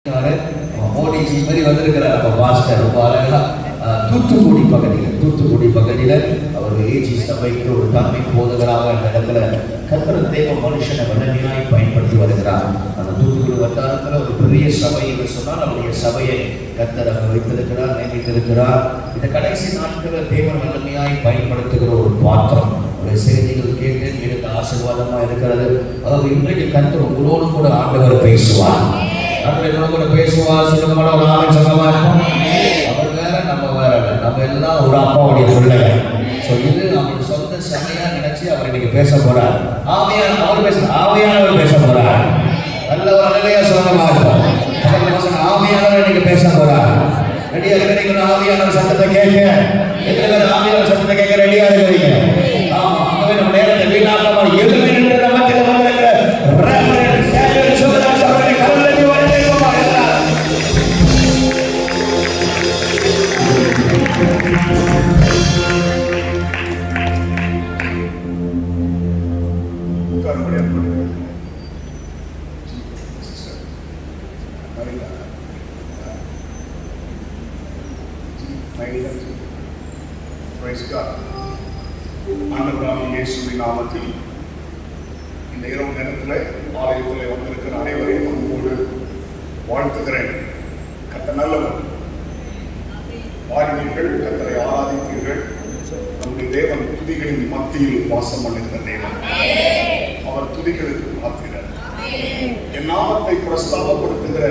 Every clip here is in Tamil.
மோடிஜி மாதிரி வந்திருக்கிறார் நம்ம பாஸ்டர் ரொம்ப அழகா தூத்துக்குடி பகுதியில் அவர் ஏஜி சபைக்கு ஒரு தலைமை போதுகிறாக அந்த இடத்துல கர்த்தர் தேவ மனுஷனை வல்லமையாய் பயன்படுத்தி வருகிறார். அந்த தூத்துக்குடி வட்டாரத்தில் ஒரு பெரிய சபை என்று சொன்னால் அவருடைய சபையை கர்த்தர் அங்கே வைத்திருக்கிறார், நியமித்திருக்கிறார். இந்த கடைசி நாட்களில் தேவன் வல்லமையாய் பயன்படுத்துகிற ஒரு பாத்திரம். ஒரு செய்திகள் கேட்டு எனக்கு ஆசீர்வாதமாக இருக்கிறது. அதாவது இன்றைக்கு கர்த்தர் உங்களோடு கூட ஆண்டவர் பேசுவார். கூட பேசுவார். சிலமான ஒரு ஆமை சங்கமா இருக்கும். அவர் வேற, நம்ம வேற, நம்ம எல்லாம் ஒரு அப்பாவுடைய பிள்ளைகள். இது அவர் சொந்த சமையா நினைச்சு அவர் இன்னைக்கு பேச போறார். அவர் பேச போறார். நல்ல ஒரு நிலையா சொந்தமா இருக்கும். ஆவியானவர் இன்னைக்கு பேச போறார். ரெடியா இருக்கிறீங்க? ஆவியானவர் சத்தத்தை கேட்க, எத்தனை பேர் ஆவியானவர் சத்தத்தை கேட்க ரெடியா இருக்கிறீங்க? ஆமா, நம்ம நேரத்தை வீணாக்காம எழுதி நின்று நமக்கு வந்திருக்கிற ரெவரண்ட் சாமுவேல் சுந்தரராஜ் அவர்களை கரங்களை வரவேற்போமா எல்லாரும். ஆண்டவராகிய இயேசுவின் நாமத்தில் இந்த இரவு நேரத்தில் ஆலயத்தில் வந்திருக்கிற அனைவரையும் அன்போடு வாழ்த்துகிறேன். கர்த்தர் நல்லவர். பாடினீர்கள், கர்த்தரை ஆராதித்தீர்கள். நம்முடைய தேவன் துதிகளின் மத்தியில் வாசம் பண்ணுகிற தேவன். அவர் துதிகளுக்கு பார்க்கிறார். என் நாமத்தை பிரஸ்தாபப்படுத்துகிற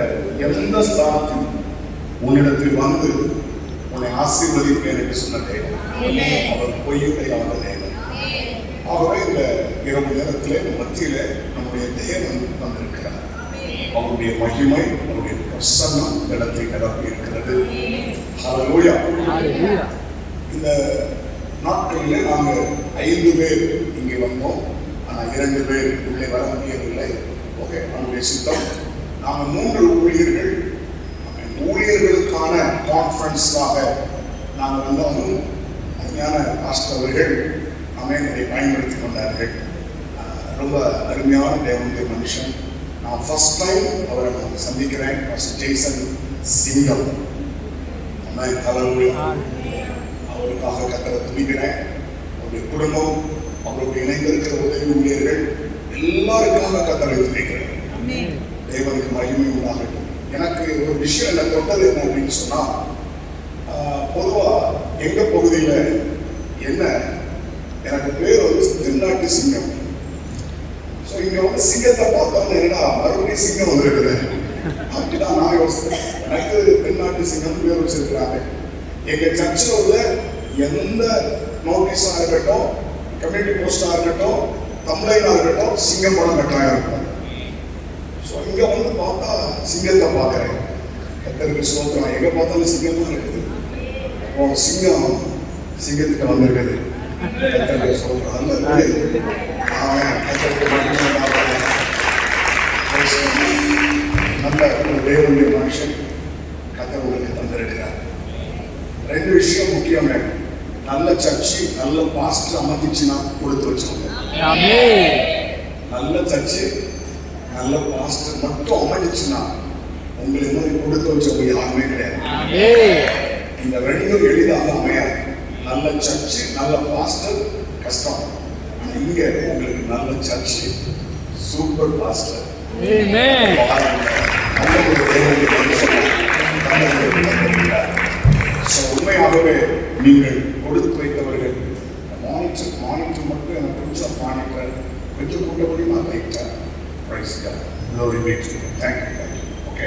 எந்த ஸ்தானத்தில் உன்னிடத்தில் வந்து உன்னை ஆசீர்வதிப்பேன் என்று சொன்ன தேவன். அவர் பொய்யுடையாத தேவன். ஆகவே இந்த இரவு நேரத்திலே மத்தியிலே நம்முடைய தேவன் வந்திருக்கிறார். அவருடைய மகிமை, அவருடைய பிரசன்னம் இடத்தை நிரப்பி இருக்கிறது. ஹல்லேலூயா. இந்த நாட்களிலே நாங்கள் 5 பேர் இங்கே வந்தோம். ஆனால் 2 பேர் உள்ளே வர முடியவில்லை. ஓகே, நம்முடைய சித்தம். நாங்கள் 3 ஊழியர்களுக்கான கான்ஃபரன்ஸ்க்காக நாங்கள் வந்தாலும் அருமையான பாஸ்டர் அவர்கள் அமையனை பயன்படுத்தி கொண்டார்கள். ரொம்ப அருமையான தேவனுடைய மனுஷன். நான் ஃபர்ஸ்ட் டைம் அவரை நான் சந்திக்கிறேன். ஜெய்சன் சிங்கம். அவருக்காக கர்த்தரை துதிக்கிறேன். அவருடைய குடும்பம், அவருடைய இணைந்திருக்கிற உதவி ஊழியர்கள் எல்லாருக்காக கர்த்தரை துதிக்கிறேன். தேவனுக்கு மகிமை உண்டாகட்டும். எனக்கு ஒரு விஷயம் என்ன தொட்டது என்ன அப்படின்னு சொன்னா, பொதுவா எங்க பகுதியில என்ன எனக்கு பேர் வந்து தென்னாட்டு சிங்கம். ஸோ இங்க வந்து சிங்கத்தை பார்த்தோம்னா என்னடா மறுபடியும் சிங்கம் வந்திருக்குது அப்படிதான் நான் யோசித்தேன். எனக்கு தென்னாட்டு சிங்கம் பேர் வச்சிருக்கிறாங்க. எங்க சர்ச்சில் உள்ள எந்த நோட்டீஸா இருக்கட்டும், கம்யூனிட்டி போஸ்டா இருக்கட்டும், தம்ப்லைனா இருக்கட்டும், சிங்கம் படம் கட்டாயம் இருக்கும். ஸோ இங்க வந்து பார்த்தா சிங்கத்தை பார்க்குறேன். கர்த்தருக்கு ஸ்தோத்திரம். எங்க பார்த்தாலும் சிங்கம் தான் இருக்குது. அப்போ சிங்கத்துக்கு வந்திருக்குது. கர்த்தருக்கு ஸ்தோத்திரம். நல்ல ஒரு தேவனுடைய மனுஷன் கர்த்தர் உங்களுக்கு தந்திருக்கிறார். 2 விஷயம் முக்கியம். நல்ல சர்ச்சு, நல்ல பாஸ்டர் அமைச்சுன்னா கொடுத்து வச்சவங்க. நல்ல சர்ச்சு, நல்ல பாஸ்டர் மட்டும் அமைச்சுன்னா உங்களை மாதிரி கொடுத்து வச்சவங்க யாருமே கிடையாது. இந்த 2 எளிதாக அமையாது. நல்ல சர்ச்சு, நல்ல பாஸ்டர் கஷ்டம். ஆனா இங்க உங்களுக்கு நல்ல சர்ச்சு, சூப்பர் பாஸ்டர். உண்மையாகவே நீங்கள் கொடுத்து வைத்தவர்கள். மானிட்டர் மட்டும் எனக்கு கொஞ்சம் மானிட்டர் கொஞ்சம் கூட்ட முடியுமா? லைட்டாக ஓகே.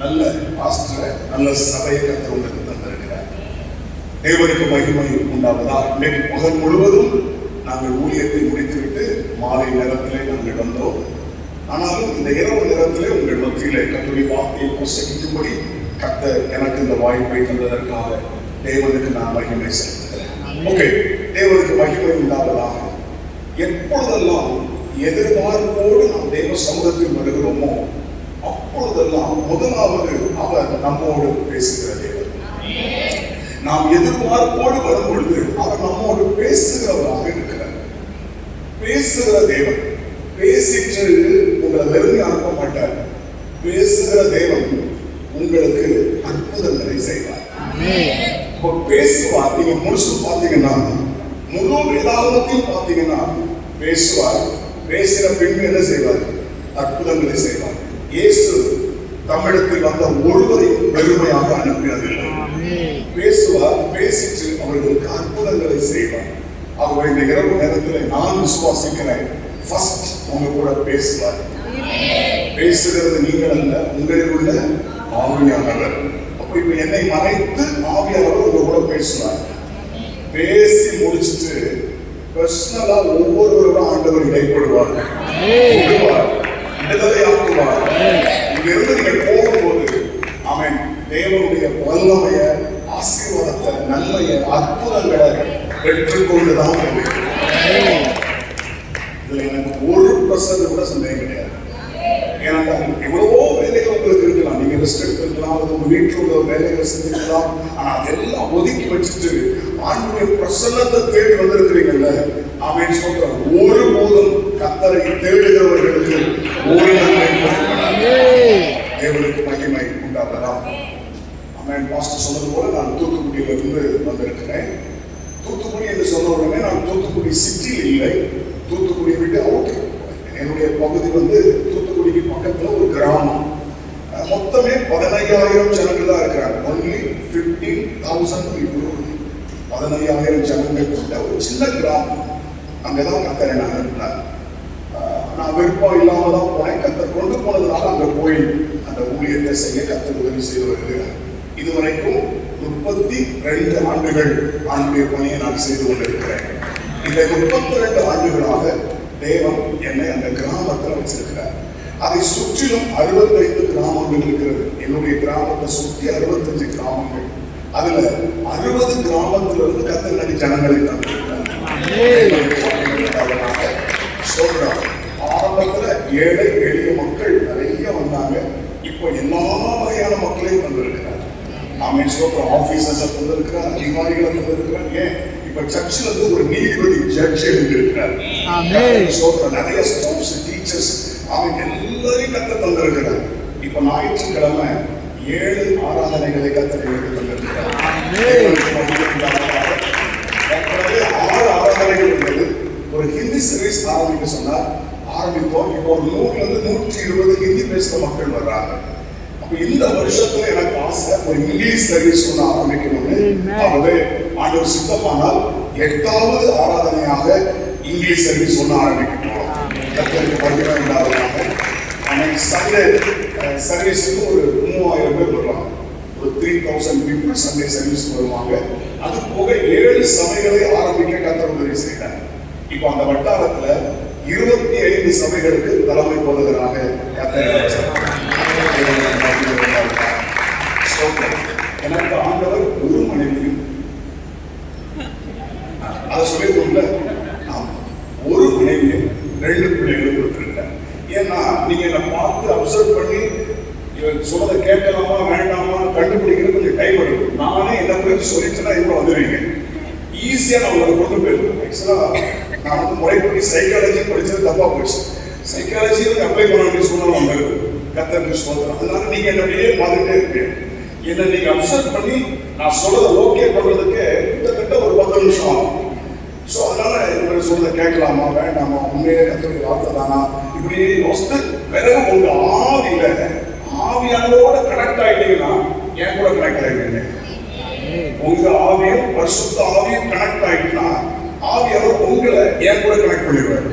நல்ல பாஸ்டரை, நல்ல சபையை கர்த்தர் உங்களுக்கு தந்திருக்கிறார். தேவனுக்கு மகிமை உண்டாவதா. இன்றைக்கு பகல் முழுவதும் நாங்கள் ஊழியத்தை முடித்துவிட்டு மாலை நேரத்திலே நாங்கள் வந்தோம். ஆனாலும் இந்த இரவு நேரத்திலே உங்கள் மத்தியிலே கர்த்தருடைய வார்த்தையை பிரசங்கிக்கும்படி கர்த்தர் எனக்கு இந்த வாய்ப்பை தந்ததற்காக தேவனுக்கு நான் மகிமை செலுத்துகிறேன். ஓகே, தேவனுக்கு மகிமை உண்டாவதாக. எப்பொழுதெல்லாம் எதிர்பார்ப்போடு நாம் தேவ சமூகத்தில் வருகிறோமோ அப்பொழுதெல்லாம் முதலாவது அவர் நம்மோடு பேசுகிற தேவன். நாம் எதிர்பார்ப்போடு வரும் பொழுது அவர் நம்மோடு பேசுகிறவராக இருக்கிறார். பேசுகிற தேவன். பேசிட்டு உங்களை வெறுமை அனுப்ப மாட்டார். பேசுகிற தேவன் உங்களுக்கு அற்புதங்களை செய்வார். இப்போ பேசுவார். நீங்க முழுசு பார்த்தீங்கன்னா, முழு வேதாகமத்தையும் பார்த்தீங்கன்னா பேசுவார். பேசின பின்பு என்ன செய்வார்? அற்புதங்களை செய்வார். இயேசு தமிழத்தில் வந்த ஒருவரையும் பெருமையாக அனுப்பினதில்லை. பேசுவார். பேசிட்டு அவர்களுக்கு அற்புதங்களை செய்வார். அவர் இந்த இரவு நேரத்தில் நான் விசுவாசிக்கிறேன், ஃபர்ஸ்ட் உங்க கூட பேசுவார். பேசுகிறது நீங்கள் அல்ல, உங்களில் உள்ள ஆவியானவர். அப்ப இப்ப என்னை மறைத்து ஆவியானவர் உங்க கூட பேசுவார். பேசி முடிச்சுட்டு பர்சனலா ஒவ்வொருவரும் ஆண்டவர் இடைப்படுவார், விடுதலை ஆக்குவார். இங்கிருந்து நீங்கள் போகும்போது அவன் தேவனுடைய வல்லமைய, ஆசீர்வாதத்தை, நன்மையை, அற்புதங்களை பெற்றுக்கொண்டுதான் இதுல எனக்கு 1% கூட சந்தேகம் கிடையாது. ஏன்னா எவ்வளவோ வேலைகள் உங்களுக்கு இருக்கலாம். நீங்க ரெஸ்ட் எடுத்துக்கலாம், உங்க வீட்டில் உள்ள வேலைகளை செஞ்சுக்கலாம். ஆனா அதெல்லாம் ஒதுக்கி வச்சுட்டு ஆண்டவருடைய பிரசன்னத்தை தேடி வந்திருக்கிறீங்கல்ல, அவன் சொல்றான், ஒருபோதும் கர்த்தரை தேடுகிறவர்களுக்கு ஒரு நன்மை கிடைக்காது. தேவனுக்கு மகிமை உண்டாகலாம். அவன் பாஸ்டர் சொன்னது போல நான் தூத்துக்குடியில இருந்து வந்திருக்கிறேன். தூத்துக்குடி என்று சொன்ன உடனே நான் தூத்துக்குடி சிட்டியில் இல்லை, தூத்துக்குடியை விட்டு அவுட். என்னுடைய பகுதி தூத்துக்குடிக்கு பக்கத்துல ஒரு கிராமம். மொத்தமே 15,000 ஜனங்கள் தான் இருக்கிறாங்க. Only 15,000 people. 15,000 ஜனங்கள் கொண்ட ஒரு சின்ன கிராமம். அங்கதான் கர்த்தரை நான் அனுப்பினார். நான் விருப்பம் இல்லாம தான் போனேன். கர்த்தர் கொண்டு போனதுனால அங்க போய் அந்த ஊழியத்தை செய்ய கர்த்தர் உதவி செய்து வருகிறார். இதுவரைக்கும் 32 ஆண்டுகள் ஆண்டுடைய பணியை நான் செய்து கொண்டிருக்கிறேன். இந்த 32 ஆண்டுகளாக தேவன் என்னை அந்த கிராமத்தில் வச்சிருக்கிறார். அதை சுற்றிலும் 65 கிராமங்கள் இருக்கிறது. என்னுடைய கிராமத்தை சுற்றி 65 கிராமங்கள். அதுல 60 கிராமத்திலிருந்து கர்த்தர் நடி ஜனங்களை தந்திருக்கிறார். சொல்றாங்க, ஆரம்பத்துல ஏழை எளிய மக்கள் நிறைய வந்தாங்க. இப்போ எல்லா வகையான மக்களையும் வந்திருக்கிறார். ஆமென். சொல்ற ஆபீசர்ஸ் வந்திருக்கிறார், அதிகாரிகள் வந்திருக்கிறார். ஏன் இப்ப சர்ச்சில் ஒரு நீதிபதி ஜட்ஜ் எழுந்திருக்கிறார். சொல்ற நிறைய ஸ்டாஃப்ஸ், டீச்சர்ஸ், அவங்க எல்லாரையும் கத்த தந்திருக்கிறார். இப்ப ஞாயிற்றுக்கிழமை 7 ஆராதனைகளை கத்தரை எடுத்து தந்திருக்கிறார். 6 ஆராதனைகள் உள்ளது. ஒரு ஹிந்தி சர்வீஸ் ஆரம்பிக்க சொன்னார், ஆரம்பித்தோம். இப்போ 100-120 ஹிந்தி பேசுற மக்கள் வர்றாங்க. அப்ப இந்த வருஷத்துல எனக்கு ஆசை ஒரு இங்கிலீஷ் சர்வீஸ் ஒன்று ஆரம்பிக்கணும்னு. ஆகவே ஆண்டவர் சித்தமானால் 8வது ஆராதனையாக இங்கிலீஷ் சர்வீஸ் ஒன்று ஆரம்பிக்கணும். கர்த்தருக்கு மகிமை உண்டாவதாக. அன்னைக்கு சண்டே சர்வீஸுக்கு ஒரு 3000 பேர் வருவாங்க. ஒரு 3000 people சண்டே சர்வீஸ் வருவாங்க. அது போக 7 சபைகளை ஆரம்பிக்க கர்த்தர் உதவி செய்தார். இப்போ அந்த வட்டாரத்துல 25 சபைகளுக்கு தலைமை போடுவதற்காக எனக்கு ஆண்டவர் ஒரு மனைவியும் அதை சொல்லியிருக்கோம்ல, ஒரு மனைவியும் 2 பிள்ளைகளும் கொடுத்திருக்கிறேன். ஏன்னா நீங்க என்னை பார்த்து அப்சர்வ் பண்ணி சொல்றதை கேட்கலாமா வேண்டாமா கண்டுபிடிக்கிறது கொஞ்சம் டைம் எடுக்கும். நானே என்ன பற்றி சொல்லிட்டுனா இவ்வளவு வந்துடுவீங்க. ஈஸியா நான் உங்களை கொண்டு போயிருக்கேன். ஆக்சுவலா நான் முறைப்படி சைக்காலஜி படிச்சது தப்பா போயிடுச்சு. சைக்காலஜியில் அப்ளை பண்ண வேண்டிய சூழ்நிலை வந்திருக்கு. கர்த்தருக்கு ஸ்தோத்திரம். அதனால நீங்க என்னையே பார்த்துட்டே இருக்கீங்க. என்ன நீங்க அப்சர்வ் பண்ணி நான் சொல்றதை ஓகே பண்றதுக்கு கிட்டத்தட்ட ஒரு 10 நிமிஷம் ஆகும். ஸோ அதனால இவங்க சொல்றதை கேட்கலாமா வேண்டாமா, உண்மையிலே கர்த்தருடைய வார்த்தை தானா, இப்படி யோசித்து பிறகு உங்க ஆவியானோட கனெக்ட் ஆகிட்டீங்கன்னா என் கூட கனெக்ட் ஆகிட்டீங்க. உங்க ஆவியும் பரிசுத்த ஆவியும் கனெக்ட் ஆகிட்டுனா ஆவியானவர் உங்களை என் கூட கனெக்ட் பண்ணிடுவார்.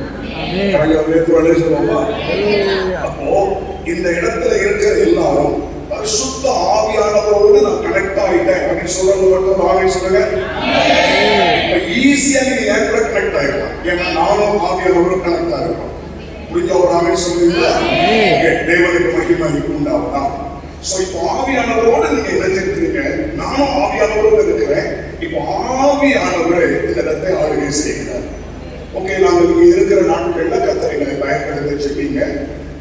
அப்போ இந்த இடத்துல இருக்கிற எல்லாரும் பரிசுத்த ஆவியானவரோடு நான் கனெக்ட் ஆகிட்டேன் அப்படின்னு சொல்றது மட்டும் ஆவியை சொல்லுங்க. ஈஸியா நீங்க என் கூட கனெக்ட் ஆகிடலாம். ஏன்னா நானும் ஆவியானவரோடு கனெக்ட் ஆகிருக்கோம். புரிஞ்ச ஒரு ஆவியை சொல்லுவீங்களா? தேவனுக்கு மகிமை உண்டாவதான். சோ இப்போ ஆவியானவரோடு நீங்க இணைஞ்சிருக்கிறீங்க, நானும் ஆவியானவரோடு இருக்கிறேன். இப்போ ஆவியானவரை இந்த இடத்தை ஆளுகை செய்கிறார். ஓகே, நாங்கள் இங்க இருக்கிற நாட்கள்ல கர்த்தரை பயன்படுத்த செய்வீங்க.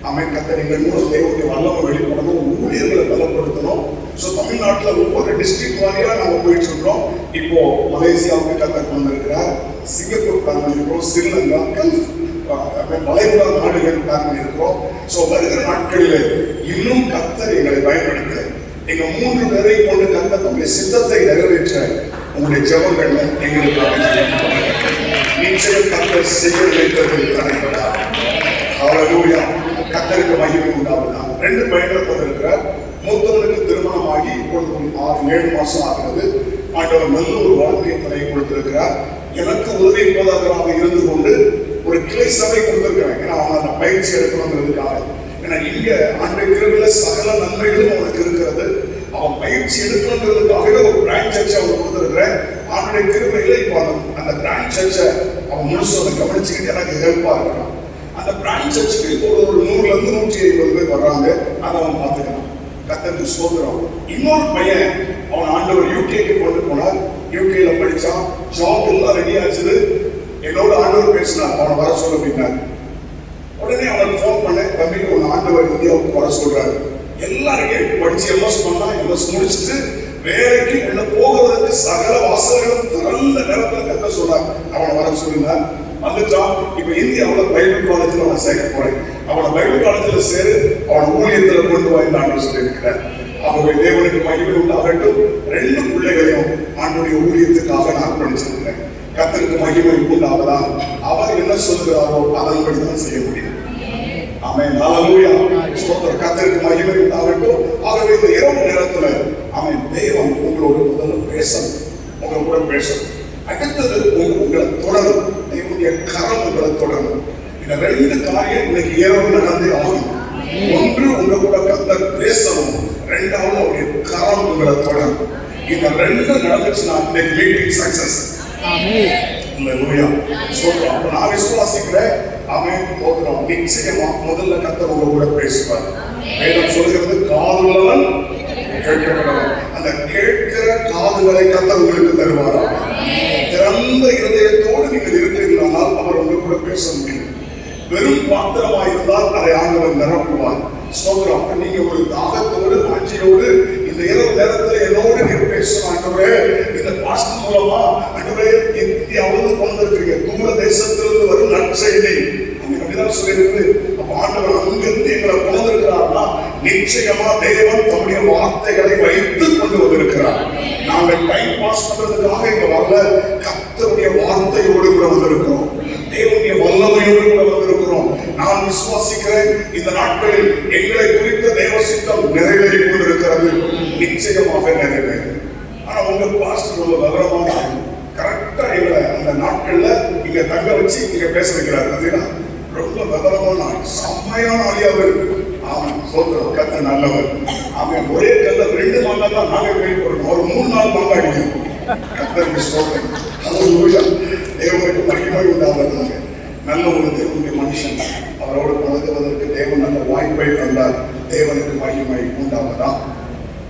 அவன் கர்த்தரிகள் மூலம் தேவனுடைய வல்லமை வெளிப்படணும், ஊழியர்களை பலப்படுத்தணும். ஸோ தமிழ்நாட்டில் ஒவ்வொரு டிஸ்ட்ரிக்ட் வாரியா நாங்க போயிட்டு இருக்கோம். இப்போ மலேசியாவுக்கு கர்த்தர் வந்திருக்கிறார், சிங்கப்பூர் பிளான் பண்ணிருக்கிறோம், ஸ்ரீலங்கா, மலையுலா நாடுகள் பிளான் பண்ணிருக்கிறோம். ஸோ வருகிற நாட்களில் இன்னும் கர்த்தர் எங்களை பயன்படுத்த நீங்க 3 பேரை கொண்டு கர்த்தர் தம்முடைய சித்தத்தை நிறைவேற்ற உங்களுடைய ஜெபங்கள்ல எங்களுக்காக நிச்சயம் கர்த்தர் செய்ய வைத்தது தடைபடாது. ஹல்லேலூயா. கர்த்தருக்கு மகிமை உண்டாவதாக. 2 பையன்கள் கொண்டிருக்கிறார். மூத்தவனுக்கு திருமணமாகி இப்பொழுது 6-7 மாசம் ஆகிறது. ஆண்டவர் நல்ல ஒரு வாழ்க்கை துணை கொடுத்திருக்கிறார். எனக்கு உதவி போதாதவராக இருந்து கொண்டு ஒரு கிளை சபை கொடுத்திருக்கிறேன். ஏன்னா அவனை பயிற்சி எடுக்கணுங்கிறதுக்காக. ஏன்னா இங்க ஆண்டை கிருபையில சகல நன்மைகளும் அவனுக்கு இருக்கிறது. அவன் பயிற்சி எடுக்கணுங்கிறதுக்காகவே ஒரு பிரான்ச் சர்ச்சை அவன் கொடுத்திருக்கிறேன். ஆண்டை கிருபையில இப்போ அந்த பிரான்ச் சர்ச்சை அவன் முழுசு அதை கவனிச்சுக்கிட்டு எனக்கு ஹெல்ப்பா இருக்கிறான். அந்த பிரான்ச் சர்ச்சுக்கு இப்போ ஒரு 100 to 150 பேர் வர்றாங்க. அதை அவன் பார்த்துக்கிறான். கர்த்தருக்கு ஸ்தோத்திரம். இன்னொரு பையன் அவன் ஆண்டவர் யூகேக்கு கொண்டு போனார். யூகேல படிச்சான். ஜாப் எல்லாம் ரெடி ஆச்சு. என்னோட ஆண்டவர் பேசினார், அவனை வர சொல்ல அப்படின்னாரு. உடனே அவனுக்கு ஃபோன் பண்ணேன், தம்பி உன் ஆண்டவர் இந்தியாவுக்கு வர சொல்றாரு. எல்லாரும் படிச்சு எம்எஸ் பண்ணா, எம்எஸ் முடிச்சுட்டு வேலைக்கு உள்ள போகிறதுக்கு சகல வாசல்களும் திறந்த நேரத்தில் கர்த்தர் சொன்னார், அவனை வர சொல்லினார். வந்துட்டான். இப்ப இந்தியாவில் பைபிள் காலேஜில் அவனை சேர்க்க போறேன். அவனை பைபிள் காலேஜில் சேரு, அவனை ஊழியத்தில் கொண்டு வாங்கி ஆண்டு சொல்லியிருக்கிறார். அவருடைய தேவனுக்கு மகிமை உண்டாகட்டும். 2 பிள்ளைகளையும் ஆண்டுடைய ஊழியத்துக்காக நான் அர்ப்பணிச்சிருக்கிறேன். கர்த்தருக்கு மகிமை உண்டாவதா? அவர் என்ன சொல்கிறாரோ அதன்படி தான் செய்ய முடியும். ஆமென். ஹல்லேலூயா. ஸ்தோத்திரம். கர்த்தருக்கு மகிமை உண்டாகட்டும். ஆகவே இந்த இரவு நேரத்துல ஆமென், தேவன் உங்களோடு முதல்ல பேசணும், உங்க கூட பேசணும். அடுத்தது உங்களை தொடரும். தேவனுடைய கரம் உங்களை தொடரும். இந்த 2 காரியம் இன்னைக்கு இரவு நடந்தே ஆகும். ஒன்று உங்க கூட கர்த்தர் பேசணும், 2வது அவருடைய கரம் உங்களை தொடரும். இந்த 2 நடந்துச்சுன்னா இன்னைக்கு மீட்டிங் சக்சஸ். ஆமென். ஹல்லேலூயா. ஸ்தோத்திரம். அப்ப நான் விசுவாசிக்கிறேன். ஆமென். ஸ்தோத்திரம். நிச்சயமா முதல்ல கர்த்தர் உங்க கூட பேசுவார். வேதம் சொல்கிறது காதுள்ளவன் கேட்கிறவன். அந்த கேட்கிற காதுகளை கர்த்தர் உங்களுக்கு தருவாரா? திறந்த இருதயத்தோடு நீங்கள் இருக்கிறீர்களானால் அவர் உங்க கூட பேச முடியும். வெறும் பாத்திரமாயிருந்தால் அதை ஆண்டவர் நிரப்புவார். ஸ்தோத்திரம். நீங்க ஒரு தாகத்தோடு வாஞ்சியோடு இந்த இரவு நேரத்தில் என்னோடு நீர் பேசணும் ஆண்டவரே. இந்த பாஸ்டர் மூலமா ஆண்டவரே இந்தியாவிலிருந்து கொண்டிருக்கிறீங்க, தூர தேசத்திலிருந்து வரும் நற்செய்தி அப்படிதான் சொல்லியிருக்கு. அப்ப ஆண்டவர் அங்கிருந்து எங்களை கொண்டிருக்கிறார்னா நிச்சயமா தேவன் தம்முடைய வார்த்தைகளை வைத்து கொண்டு வந்திருக்கிறார். நாங்கள் டைம் பாஸ் பண்றதுக்காக இங்க வரல, கர்த்தருடைய வார்த்தையோடு கூட வந்திருக்கிறோம், தேவனுடைய வல்லமையோடு கூட வந்திருக்கிறோம். நான் விசுவாசிக்கிறேன் இந்த நாட்களில் எங்களை குறித்த தேவ சித்தம் நிறைவேறி கொண்டிருக்கிறது. நிச்சயமாக நிறைவேறும். ஆனா உங்க பாஸ்டர் ரொம்ப விவரமான கரெக்டா எங்களை அந்த நாட்கள்ல இங்க தங்க வச்சு இங்க பேச வைக்கிறார். பார்த்தீங்கன்னா ரொம்ப விவரமான செம்மையான ஆளியாவர். அவன் சோத்திரம். கர்த்தர் நல்லவர். அவன் ஒரே கல்ல 2 மாங்காய் தான் நாங்க வெளியே போறோம். ஒரு 3 நாள் மாங்காய் அடிக்கணும். கர்த்தருக்கு சோத்திரம். ஹல்லேலூயா. தேவனுக்கு மகிமை உண்டாவதாக. நல்ல ஒரு தேவனுடைய மனுஷன், அவரோடு பழகுவதற்கு தேவன் நல்ல வாய்ப்பை தந்தார். தேவனுக்கு மகிமை உண்டாவதா?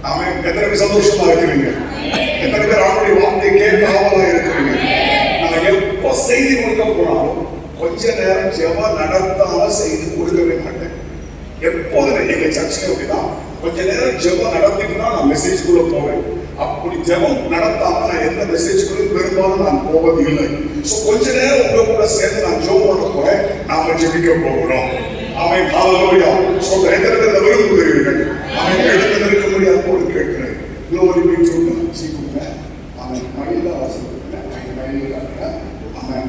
அவன் எத்தனை சந்தோஷமா இருக்கிறீங்க? எத்தனை பேர் அவனுடைய வார்த்தை கேட்க ஆவலா இருக்கிறீங்க? நான் எப்போ செய்தி கொடுக்க போனாலும் கொஞ்ச நேரம் ஜெபம் நடத்தாம செய்தி கொடுக்கவே மாட்டேன். எப்போதுமே எங்க சர்ச்சைக்கு அப்படிதான். கொஞ்ச நேரம் ஜெபம் நடத்தினா நான் மெசேஜ் குள்ள போவேன். அப்படி ஜெபம் நடத்தாம நான் எந்த மெசேஜ்களும் பெரும்பாலும் நான் போவது இல்லை. கொஞ்ச நேரம் உங்க கூட சேர்ந்து நான் ஜெபம் பண்ண போறேன். நாம ஜெபிக்க போகிறோம். அவன் ஹல்லேலூயா. எத்தனை விரும்புகிறீர்கள்? அவன் எழுந்து இருக்க முடியாது போல கேட்கிறேன். glory be to God. சீக்கிரமா அவன் மயில வாசிக்கிறேன். அவன்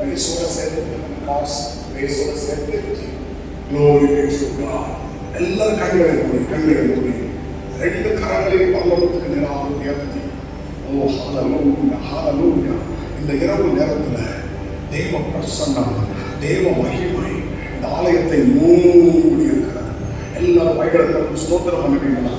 பேசோட சேர்த்து காஸ் பேசோட சேர்த்து glory be to God. எல்லா கண்களை மூடி 2 கரங்களையும் பல்லவத்துக்கு நேராக உயர்த்தி ஓ ஹல்லேலூயா ஹல்லேலூயா. இந்த இரவு நேரத்துல தேவ பிரசன்னம், தேவ மகிமை இந்த ஆலயத்தை மூடி இருக்கிறார். எல்லாரும் பயங்கரத்திற்கு ஸ்தோத்திரம் பண்ணுவீங்களா?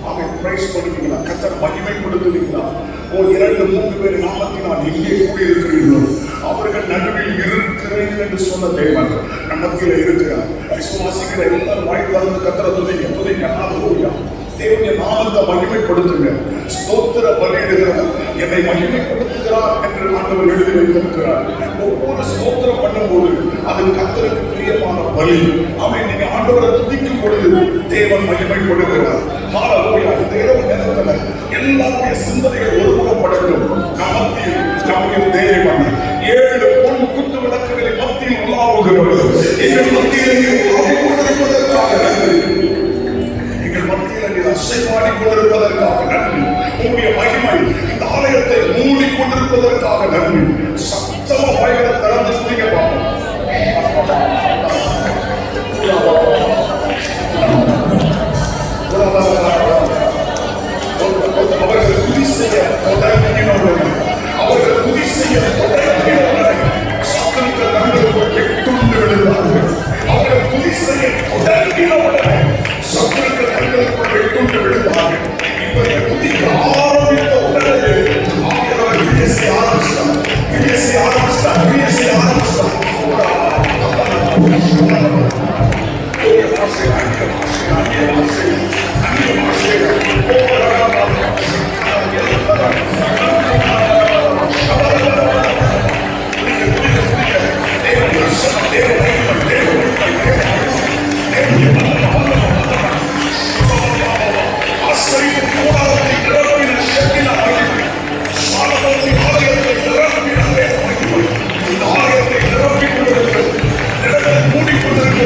அவன் பிரைஸ் பண்ணுவீங்களா? கர்த்தர் மகிமை கொடுக்குவீங்களா? ஓ 2-3 பேர் நாமத்தினால் எங்கே கூடி இருக்கிறீர்களோ அவர்கள் நடுவில் இருக்கிறீர்கள் என்று சொன்ன தேவன் நம்மத்தில் இருக்கிறார். விசுவாசிக்கிற எல்லாரும் வாய் திறந்து கர்த்தரை துதிங்க துதிங்க. ஹல்லேலூயா. தேவனுடைய நாமத்தை மகிமைப்படுத்துங்க. ஸ்தோத்திர பலியிடுகிறார், என்னை மகிமைப்படுத்துகிறார் என்று ஆண்டவர் எழுதி வைத்திருக்கிறார். ஒவ்வொரு ஸ்தோத்திரம் பண்ணும்போது அது கர்த்தருக்கு பிரியமான பலி. அவன் நீங்க ஆண்டவரை துதிக்கும் பொழுது தேவன் மகிமைப்படுகிறார். ஹல்லேலூயா. இந்த இரவு நேரத்துல எல்லாருடைய சிந்தனைகள் ஒருமுகப்படட்டும். நம்மத்தில் நம்முடைய தேவன் 7 பொன் குத்து விளக்குகளின் மத்தியில் உலாவுகிறவர். எங்கள் மத்தியிலே உலாவிக் கொண்டிருப்பதற்காக நன்றி. எங்கள் மத்தியில் கண்ணீர் அசைவாடி கொண்டிருப்பதற்காக நன்றி. உங்களுடைய மகிமை இந்த ஆலயத்தை மூடி கொண்டிருப்பதற்காக நன்றி. சத்தமா வாய்களை திறந்து துதிக்க பார்ப்போம். அவர்கள் துதி செய்ய தொடங்கினவுடன் அவர்கள் துதி செய்ய தொடங்கினவுடன் சத்துருக்கள் தங்களுக்குள் வெட்டுண்டு விழுந்தார்கள். அவர்கள் துதி செய்ய தொடங்கினவுடன் சத்துருக்கள் தங்களுக்குள் வெட்டுண்டு விழுந்தார்கள். இவர்கள் துதிக்க ஆரம்பித்த உடனே ஆண்டவர் கிரியை செய்ய ஆரம்பித்தார். கிரியை செய்ய ஆரம்பித்தார். கிரியை செய்ய ஆரம்பித்தார். மூடிக்கொண்டிருக்கிறது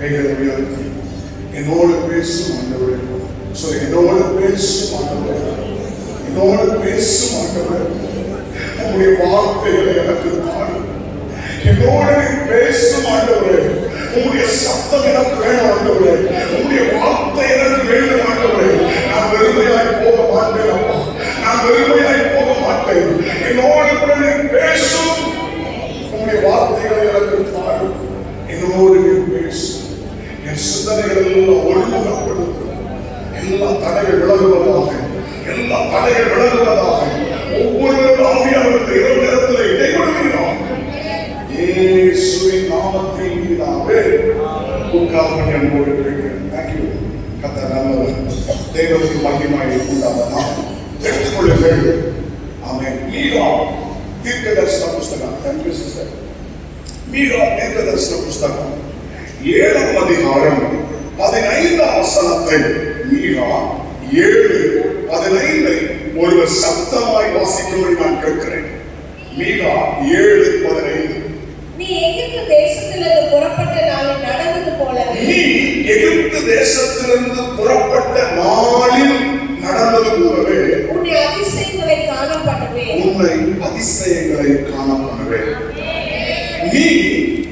கைகளை உயர்த்தி என்னோடு பேசும் ஆண்டவரே. என்னோடு பேசும் ஆண்டவரே, என்னோடு பேசும் ஆண்டவரே. உங்களுடைய வார்த்தைகளை எனக்கு தாரும். என்னோடு பேசும் ஆண்டவரே. உங்களுடைய சத்தம் எனக்கு வேணும் ஆண்டவரே. உங்களுடைய வார்த்தை எனக்கு வேண்டும் ஆண்டவரே. நான் வெறுமையாய் போக மாட்டேன் அப்பா, நான் வெறுமையாய் போக மாட்டேன். என்னோடு கூட நீ பேசும். உங்களுடைய வார்த்தைகளை எனக்கு தாரும். என்னோடு நீ பேசும். என் சிந்தனைகள் எல்லாம் ஒழுங்குபடுத்தும். எல்லா தடைகள் விலகுவதாக, எல்லா தடைகள் விலகுவதாக. ஒவ்வொரு ஆவியானவருக்கு இரவு நேரத்தில் இடைவெளிகிறோம். இயேசுவின் நாமத்தில் பிதாவே, உட்கார்ந்து என்போடு இருக்கிறேன். தேங்க்யூ. கர்த்தர் நல்லவர். தேவனுக்கு மகிமை உண்டாவதா. எடுத்துக்கொள்ளுங்கள். ஆமென். மீகா தீர்க்கதரிசன புஸ்தகம். Thank you sister. மீகா தீர்க்கதரிசன புஸ்தகம் 7ஆம் அதிகாரம் 15ஆம் வசனத்தை, மீகா 7:15 ஒருவர் சத்தமாய் வாசிக்கும்படி நான் கேட்கிறேன். மீகா 7:15. நீ எகிப்து தேசத்திலிருந்து புறப்பட்ட நாளில் நடந்தது போலவே, நீ எகிப்து தேசத்திலிருந்து புறப்பட்ட நாளில் நடந்தது போலவே உன்னை அதிசயங்களை காணப்படுவேன். உன்னை அதிசயங்களை காணப்படுவேன். நீ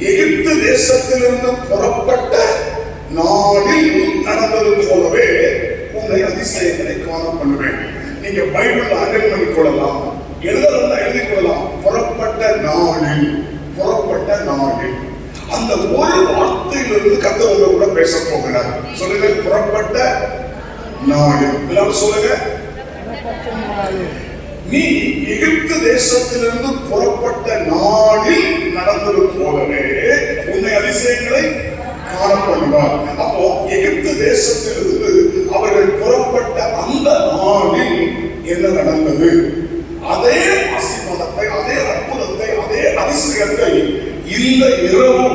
எகிப்து தேசத்திலிருந்து புறப்பட்ட நாளில் நடந்தது போலவே உன்னை அதிசயங்களை காணப்படுவேன். நீங்க பைபிள் அண்டர்லைன் பண்ணி கொள்ளலாம், எழுதலாம், எழுதிக் கொள்ளலாம். புறப்பட்ட நாளில், புறப்பட்ட நாளில். அந்த ஒரு வார்த்தையிலிருந்து கர்த்தர் உங்க கூட பேச போகிறார். சொல்லுங்க, புறப்பட்ட நாளில். எல்லாரும் சொல்லுங்க. நீ எகிப்து தேசத்திலிருந்து புறப்பட்ட நாளில் நடந்தது போலவே உன்னை அதிசயங்களை காணப்படுவார். அப்போ எகிப்து தேசத்திலிருந்து அவர்கள் புறப்பட்ட அந்த நாளில் என்ன நடந்தது? அதே ஆசீர்வாதத்தை, அதே அற்புதத்தை, அதே அதிசயத்தை இந்த இரவு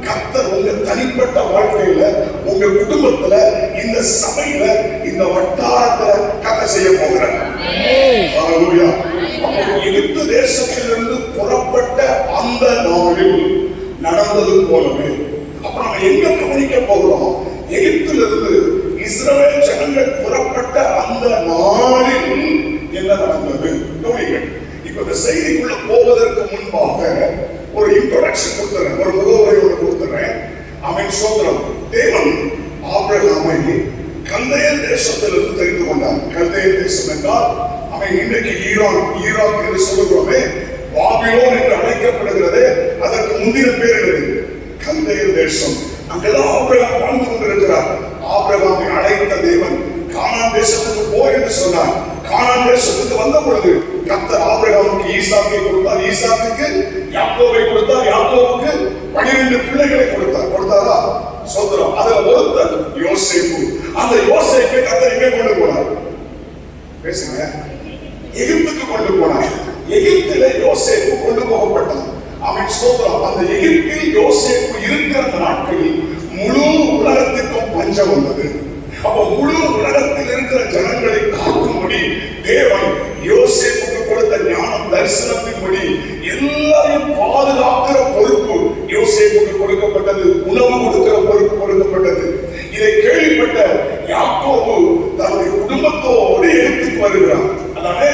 கர்த்தர் உங்க தனிப்பட்ட வாழ்க்கையில, உங்க குடும்பத்துல, இந்த சபையில, இந்த வட்டாரத்துல கர்த்தர் செய்ய போகிறார். ஹல்லேலூயா. எகிப்து தேசத்திலிருந்து புறப்பட்ட அந்த நாளில் நடந்தது போலவே. அப்ப நம்ம எங்க கவனிக்க போகிறோம்? எகிப்திலிருந்து இஸ்ரவேல் ஜனங்கள் புறப்பட்ட அந்த நாளில் என்ன நடந்தது? கவனிங்கள். இப்ப இந்த செய்திக்குள்ள போவதற்கு முன்பாக ஒரு இன்ட்ரோடக்ஷன் கொடுத்துறேன், ஒரு முகவரை கொடுத்துறேன். அவன் சோதரம். தேவன் ஆபிரகாமை கல்தேயர் தேசத்திலிருந்து தெரிந்து கொண்டார். கல்தேயர் தேசம் என்றால் அவன் இன்றைக்கு ஈராக் என்று சொல்லுகிறோமே, பாபிலோன் என்று அழைக்கப்படுகிறது. அதற்கு முந்தின பேர் என்னது? கல்தேயர் தேசம். அங்கெல்லாம் ஆபிரகாம் வாழ்ந்து கொண்டிருக்கிறார். ஆபிரகாமை அழைத்த தேவன் கானான் தேசத்துக்கு போ என்று சொன்னார். கானான் தேசத்துக்கு வந்த பொழுது கர்த்தர் ஆபிரகாமுக்கு ஈசாக்கை கொடுத்தார், ஈசாக்குக்கு யாக்கோபை கொடுத்தார், யாக்கோபுக்கு 12 பிள்ளைகளை கொடுத்தாரா? சோதரம். அதுல ஒருத்தர் யோசேப்பு. அந்த யோசேப்பை கர்த்தர் எங்கே கொண்டு போனார்? பேசுங்க. எகிப்துக்கு கொண்டு போனார். எகிப்திலே யோசேப்பு கொண்டு போகப்பட்டார். அவன் சோதரம். அந்த எகிப்தில் யோசேப்பு இருக்கிற அந்த நாட்களில் முழு உலகத்திற்கும் பஞ்சம் வந்தது. அப்ப முழு உலகத்தில் இருக்கிற ஜனங்களை காக்கும்படி தேவன் யோசேப்புக்கு கொடுத்த ஞானம், தரிசனத்தின்படி எல்லாரையும் பாதுகாக்கிற பொறுப்பு யோசேப்புக்கு கொடுக்கப்பட்டது. உணவு கொடுக்கிற பொறுப்பு கொடுக்கப்பட்டது. இதை கேள்விப்பட்ட யாக்கோபு தன்னுடைய குடும்பத்தோடு எகிப்துக்கு வருகிறார். அதாவது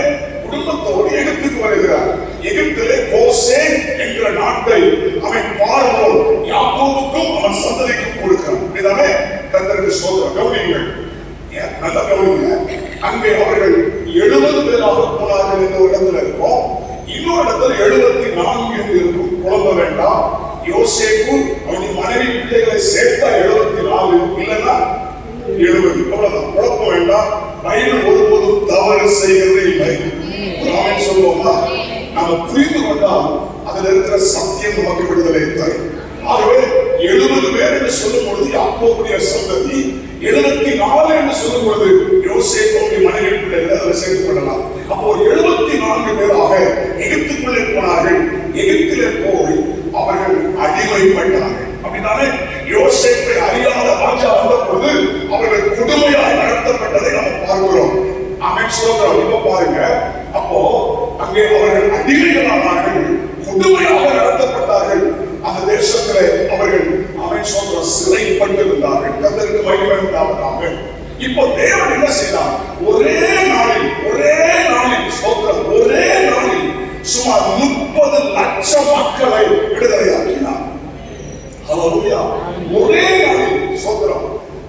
குடும்பத்தோடு எகிப்துக்கு வருகிறார். எகிப்திலே கோசேன் என்கிற நாட்டை அவன் பார்வோன் யாக்கோபுக்கும் அவன் சந்ததிக்கும் கொடுக்கிறான். இதுதானே கர்த்தருக்கு ஸ்தோத்திரம். கவனியுங்கள், நல்லா கவனிங்க. அங்கே அவர்கள் 70 பேராக போனார்கள் என்ற ஒரு இடத்துல இருக்கும். இன்னொரு இடத்துல 74 என்று இருக்கும். குழம்ப வேண்டாம். யோசேப்பு அவனுடைய மனைவி பிள்ளைகளை சேர்த்தா 74, இல்லைன்னா 70. அவ்வளவுதான். குழப்ப வேண்டாம். பைபிள் ஒருபோதும் தவறு செய்கிறது இல்லை. நாமே சொல்லுவோமா? நாம புரிந்து கொண்டால் அதுல இருக்கிற சத்தியம் நமக்கு விடுதலை தரும். ஆகவே 70 பேர் என்று சொல்லும் பொழுது யாக்கோபுடைய சந்ததி, 74 என்று சொல்லும் பொழுது யோசேப்புடைய மனைவி பிள்ளைகளை அதில் சேர்த்துக் கொள்ளலாம். அப்போ 74 பேராக எகிப்துக்குள்ளே போனார்கள். எகிப்திலே போய் அவர்கள் அடிமைப்பட்டார்கள். அப்படின்னாலே யோசேப்பை அறியாத ராஜா வந்த பொழுது அவர்கள் கொடுமையாய் நடத்தப்பட்டதை நாம் பார்க்கிறோம். அமைச்சர் இப்ப பாருங்க. அப்போ அங்கே அவர்கள் அடிமைகளானார்கள், கொடுமையாக நடத்தப்பட்டார்கள். அந்த தேசத்திலே அவர்கள் அவன் சொல்ற சிறைப்பட்டிருந்தார்கள். கர்த்தருக்கு மகிமை உண்டாவதாக. இப்போ தேவன் என்ன செய்தார்? ஒரே நாளில் ஸ்தோத்திரம், ஒரே நாளில் சுமார் 30 லட்சம் மக்களை விடுதலையாக்கினார். ஹல்லேலூயா. ஒரே நாளில் ஸ்தோத்திரம்.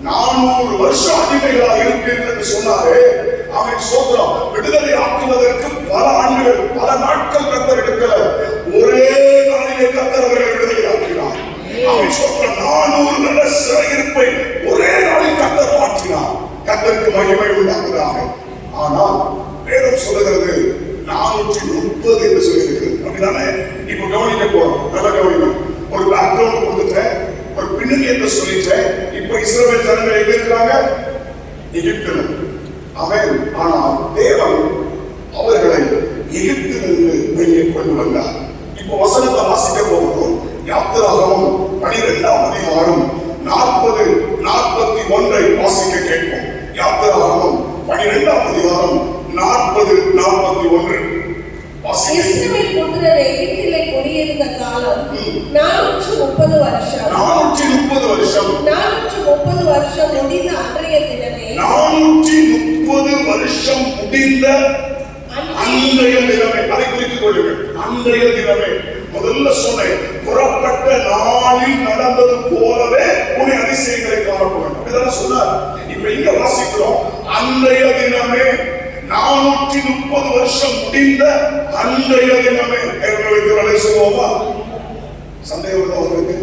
400 வருஷம் அடிமைகளாக இருப்பீர்கள் என்று சொன்னாரே, அவன் ஸ்தோத்திரம் விடுதலை ஆக்குவதற்கு பல ஆண்டுகள், பல நாட்கள் கர்த்தர் எடுக்கல. ஒரே நாளிலே கர்த்தர் அவர்களை விடுதலை ஆக்கினார். அவன் ஸ்தோத்திரம் 400 வருட சிறையிருப்பை ஒரே நாளில் கர்த்தர் மாற்றினார். கர்த்தருக்கு மகிமை உண்டாவதாக. ஆனால் வேதம் சொல்லுகிறது 430 என்று சொல்லியிருக்கிறது. அப்படிதானே? இப்ப கவனிக்க போறோம். நல்ல கவனிக்கணும். ஒரு பேக்ரவுண்ட் கொடுத்துட்டேன், ஒரு பின்னணியத்தை சொல்லிட்டேன். இப்ப இஸ்ரவேல் ஜனங்கள் எங்க இருக்கிறாங்க? எகிப்தில். அவன் ஆனால் தேவன் அவர்களை எகிப்திலிருந்து வெளியே கொண்டு வந்தார். இப்ப வசனத்தை வாசிக்க போகிறோம். யாத்திராகமம் 12ஆம் அதிகாரம் 40, 41 வாசிக்க கேட்போம். யாத்திராகமம் 12ஆம் அதிகாரம் 40, 41 இஸ்ரவேல் புத்திரர் எகிப்திலே குடியிருந்த காலம் 430 வருஷம். 430 வருஷம். 430 வருஷம் முடிந்த அன்றைய தினமே, 430 வருஷம் முடிந்த அன்றைய தினமே, அதை குறித்துக் கொள்ளுங்கள். அன்றைய தினமே முதல்ல சொன்னேன், புறப்பட்ட நாளில் நடந்தது போலவே உன்னை அதிசயங்களை காணப்படும். அப்படிதான் சொன்னார். இப்ப இங்க வாசிக்கிறோம், அன்றைய தினமே 430 வருஷம் முடிந்த அன்றைய தினமே. சொல்லுவோமா? சந்தேகம் அவர்களுக்கு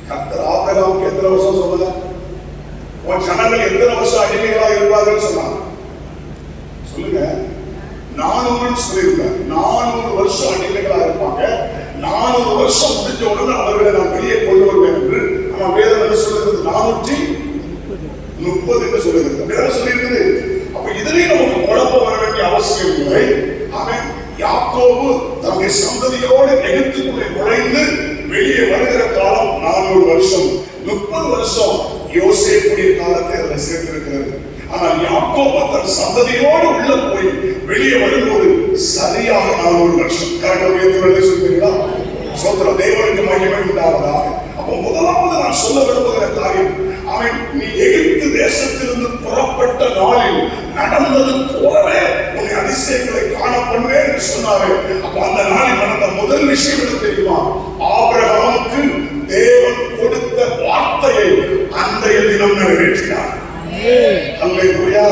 கர்த்தர் ஆபிரகாமுக்கு எத்தனை வருஷம் சொல்லல? உன் ஜனங்கள் எத்தனை வருஷம் அடிமைகளாக இருப்பார்கள் சொன்னாங்க. சொல்லுங்க. 400 சொல்லியிருந்தேன். 400 வருஷம் அடிமைகளாக இருப்பாங்க. 400 வருஷம் முடிஞ்ச உடனே அவர்களை நான் வெளியே கொண்டு வருவேன் என்று. ஆனா வேதம் என்ன சொல்லுகிறது? 430 என்று சொல்லுகிறது. வேதம் சொல்லியிருக்குது. அப்ப இதுலயும் நமக்கு குழப்பம் வர வேண்டிய அவசியம் இல்லை. அவன் யாக்கோபு தன்னுடைய சந்ததியோடு எகிப்துக்குள்ளே நுழைந்து வெளியே வருகிற காலம் 400 வருஷம். 30 வருஷம் யோசேப்புடைய காலத்தை அதில் சேர்த்திருக்கிறது. ஆனால் யாக்கோபு தன் சந்ததியோடு உள்ள போய் வெளியே வரும்போது சரியாக 400 வருஷம். கரெக்டாக சொல்றீங்களா? சொல்ற தேவனுக்கு மகிமை உண்டாவதாக. அப்போ முதலாவது நான் சொல்ல விரும்புகிற காரியம், அவன் நீ எகிப்து தேசத்திலிருந்து புறப்பட்ட நாளில் நடந்தது போலவே உன்னை அதிசயங்களை காணப்படுவேன் என்று சொன்னாரு. அப்ப அந்த நாளில் நடந்த முதல் விஷயம் என்ன தெரியுமா? ஆபிரகாமுக்கு தேவன் கொடுத்த வார்த்தையை அன்றைய தினம் நிறைவேற்றினார். அல்லேலூயா.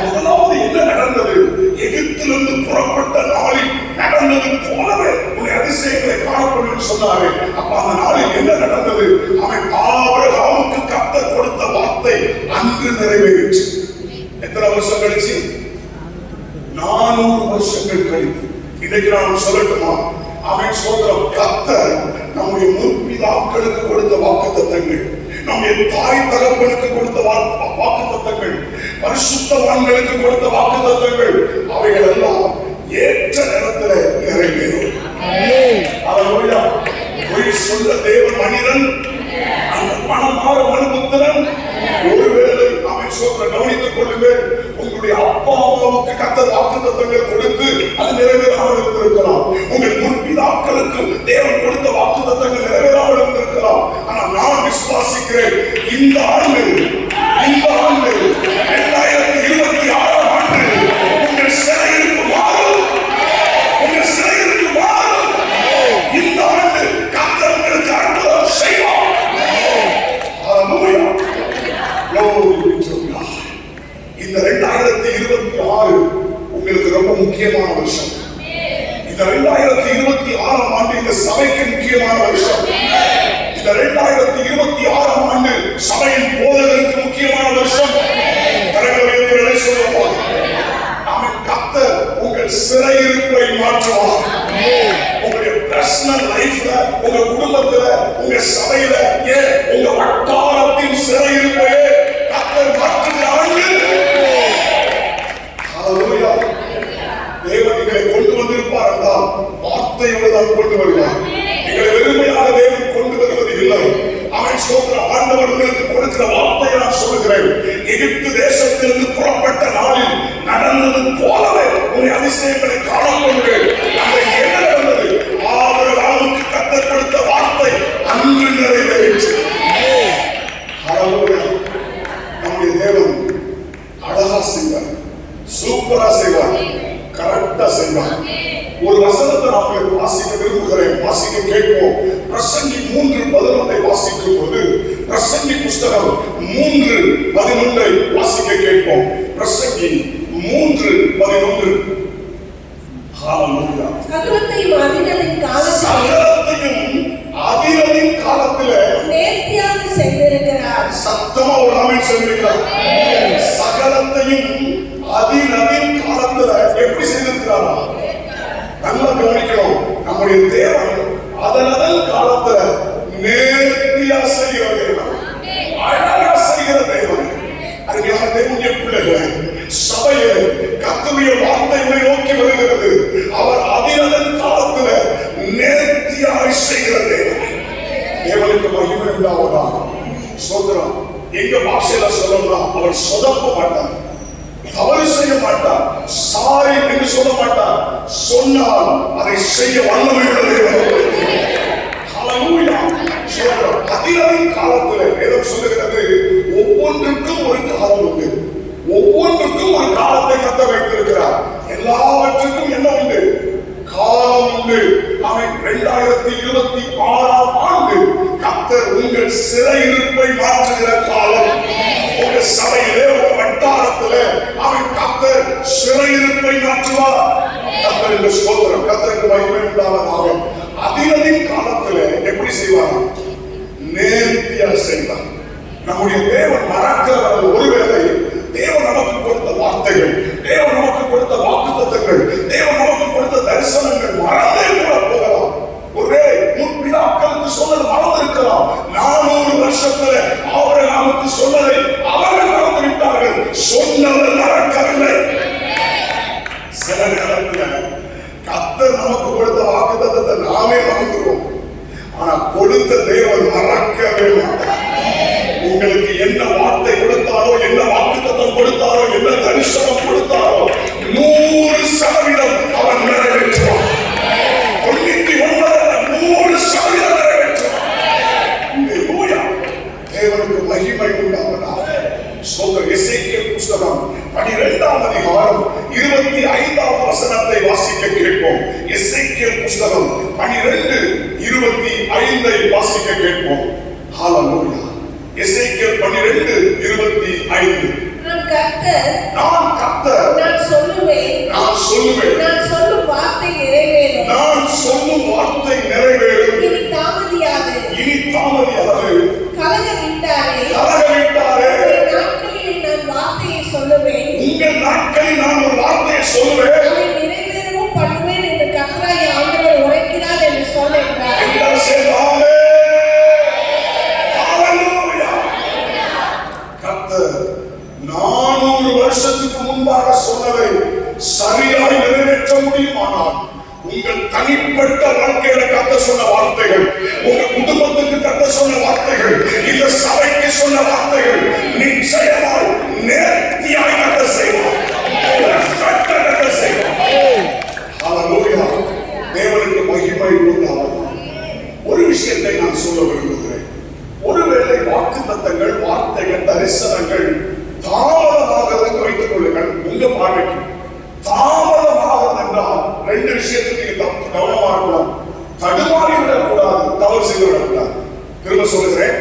முதலாவது என்ன நடந்தது? எகிப்திலிருந்து புறப்பட்ட நாளில் நடந்தது போலவே உன்னை அதிசயங்களை காணப்படும் என்று சொன்னாரு. அப்ப அந்த நாளில் என்ன நடந்தது? அவன் ஆபிரகாமுக்கு கர்த்தர் கொடுத்த வார்த்தை அன்று நிறைவேறிச்சு. எத்தனை வருஷம் கழிச்சு? 400 வருஷங்கள் கழித்து. இன்னைக்கு நான் சொல்லட்டுமா? அவன் சொல்ற கர்த்தர் நம்முடைய முற்பிதாக்களுக்கு கொடுத்த வாக்குத்தத்தங்கள், நம்முடைய தாய் தகப்பனுக்கு கொடுத்த வாக்குத்தத்தங்கள், பரிசுத்தவான்களுக்கு கொடுத்த வாக்குத்தத்தங்கள், அவைகள் எல்லாம் ஏற்ற நேரத்தில் நிறைவேறும். அல்லேலூயா. பொய் சொல்ல தேவன் மனிதன், அந்த மனமாற மனுபுத்திரன். ஒருவேளை அவன் சொல்ற கவனித்துக் கொள்ளுங்கள், உங்களுடைய அப்பா அம்மாவுக்கு கர்த்தர் வாக்குத்தத்தங்கள் கொடுத்து அது நிறைவேறாமல் இருந்திருக்கலாம். உங்கள் முற்பிதாக்களுக்கு தேவன் கொடுத்த வாக்குத்தத்தங்கள் நிறைவேறாமல் இருந்திருக்கலாம். ஆனால் நான் விசுவாசிக்கிறேன், இந்த ஆண்டு 2026 ஆண்டு உங்கள் சிறையிருப்பு மாறும். உங்கள் சிறையிருப்பு மாறும். இந்த ஆண்டு கர்த்தர் உங்களுக்கு அற்புதம் செய்வார். ஹல்லேலூயா. இந்த 2026 உங்களுக்கு ரொம்ப முக்கியமான வருஷம். இந்த 2026 ஆண்டு இந்த சபைக்கு முக்கியமான வருஷம். இந்த 2026 ஆண்டு சபையின் போதகருக்கு முக்கியமான வருஷம். கரங்களை சொல்லுவோம். அவன் கர்த்தர் உங்கள் சிறையிருப்பை மாற்றுவார். உங்களுடைய பர்சனல் லைஃப்ல, உங்க குடும்பத்துல, உங்க சபையில, ஏன் உங்க வட்டாரத்தின் சிறையிருப்பையே கர்த்தர் மாற்றுகிற ஆண்டு. ஹல்லேலூயா. தேவன் எங்களை கொண்டு வந்திருப்பார் என்றால் வார்த்தையோடு தான் கொண்டு வருவார். எங்களை வெறுமையாக தேவன் கொண்டு வருவது இல்லை. அவன் சொல்ற ஆண்டவர் உங்களுக்கு கொடுக்கிற வார்த்தையை நான் சொல்லுகிறேன். எகிப்து தேசத்திலிருந்து புறப்பட்ட நாளில் நடந்தது போலவே ஒரு அதிசயங்களை காணப்படுகிறேன். அன்றைக்கு என்ன நடந்தது? ஆபிரகாமுக்கு கர்த்தர் கொடுத்த வார்த்தை அன்று நிறைவேறிற்று. ஹல்லேலூயா. நம்முடைய தேவன் அழகா செய்வார், சூப்பரா செய்வார், கரெக்டா செய்வார். ஒரு வசனத்தை நான் வாசிக்க விரும்புகிறேன், வாசிக்க கேட்போம். பிரசங்கி 3:11 வாசிக்கும் போது பிரசங்கி புஸ்தகம் 3:11 வாசிக்க கேட்போம். பிரசங்கி 3:11. ஹல்லேலூயா. சகலத்தையும் அதினதின் காலத்திலே நேர்த்தியாக செய்திருக்கிறார். சத்தமா ஒரு ஆமென் சொல்லுங்கள். சகலத்தையும் அதினதின் காலத்துல எப்படி செய்திருக்கிறாரா? நல்லா கவனிக்கணும். நம்முடைய தேவன் அதனதன் காலத்துல நேர்த்தியா செய்கிற தேவன், அழகா செய்கிற தேவன். அருமையான தேவனுடைய பிள்ளைகளை, சபையை கர்த்தருடைய வார்த்தைகளை நோக்கி வருகிறது. அவர் அதனதன் காலத்துல நேர்த்தியாய் செய்கிற தேவன். தேவனுக்கு மகிமை உண்டாவதா? சோதரம் எங்க பாஷையில சொல்லணும்னா, அவர் சொதப்ப மாட்டார், தவறு செய்ய மாட்டார், சாரி என்று சொல்ல மாட்டார். சொன்னால் அதை செய்ய வல்லமை உள்ள தேவன். ஹல்லேலூயா. சோதரம் அதினதின் காலத்துல வேதம் சொல்லுகிறது, ஒவ்வொன்றுக்கும் ஒரு காலம் உண்டு, ஒவ்வொன்றுக்கும் ஒரு காலத்தை கர்த்தர் வைத்திருக்கிறார். எல்லாவற்றுக்கும் என்ன உண்டு? காலம் உண்டு. அவன் 2026 ஆண்டு கர்த்தர் உங்கள் சிறையிருப்பை மாற்றுகிற காலம். உங்க சபையிலே, உங்க வட்டாரத்திலே அவன் கர்த்தர் சிறையிருப்பை மாற்றுவார். கர்த்தர் இந்த ஸ்தோத்திரம், கர்த்தருக்கு மகிமை உண்டாவதாக. அதினதின் காலத்திலே எப்படி செய்வார்? நேர்த்தியா செய்வார். நம்முடைய தேவன் மறக்கிறவர். ஒருவேளை தேவன் நமக்கு கொடுத்த வார்த்தைகள், தேவன் நமக்கு கொடுத்த வாக்குத்தத்தங்கள், தேவன் நமக்கு கொடுத்த தரிசனங்கள் மறந்தே கூட போகலாம். ஒருவேளை முற்பிதாக்களுக்கு சொன்னது மறந்திருக்கலாம். 400 வருஷத்துல ஆபிரகாமுக்கு சொன்னதை அவர்கள் மறந்து விட்டார்கள். சொன்னவர் மறக்கவில்லை. சில நேரத்தில் கர்த்தர் நமக்கு கொடுத்த வாக்குத்தத்தத்தை நாமே மறந்துடுவோம். ஆனா கொடுத்த தேவன் மறக்கவே மாட்டார். உங்களுக்கு என்ன வார்த்தை கொடுத்தாரோ, என்ன வாக்குத்தத்தம் கொடுத்தாரோ, என்ன தரிசனம் கொடுத்தாரோ 100% அவர் நிறைவேற்றுவார். 99% நிறைவேற்றுவார். ஹல்லேலூயா. தேவனுக்கு மகிமை உண்டாவதாக. சோதர் எசேக்கியேல் புஸ்தகம் 12ஆம் அதிகாரம் 25ஆம் வசனத்தை வாசிக்க கேட்போம். எசேக்கியேல் புஸ்தகம் 12:25 வாசிக்க கேட்போம். ஹல்லேலூயா. எசேக்கியேல் 12:25. நான் கர்த்தர், நான் சொல்லுவேன், நான் சொல்லும் வார்த்தை நிறைவேறும். இனி தாமதியாது. கலக விட்டாரே, உங்கள் நாட்களில் நான் வார்த்தையை சொல்லுவேன். அதை நிறைவேறவும் பண்ணுவேன் என்று கர்த்தராகிய ஆண்டவர் உரைக்கிறார் என்று சொல்லுகிறார். கர்த்தர் 400 வருஷத்துக்கு முன்பாக சொன்னதை சரியாய் நிறைவேற்ற முடியுமானால், உங்கள் தனிப்பட்ட வாழ்க்கையில கர்த்தர் சொன்ன வார்த்தைகள், உங்க குடும்பத்துக்கு கர்த்தர் சொன்ன வார்த்தைகள், இந்த சபைக்கு சொன்ன வார்த்தைகள் நிச்சயமாய் நேர்த்தியாய் கர்த்தர் செய்வார். கர்த்தர் செய்வார். ஹல்லேலூயா. தேவனுக்கு மகிமை உண்டாவதாக. ஒரு விஷயத்தை நான் சொல்ல விரும்புகிறேன். ஒருவேளை வாக்குத்தத்தங்கள், வார்த்தைகள், தரிசனங்கள் தாமதமாகிறது வைத்துக் கொள்ளுங்கள். உங்க பார்வைக்கு தாமதமாகிறது என்றால் 2 விஷயத்துக்கு நீங்க கவனமா இருக்கணும். தடுமாறி விடக்கூடாது, தவறு செய்து விடக்கூடாது. திரும்ப சொல்லுகிறேன்,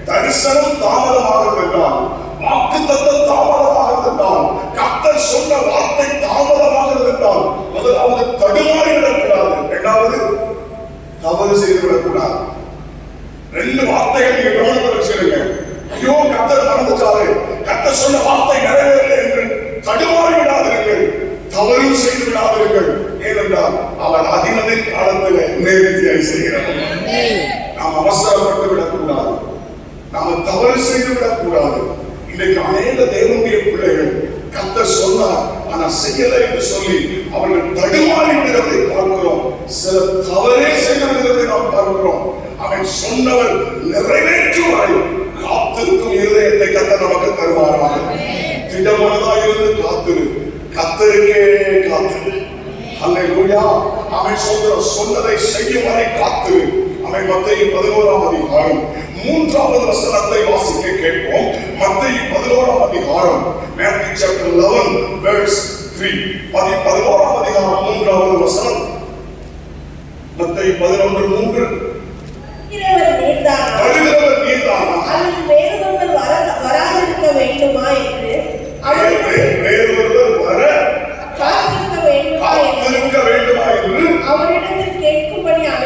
தரிசனம் தாமதமாகிறது என்றால், வாக்குத்தத்தம் தாமதமாகிறது என்றால், கர்த்தர் சொன்ன வார்த்தை தாமதமாகிறது என்றால், முதலாவது தடுமாறி விடக்கூடாது, இரண்டாவது தவறு செய்து விடக்கூடாது. 2 வார்த்தைகள் நீங்க கவனத்தில் வச்சிருங்க. ஐயோ கர்த்தர் மறந்துட்டாரு, கர்த்தர் சொன்ன வார்த்தை நிறைவேறலை என்று தடுமாறி விடாதீர்கள், தவறு செய்து விடாதீர்கள். ஏனென்றால் அவர் அதினதின் காலத்தில் நேர்த்தியாய் செய்கிறார். நாம் அவசரப்பட்டு விடக்கூடாது, நாம் தவறு செய்து விடக்கூடாது. இன்றைக்கு அநேக தேவனுடைய பிள்ளைகள் கர்த்தர் சொன்னார் ஆனா செய்யலை என்று சொல்லி அவர்கள் தடுமாறி விடுவதை பார்க்கிறோம். சில தவறே செய்கிறதை நாம் பார்க்கிறோம். அவன் சொன்னவர் நிறைவேற்றுவாய். காத்திருக்கும் இருதயத்தை கர்த்தர் நமக்கு தருவாராக. திடமனதாய் இருந்து காத்திரு, கர்த்தருக்கே காத்திரு. ஹல்லேலூயா. அவன் சொன்னதை செய்யும் வரை காத்திரு. அவன் மத்தேயு 11ஆம் அதிகாரம் 3வது வசனத்தை வாசிக்க கேட்போம். மத்தேயு 11ஆம் அதிகாரம் Matthew chapter 11 verse 3. 11ஆம் அதிகாரம் 3வது வசனம். மத்தேயு 11:3. வருகிறவர் நீர்தானா அல்லது வேறொருவர் வராதிருக்க வேண்டுமா என்று வேறொருவர் வர காத்திருக்க வேண்டுமா என்று அவரிடத்தில் கேட்கும்படியாக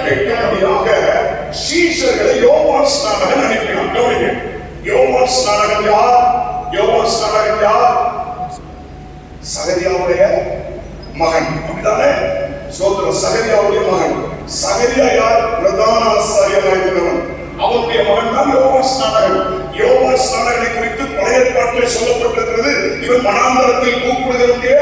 சீஷர்களை யோவான் ஸ்நானகன் அனுப்பினான். கவனிங்க, யோவான் ஸ்நானகன் யார்? யோவான் ஸ்நானகன் யார்? சகரியாவுடைய மகன், அப்படிதானே? சோதரர் சகரியாவுடைய மகன். சகரியா யார்? பிரதான ஆசாரியராக இருந்தவன். அவனுடைய மகன் தான் யோவான் ஸ்நானகன். யோவான் ஸ்நானகனை குறித்து பழைய ஏற்பாட்டில் சொல்லப்பட்டிருக்கிறது, இவன் வனாந்தரத்தில் கூப்பிடுகிற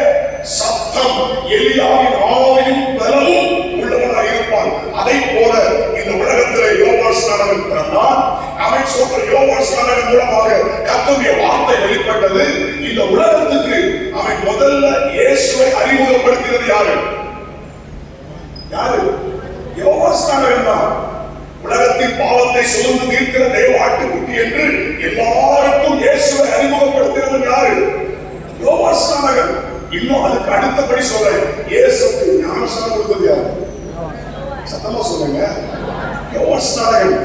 சத்தம் எலியாவின் ஆவியும் பலமும் உள்ளவனாக இருப்பான். அதை போல இந்த உலகத்திலே யோவான் ஸ்நானகன் பிறந்தான். அவன் சொல்ற யோவான் ஸ்நானகன் மூலமாக கர்த்தருடைய வார்த்தை வெளிப்பட்டது. இந்த உலகத்துக்கு அவன் முதல்ல இயேசுவை அறிமுகப்படுத்தினது யாரு? யாரு? யோவான் ஸ்நானகன் தான். உலகத்தின் பாவத்தை சுமந்து தீர்க்கிற தேவ ஆட்டுக்குட்டி என்று எல்லாருக்கும் இயேசுவை அறிமுகப்படுத்தினது யாரு? யோவான் ஸ்நானகன். இன்னும் அதுக்கு அடுத்தபடி சொல்றேன், இயேசுக்கு ஞானஸ்நானம் கொடுத்தது யாரு? சத்தமா சொல்லுங்க. யோவான் ஸ்நானகன்.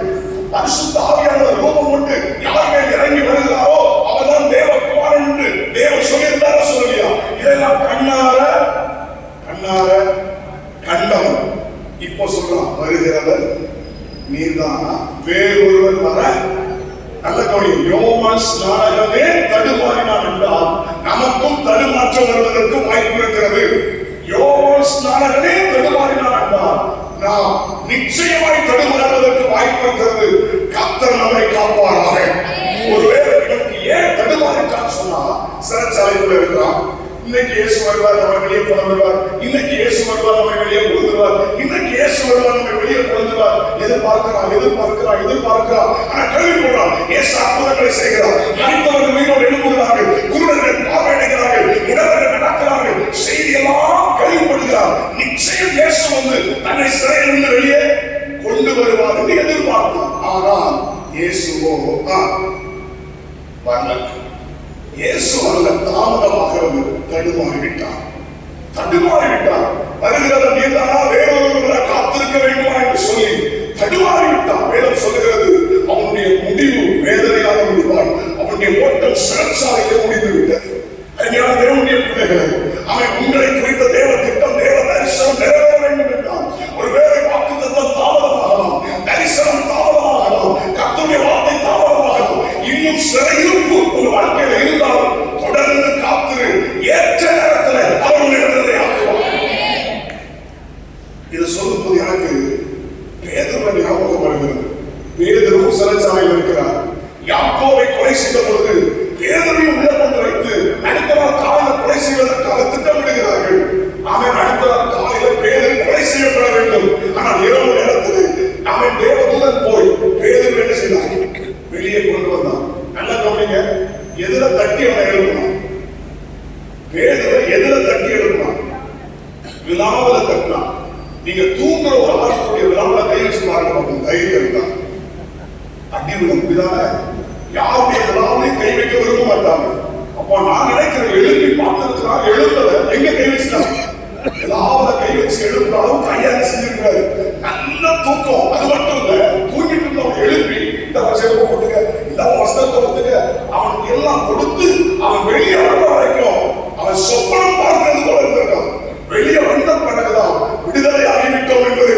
பரிசுத்த ஆவியானவர் ரூபம் கொண்டு யார் மேல் இறங்கி வருகிறாரோ அவர்தான் தேவகுமாரன் என்று தேவன் சொல்லியிருந்தாரா சொல்லலையா? இதெல்லாம் கண்ணார கண்டவன். இப்போ சொல்றான், வருகிறவர் நீர்தானா வேறொருவர் வர. நல்ல கவனி, யோவான் ஸ்நானகனே தடுமாறினான் என்றால் நமக்கும் தடுமாற்றம் வருவதற்கு வாய்ப்பு இருக்கிறது. யோவான் ஸ்நானகனே தடுமாறினான் என்றால் நாம் நிச்சயமாய் தடுமாறுவதற்கு வாய்ப்பு இருக்கிறது. கர்த்தர் நம்மை காப்பாராக. ஒருவேளை இவனுக்கு ஏன் தடுமாறிட்டான்னு சொன்னா, சிறைச்சாலைக்குள்ள இருக்கிறான். இன்னைக்கு இயேசு வருவார், நம்ம வெளியே கொண்டுவார். இன்னைக்கு இயேசு வருவார், நம்ம வெளியே கொண்டுவார். இன்னைக்கு இயேசு வருவார், நம்ம வெளியே கொண்டுவார். எதிர்பார்க்கிறான். ஆனா கேள்விப்படுறான், இயேசு அற்புதங்களை செய்கிறார். மரித்தவர்கள் உயிரோடு எழுப்புகிறார்கள், குருடர்கள் பார்வையிடுகிறார்கள், உடல்கள் நடக்கிறார்கள். செய்தியெல்லாம் கேள்விப்படுகிறார். நிச்சயம் இயேசு வந்து தன்னை சிறையிலிருந்து வெளியே கொண்டு வருவார் என்று எதிர்பார்த்தான். ஆனால் இயேசுவோ வரல. இயேசு வரல, தாமதமாக வந்து தடுமாறிவிட்டார். வருகிறத நீர்தானா வேறொருவரை காத்திருக்க வேண்டுமா என்று சொல்லி தடுமாறிவிட்டான். வேதம் சொல்லுகிறது, அவனுடைய முடிவு வேதனையாக முடிவார். அவனுடைய ஓட்டம் சிறைச்சாலையிலே முடிந்து விட்டது. அருமையான தேவனுடைய பிள்ளைகளை, அவன் உங்களை குறித்த தேவ திட்டம், தேவ தரிசனம் நிறைவேற வேண்டும் என்றால் ஒருவேளை வாக்குத்தத்தம் தாமதமாகலாம், தரிசனம் தாமதமாகலாம், கர்த்தருடைய வார்த்தை தாமதமாகலாம். இன்னும் சிறையிருப்பு ஒரு வாழ்க்கையில இருந்தாலும் தொடர்ந்து காத்து ஏற்ற நேரத்தில் அவருடைய இடத்தை ஆக்குவார். இது சொல்லும் போது எனக்கு பேதுருவை ஞாபகம் வருகிறது. பேதுரு சிறைச்சாலையில் இருக்கிறார். யாக்கோபை கொலை செய்த பொழுது பேதுருவையும் உள்ள கொண்டு வைத்து அடுத்த நாள் காலையில் கொலை செய்வதற்காக திட்டமிடுகிறார்கள். அவன் அடுத்த நாள் காலையில் பேதுரு கொலை செய்யப்பட வேண்டும். ஆனால் இரவு நேரத்தில் அவன் தேவதூதன் போய் பேதுரு என்ன செய்தார்? வெளியே கொண்டு வந்தான். நல்லா கவனிங்க, எதிர தட்டி அவனை எழுப்பினான். பேதுரை எதிர தட்டி எழுப்பினான், விழாவில தட்டினான். நீங்க தூங்குற ஒரு ஆளுடைய விழாவில கை வச்சு பாருங்க, தைரியம் இருந்தான். அடி விடும் விழால யாருடைய விழாவிலையும் கை வைக்க விரும்ப மாட்டாங்க. அப்போ நான் நினைக்கிறேன், எழுப்பி பார்த்திருக்கிறான், எழுப்பல எங்க கை வச்சுட்டாங்க? விழாவில கை வச்சு எழுப்புற அளவுக்கு கையாளி செஞ்சிருக்காரு. நல்ல தூக்கம். அது மட்டும் இல்ல, தூங்கிட்டு இருந்தவன் எழுப்பி இந்த வசனத்தை போட்டுக்க, இந்த வசனத்தை போட்டுக்க, அவனுக்கு எல்லாம் கொடுத்து அவன் வெளியே வர வரைக்கும் அவன் சொப்பனம் பார்க்கிறது போல இருந்திருக்கான். வெளியே வந்த பிறகுதான் விடுதலை ஆகிவிட்டோம் என்பதை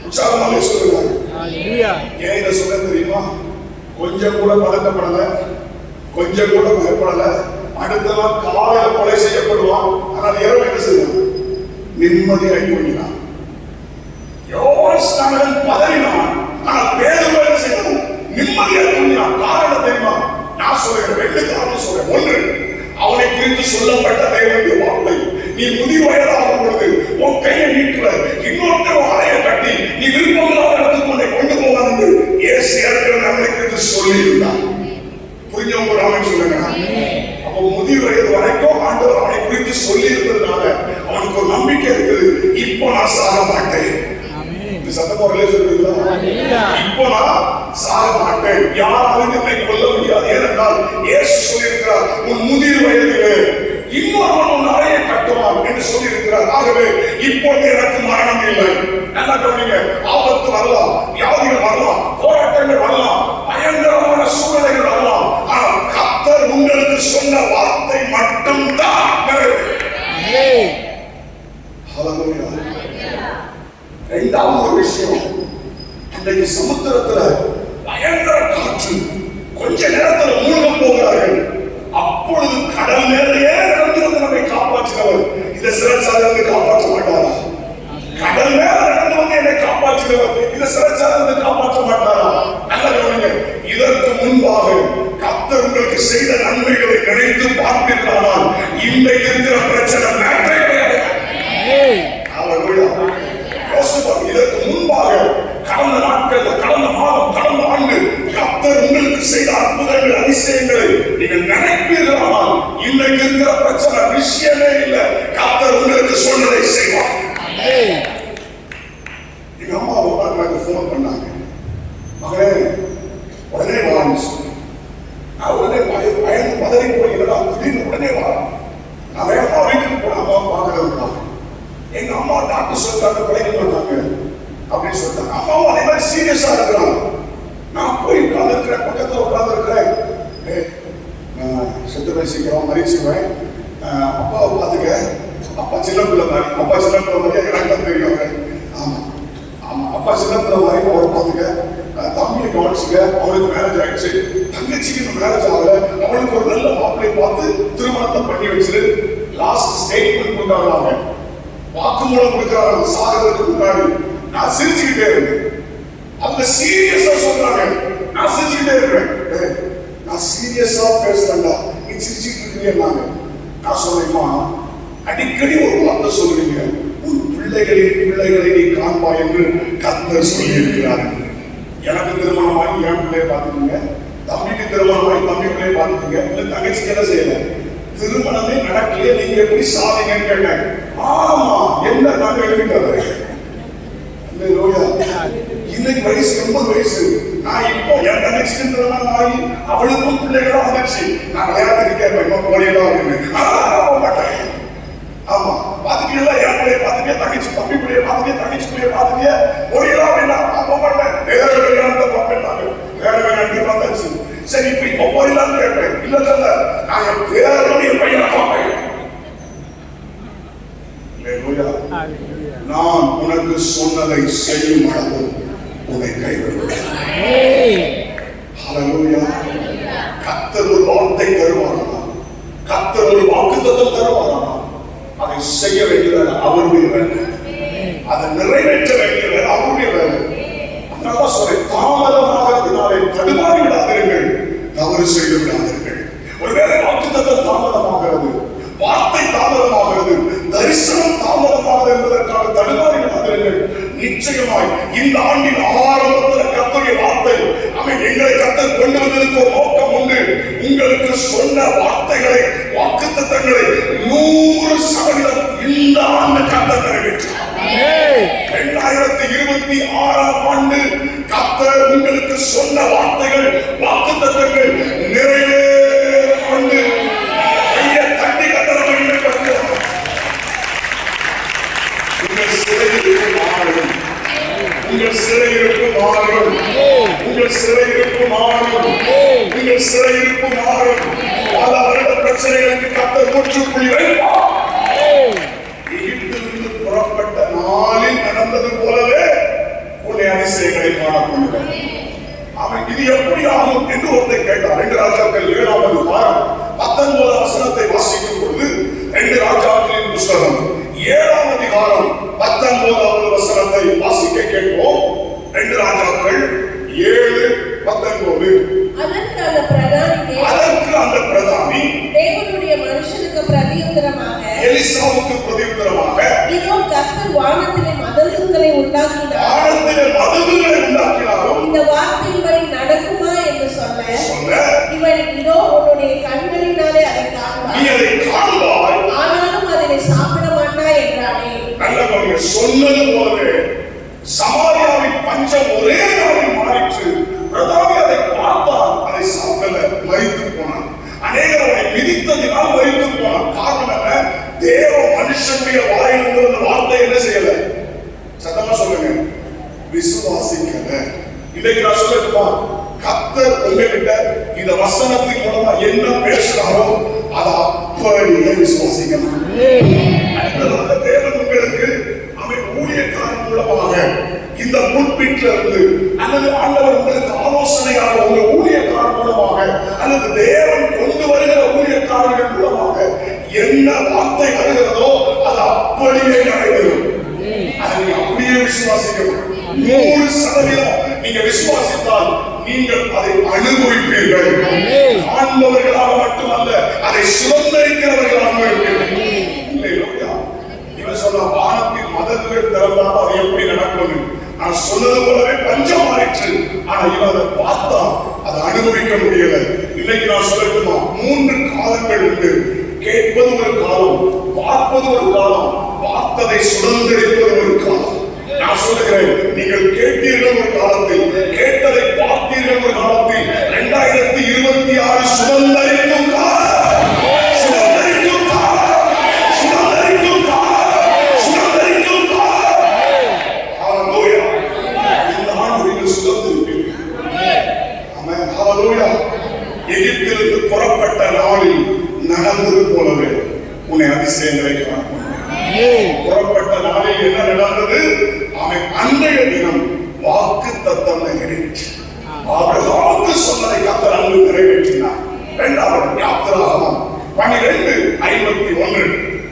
உற்சாகமாக சொல்லுவாங்க. ஏன் இதை சொல்ல தெரியுமா? கொஞ்சம் கூட பதட்டப்படல, கொஞ்சம் கூட பயப்படல. அடுத்த நாள் காலையில் கொலை செய்யப்படுவான். ஆனால் இரவு என்ன செய்வான்? நிம்மதியாகி போகிறான். யோவான் ஸ்நானகன் பதறினான், ஆனால் பேதுரு என்ன செய்தான்? நிம்மதியாக தூங்கினான். காரணம் தெரியுமா? நான் சொல்றேன், 2 காரணம் சொல்றேன். ஒன்று, அவனை குறித்து சொல்லப்பட்ட தேவனுடைய வார்த்தை. நீ முதிர் வயதாகும் பொழுது உன் கையை நீட்டுற, இன்னொருத்தர் அறைய கட்டி நீ விருப்பங்களாக நடந்து கொண்டே கொண்டு போவான் என்று இயேசு ஏற்கனவே அவனை குறித்து சொல்லியிருந்தான். புரிஞ்சவங்க ராமன் சொல்லுங்க. அப்போ முதிர் வயது வரைக்கும் ஆண்டவர் அவனை குறித்து சொல்லி இருந்ததுனால அவனுக்கு ஒரு நம்பிக்கை இருக்குது, இப்போ நான் சாக மாட்டேன். இப்படி சத்தமா சொல்றீங்களா? இப்போ நான் சாக மாட்டேன், யாராலும் என்னை கொல்ல முடியாது. ஏனென்றால் இயேசு சொல்லியிருக்கிறார், உன் முதிர் வயதிலே இன்னொருவன் உன் அறையை கட்டுவான் என்று சொல்லியிருக்கிறார். ஆகவே இப்போது எனக்கு மரணம் இல்லை. நல்லா கவனிங்க, ஆபத்து வரலாம், வியாதிகள் வரலாம், போராட்டங்கள் வரலாம், பயங்கரமான சூழ்நிலைகள் வரலாம். ஆனால் கர்த்தர் உங்களுக்கு சொன்ன வார்த்தை மட்டும்தான் நிறைவேறும். ஹல்லேலூயா. இரண்டாவது ஒரு விஷயம், அன்றைக்கு சமுத்திரத்துல பயங்கர காற்று, கொஞ்ச நேரத்துல மூழ்க போகிறார்கள். அப்பொழுது கடல் மேலேயே நடந்து நம்மை காப்பாற்றினவர் இந்த சிறைச்சாலையிலிருந்து காப்பாற்ற மாட்டாரா? கடல் மேல நடந்து வந்து என்னை காப்பாற்றினவர் இந்த சிறைச்சாலையிலிருந்து காப்பாற்ற மாட்டாரா? நல்ல கவனிங்க, இதற்கு முன்பாக கர்த்தர் உங்களுக்கு செய்த நன்மைகளை நினைத்து பார்ப்பீர்களானால் இன்றைக்கு இருக்கிற பிரச்சனை மேட்டரே கிடையாது. ஹல்லேலூயா. யோசிப்பார், இதற்கு முன்பாக கடந்த நாட்கள், கடந்த மாதம், கடந்த ஆண்டு கர்த்தர் உங்களுக்கு செய்த அற்புதங்கள், அதிசயங்களை நீங்கள் நினைப்பீர்களானால் இன்றைக்கு இருக்கிற பிரச்சனை விஷயமே இல்லை. கர்த்தர் உங்களுக்கு சொன்னதை செய்வார். எங்க அம்மா எனக்கு போன் பண்ணாங்க, மகனே உடனே வான்னு சொல்லி. நான் உடனே பயந்து பதறி போய் திடீர்னு உடனே வா. நான் வேகமா வீட்டுக்கு போன அம்மா பார்க்கறதுக்காக. எங்க அம்மா டாக்டர் சொல்லிட்டாங்க, பிழைக்க மாட்டாங்க அப்படின்னு சொல்லிட்டாங்க. அம்மாவும் அதே மாதிரி சீரியஸா இருக்கிறாங்க. நான் போய் உட்கார்ந்துருக்கிறேன், பக்கத்துல உட்கார்ந்துருக்கிறேன். நான் செத்து பேசிக்கிறோம், மறிச்சுவேன், அப்பாவை பார்த்துக்க, அப்பா சின்ன பிள்ளை மாதிரி, அப்பா சின்ன பிள்ளை மாதிரி எனக்கு தான் தெரியும். ஆமா ஆமா, அப்பா சின்ன பிள்ளை மாதிரி அவரை பார்த்துக்க, தம்பியை கவனிச்சுக்க, அவளுக்கு மேரேஜ் ஆயிடுச்சு, தங்கச்சிக்கு மேரேஜ் ஆகல, அவளுக்கு ஒரு நல்ல மாப்பிள்ளையை பார்த்து திருமணத்தை பண்ணி வச்சிரு. லாஸ்ட் ஸ்டேட்மெண்ட் கொண்டாடுறாங்க, வாக்குமூலம் கொடுக்கிறாங்க சாகிறதுக்கு முன்னாடி. நான் சிரிச்சுக்கிட்டே இருக்கேன். அவங்க சீரியஸா சொல்றாங்க, நான் சிரிச்சுக்கிட்டே இருக்கேன். நான் சீரியஸா பேசுறேன்டா, நீ சிரிச்சுட்டு இருக்கீங்க. நான் சொன்னேம்மா, அடிக்கடி ஒரு வார்த்தை சொல்றீங்க, உன் பிள்ளைகளை நீ காண்பாய் என்று கர்த்தர் சொல்லி இருக்கிறார். எனக்கு திருமணமாகி என் பிள்ளைய பார்த்துக்கீங்க, தம்பிக்கு திருமணமாகி தம்பி பிள்ளைய பார்த்துக்கீங்க, இல்ல தங்கச்சிக்கு என்ன செய்யல, திருமணமே நடக்கலையே, நீங்க எப்படி சாதிங்கன்னு கேட்டேன். ஆமா, என்ன நாங்க எழுதிட்டாரு. இன்னைக்கு வயசு 80 வயசு. நான் இப்போ என் தங்கச்சிக்கு திருமணம் ஆகி அவளுக்கும் பிள்ளைகளும் வந்துச்சு. நான் விளையாட்டு கேட்பேன், கோழியெல்லாம் போக மாட்டேன். ஆமா, பாத்துக்கீங்களா, என் பிள்ளைய பாத்துக்க, தங்கச்சி தம்பி பிள்ளைய பாத்துக்க, தங்கச்சி பிள்ளைய பாத்துக்க, கோழியெல்லாம் அப்படின்னா போக மாட்டேன். வேற கல்யாணத்தை பார்ப்பேன், வேற கல்யாணத்தை பார்த்தாச்சு. சரி, இப்ப போயிடலான்னு கேட்பேன். இல்ல இல்ல, நான் என் பேரோடைய பையனை பார்ப்பேன். நான் உனக்கு சொன்னதை செய்யும் அளவு உன்னை கைவிடுவேன். ஹல்லேலூயா. கர்த்தர் ஒரு வார்த்தை தருவாரா, கர்த்தர் ஒரு வாக்குத்தத்தம் தருவாரா, அதை செய்ய வேண்டியது அவருடைய வேலை, அதை நிறைவேற்ற வேண்டியது அவருடைய வேலை. அதனால சொல்றேன், தாமதமாகிறதுனாலே தடுமாறி விடாதீர்கள், தவறு செய்து விடாதீர்கள். ஒருவேளை வாக்குத்தத்தம் தாமதமாகிறது, வார்த்தை தாமதமாகிறது, தரிசனம் தாமதமாகிறது என்பதற்காக தடுமாறி விடாதீர்கள். நிச்சயமாய் இந்த ஆண்டின் ஆரம்பத்தில் கர்த்தருடைய வார்த்தை அவன் எங்களை கர்த்தர் கொண்டு வந்ததற்கு ஒரு நோக்கம் உண்டு. உங்களுக்கு சொன்ன வார்த்தைகளை, வாக்குத்தத்தங்களை 100% இந்த ஆண்டு கர்த்தர் நிறைவேற்றினார். 2026 ஆண்டு கர்த்தர் உங்களுக்கு சொன்ன வார்த்தைகள், வாக்குத்தத்தங்கள் நிறைவேறும் ஆண்டு. கையை தட்டி கர்த்தரை மகிமைப்படுத்துவோம். உங்கள் சிறையிருப்பு மாறும், உங்கள் சிறையிருப்பு மாறும், உங்கள் சிறையிருப்பு மாறும், உங்கள் சிறையிருப்பு மாறும். பல வருட பிரச்சனைகளுக்கு கர்த்தர் முற்றுப்புள்ளி வைப்பார். எகிப்திலிருந்து புறப்பட்ட நாளில் நடந்தது போலவே உன்னை அதிசயங்களை காணப்படுகிறார். அவன் இது எப்படி ஆகும் என்று ஒருத்தர் கேட்டார். 2 ராஜாக்கள் 7ஆம் அதிகாரம் 19ஆம் வசனத்தை வாசிக்கும் பொழுது, 2 ராஜாக்களின் புஸ்தகம் 7ஆம் அதிகாரம் 19ஆவது வசனத்தை வாசிக்க கேட்போம். 2 ராஜாக்கள் 7:19. அதற்கு அந்த பிரதானி தேவனுடைய மனுஷனுக்கு பிரதியுத்தரமாக, எலிசாவுக்கு பிரதியுத்தரமாக, இதோ கர்த்தர் வானத்திலே மதகுகளை உண்டாக்கினார், வானத்திலே மதகுகளை உண்டாக்கினார், இந்த வார்த்தையின்படி நடக்குமா என்று சொல்ல, இவன் இதோ உன்னுடைய கண்களினாலே அதை காண்பாய், நீ அதை காண்பாய், ஆனாலும் அதனை சாப்பிட மாட்டாய் என்றானே. நல்ல சொன்னது போலவே சமாரியாவின் பஞ்சம் ஒரே நாளில் மாறிற்று. பிரதானி அதை பார்த்தால் அதை சாப்பிடல, மரித்து போனான். அநேகர் அவனை மிதித்ததினால் மரித்து போனான். காரணம் என்ன? தேவ மனுஷனுடைய வாயிலிருந்து அந்த வார்த்தை என்ன செய்யல? சத்தமா சொல்லுங்க, விசுவாசிக்கல. இன்னைக்கு நான் சொல்லட்டுமா, கர்த்தர் உங்ககிட்ட இந்த வசனத்தின் மூலமா என்ன பேசுறாரோ அதை அப்படியே விசுவாசிக்கணும். அடுத்ததாக தேவன் உங்களுக்கு அவன் ஊழியக்காரன் மூலமாக இந்த புல்பிட்ல இருந்து அல்லது ஆண்டவர் உங்களுக்கு ஆலோசனையாக உங்க ஊழியக்காரன் மூலமாக அல்லது தேவன் கொண்டு வருகிற ஊழியக்காரர்கள் மூலமாக என்ன வார்த்தை வருகிறதோ அது அப்படியே நடைபெறும். அதை நீங்க அப்படியே விசுவாசிக்கணும். 100% நீங்க விசுவாசித்தால் நீங்கள் அதை அனுபவிப்பீர்கள். காண்பவர்களாக மட்டுமல்ல, அதை சுதந்திரிக்கிறவர்களாக இருப்பீர்கள். இல்லையா? இவன் சொன்ன வானத்தின் மதகுகள் திறந்தால் அது எப்படி நடக்கும்? நான் சொன்னது போலவே பஞ்சம் ஆயிற்று. ஆனா இவன் அதை பார்த்தா அதை அனுபவிக்க முடியல. இன்னைக்கு நான் சொல்லட்டுமா, 3 காலங்கள் உண்டு. கேட்பது ஒரு காலம், பார்ப்பது ஒரு காலம், பார்த்ததை சுதந்திரிப்பது ஒரு காலம். நான் சொல்லுகிறேன், நீங்கள் கேட்டீர்கள் ஒரு காலத்தில், கேட்டதை பார்த்தீர்கள் ஒரு காலத்தில். 2026 சுதந்திரிக்கும் காலம், சுதந்திரிக்கும் காலம், சுதந்திரிக்கும் காலம், சுதந்திரிக்கும் காலம். ஹalleluya. இந்த ஆண்டு நீங்கள் சுதந்திரிப்பீர்கள். ஆமென். ஹalleluya. எகிப்திலிருந்து புறப்பட்ட நாளில் நடந்தது போலவே உன்னை அதிசயங்களை காண்போம். புறப்பட்ட நாளில் என்ன நடந்தது? அவன் அன்றைய தினம் வாக்கு தத்தம் நிறைவேற்றி ஆபிரகாமுக்கு சொன்னதை கர்த்தர் அன்று நிறைவேற்றினார். 2வது யாத்திராகமம் 12:51.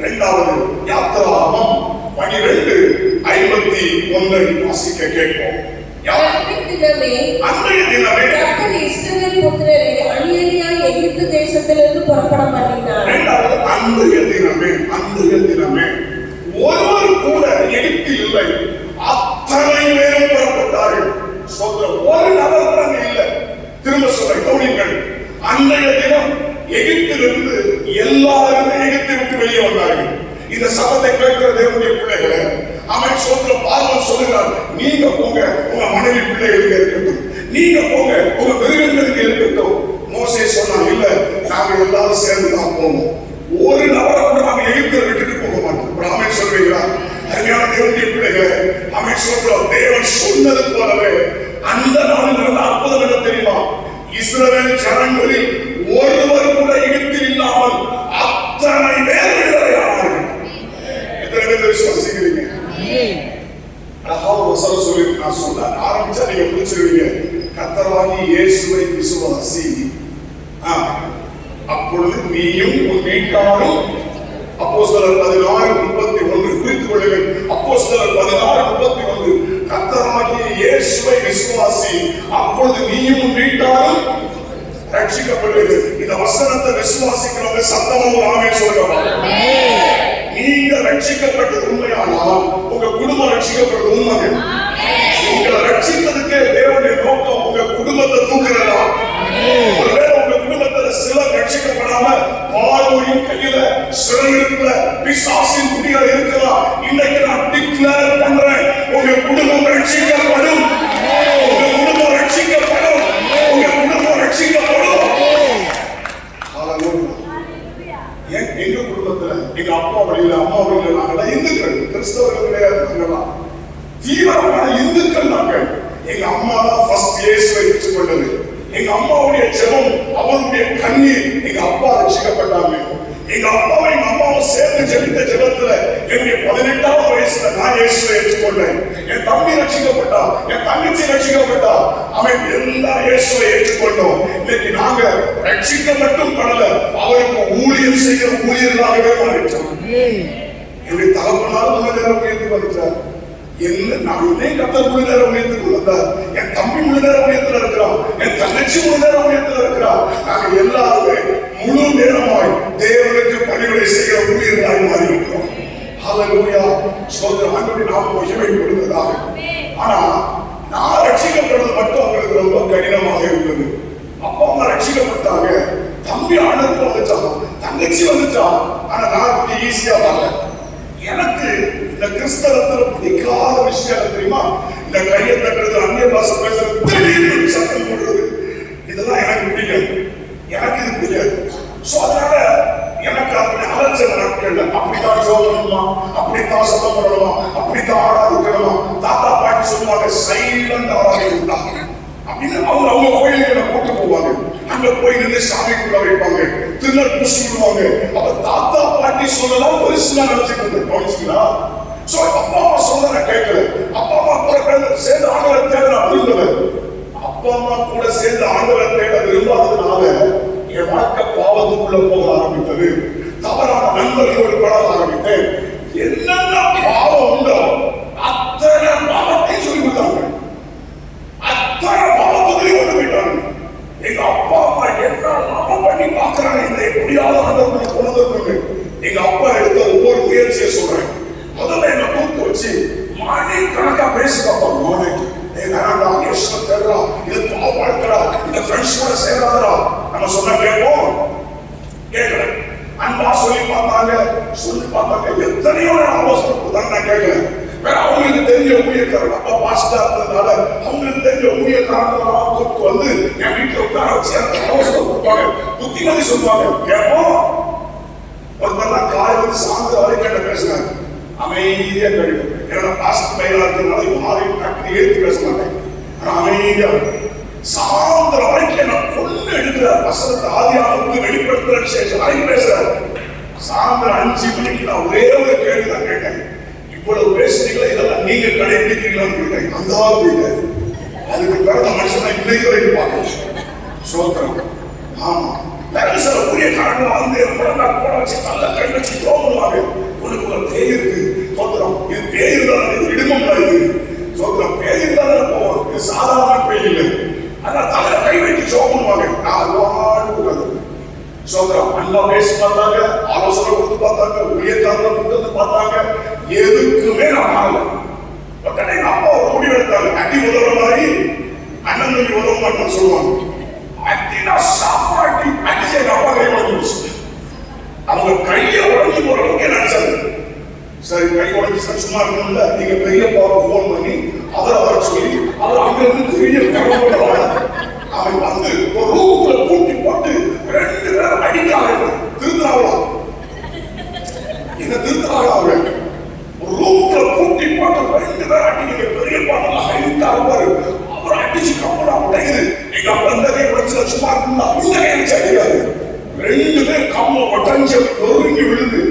2வது யாத்திராகமம் 12:51 வாசிக்க கேட்போம். அன்றைய தினமே கர்த்தர் இஸ்ரவேல் புத்திரரை அணியணியாய் எகிப்து தேசத்திலிருந்து புறப்பட பண்ணினார். 2வது அன்றைய தினமே ஒருவர் கூட எகிப்தில் இல்லை, அத்தனை பேரும் புறப்பட்டார்கள். ஒரு நபர் கூட இல்லை. திரும்ப சொல்ல கவனிங்கள், அன்றைய தினம் எகிப்திலிருந்து எல்லாருமே எகிப்தை விட்டு வெளியே வந்தார்கள். இந்த சத்தத்தை கேட்கிற தேவனுடைய பிள்ளைகளே, அவன் சொல்ற பார்வன் சொல்லுகிறார், நீங்க போங்க, உங்க மனைவி பிள்ளைகளுக்கு இருக்கட்டும், நீங்க போங்க, உங்க மிருகங்களுக்கு இருக்கட்டும். மோசே சொன்னா, இல்ல நாங்க எல்லாரும் சேர்ந்து தான் போவோம். ஒரு நபரை கூட நாங்க எகிப்தை விட்டுட்டு போக மாட்டோம். அவன் சொல்றீங்களா? அருமையான தேவனுடைய பிள்ளைகளே, அவன் சொல்ற தேவன் சொன்னது போலவே அந்த நாளில் நடந்த அற்புதம் என்ன தெரியுமா? இஸ்ரவேல் ஜனங்களில் ஒருவர் கூட எகிப்தில் இல்லாமல் அத்தனை பேர் விடுதலையானார்கள். எத்தனை பேர் விசுவாசிக்கிறீங்க? அழகா ஒரு வசனம் சொல்லி நான் சொன்ன ஆரம்பிச்சா நீங்க புரிஞ்சிருவீங்க. கர்த்தராகிய இயேசுவை விசுவாசி, அப்பொழுது நீயும் உன் வீட்டாரும். அப்போஸ்தலர் 16:31 குறித்துக் கொள்ளுங்கள். அப்போஸ்தலர் 16:31 கர்த்தராகிய இயேசுவை விசுவாசி, அப்பொழுது நீயும் உன் வீட்டாரும் ரட்சிக்கப்படுவீங்க. இந்த வசனத்தை விசுவாசிக்கிறவங்க சத்தமா ஒரு ஆமென் சொல்லுங்க. நீங்க ரட்சிக்கப்பட்டது உண்மையானால் உங்க குடும்பம் ரட்சிக்கப்படுறது உண்மை. உங்களை ரட்சித்ததுக்கே தேவனுடைய நோக்கம் உங்க குடும்பத்தை தூக்குறதா? ஒருவேளை உங்க குடும்பத்துல சிலர் ரட்சிக்கப்படாம பாலூரின் கையில சிறையிருப்புல பிசாசின் குடியில இருக்கலாம். இன்னைக்கு நான் டிக்ளேர் பண்றேன், உங்க குடும்பம் ரட்சிக்கப்படும், உங்க குடும்பம் ரட்சிக்கப்படும், உங்க குடும்பம் ரட்சிக்கப்படும். எங்க குடும்பத்துல எங்க அப்பா வழியில அம்மா வழியில நாங்கெல்லாம் இந்துக்கள், கிறிஸ்தவர்கள் கிடையாது. தீவிரமான இந்துக்கள் நாங்கள். எங்க அம்மா தான் ஃபர்ஸ்ட் இயேசுவை ஏற்றுக்கொண்டது. எங்க அம்மாவுடைய ஜெபம், அவருடைய கண்ணீர், எங்க அப்பா ரட்சிக்கப்பட்டாங்க. எங்க அப்பாவை எங்க அம்மாவும் சேர்ந்து ஜெபித்த ஜெபத்துல என்னுடைய 18வது வயசுல நான் இயேசுவை ஏற்றுக்கொண்டேன். என் தம்பி ரட்சிக்கப்பட்டா, என் தங்கச்சி ரட்சிக்கப்பட்டா, அவன் எல்லாரும் இயேசுவை ஏற்றுக்கொண்டோம். இன்னைக்கு நாங்க ரட்சிக்க மட்டும் படல, அவருக்கு ஊழியம் செய்கிற ஊழியர்களாகவே மாறிட்டோம். என்னுடைய தகப்பனார் முழு நேரம் உயர்ந்து வந்துட்டார். நான் கர்த்தர் முழு நேரம் உயர்ந்து வந்தார். என் தம்பி முழு நேரம் உயர்த்துல இருக்கிறான், என் தங்கச்சி முழு நேரம் உயர்த்துல இருக்கிறான். நாங்க எல்லாருமே முழு நேரமாய் தேவனுக்கு பணிவிடை செய்கிற ஊழியர்களாய் மாறி இருக்கிறோம். ஹல்லேலூயா. ஸ்தோத்திரம். ஆண்டவருடைய நாமம் மகிமைப்படுவதாக. ஆனா நான் ரட்சிக்கப்படுறது மட்டும் அவங்களுக்கு ரொம்ப கடினமாக இருந்தது. அப்பா அம்மா ரட்சிக்கப்பட்டாங்க, தம்பி ஆண்டவருக்கு வந்துட்டான், தங்கச்சி வந்துட்டான். ஆனா நான் கொஞ்சம் ஈஸியா வரல. எனக்கு இந்த கிறிஸ்தவத்துல பிடிக்காத விஷயம் தெரியுமா? இந்த கையை தட்டுறது, அந்நிய பாஷை பேசுறது, திடீர்னு சத்தம் போடுறது, இதெல்லாம் எனக்கு பிடிக்காது. எனக்கு இது பிடிக்காது. சோ அதனால எனக்கு அதனுடைய அலட்சிய நாட்கள்ல அப்படித்தான் சோதனமா, அப்படித்தான் சத்தம் போடணுமா, அப்படித்தான் ஆடாதுக்கணுமா, தாத்தா பாட்டி சொல்லுவாங்க சைலண்ட் ஆராதிக்கா அப்படின்னு அவங்க கோயிலுக்கு கூட்டு போவாங்க. அங்க போய் நின்று சாமிக்குள்ள வைப்பாங்க, திருநர் பூசி விடுவாங்க. அப்ப தாத்தா பாட்டி சொல்லலாம் பெருசுலாம் நினைச்சிட்டு இருந்தேன். சோ அப்பா அம்மா சொல்ல நான் கேட்கல. அப்பா அம்மா கூட சேர்ந்து ஆண்டவரை தேட நான் விரும்புவேன். அப்பா அம்மா கூட சேர்ந்து ஆண்டவரை தேட விரும்பாததுனால என் வாழ்க்கை பாவத்துக்குள்ள போக ஆரம்பித்தது. தவறான நண்பர்களோடு பழக ஆரம்பித்தேன். என்னென்ன பாவம் உண்டோ அத்தனை பாவத்தையும் சொல்லி கொடுத்தாங்க. அத்தனை பாவத்தையும் கொண்டு போயிட்டாங்க. எங்க அப்பா அம்மா என்ன நாம பண்ணி பாக்குறாங்க, இந்த எப்படியாவது ஆண்டவர்களை கொண்டு வந்து எங்க அப்பா எடுத்த ஒவ்வொரு முயற்சியை சொல்றேன். முதல்ல என்ன கூப்பிட்டு வச்சு மணி கணக்கா பேசி பார்ப்பாங்க. மோனே வேணாண்டா, யேசுவை தேடுறா, இது பாவ வாழ்க்கடா, இந்த ஃப்ரெண்ட்ஸ் கூட சேராதடா. நம்ம சொன்னா கேட்போம், கேட்கல. அன்பா சொல்லி பார்த்தாங்க, எத்தனையோ ஆலோசனை கொடுத்தாங்க, நான் கேட்கல. வேற அவங்களுக்கு தெரிஞ்ச ஊழியக்காரங்க, அப்பா பாஸ்டா இருந்ததுனால அவங்களுக்கு தெரிஞ்ச ஊழியக்காரங்களா கூப்பிட்டு வந்து என் வீட்டுல உட்கார வச்சு ஆலோசனை கொடுப்பாங்க, புத்திமதி சொல்லுவாங்க, கேட்போம். ஒருத்தர் காலையில் சாயந்தரம் வரைக்கும் என்ன பேசுறாங்க, அமைதியா கழிவு. என்னோட பாஸ்ட் பயிலா இருக்கிறதுனால யாரையும் டக்குனு ஏற்று பேச மாட்டேன். ஆனா அமைதியா சாயந்தரம் வரைக்கும் என்ன கொண்டு எடுக்கிறார். வசனத்தை ஆதியாகமத்துக்கு வெளிப்படுத்துற விசேஷம் வரைக்கும் பேசுறாரு. சாயந்தரம் 5 மணிக்கு நான் ஒரே ஒரு கேள்விதான் கேட்டேன், இவ்வளவு பேசுறீங்களா, இதெல்லாம் நீங்க கடைபிடிக்கிறீங்களான்னு கேட்டேன். அந்த போயிட்டாரு. அதுக்கு பிறந்த மனுஷன் இன்னைக்கு வரைக்கும் பார்க்கணும். சோத்திரம். ஆமா, வேற சில ஊழியக்காரங்க வந்து போட வச்சு தள்ள கை வச்சு தோணுவாங்க. உனக்கு ஒரு பேய் இருக்கு, சோத்திரம், இது பேய் இருந்தாலும் இது இடுமம் இருக்கு, சோத்திரம், பேய் இருந்தாலும் போவோம், இது சாதாரண பேய் இல்லை. ஆனா தலை கை வைத்து சோப்புவாங்க. நான் கூடாது. சோத்திரம், அண்ணா பேசி பார்த்தாங்க, ஆலோசனை கொடுத்து பார்த்தாங்க, ஊழியக்காரங்களை கொண்டு வந்து பார்த்தாங்க, எதுக்குமே நான் மாறல. உடனே எங்க அப்பா ஒரு முடிவு எடுத்தாங்க, அடி உதவுற மாதிரி அண்ணன் தம்பி உதவ மாட்டேன்னு சொல்லுவாங்க. அடினா சாப்பாட்டி அடிச்சு எங்க அப்பா கை உடஞ்சி, அவங்க கையை உடஞ்சி போற அளவுக்கு நினைச்சாங்க. சரி, கை உடஞ்சி சும்மா இருக்கணும்ல, நீங்க பெரிய பாவை போன் பண்ணி அவரை வர சொல்லி அவர் அங்க இருந்து பெரிய கவலை அவன் வந்து ஒரு ரூம்ல பூட்டி போட்டு 2 பேர் அடிக்கிறாங்க. திருத்தாவளா இந்த திருத்தாவளா ஒரு ரூம்ல பூட்டி போட்டு 2 பேர் அடிக்க, பெரிய பாட்டெல்லாம் ஹைட்டா இருப்பாரு. அவர் அடிச்சு கப்பலா உடையுது. எங்க அப்பா இந்த கை உடைச்சு சும்மா இருக்குன்னா இந்த கை வச்சு அடிக்காது. 2 பேர் கம்ம உடஞ்சு நொறுங்கி விழுது.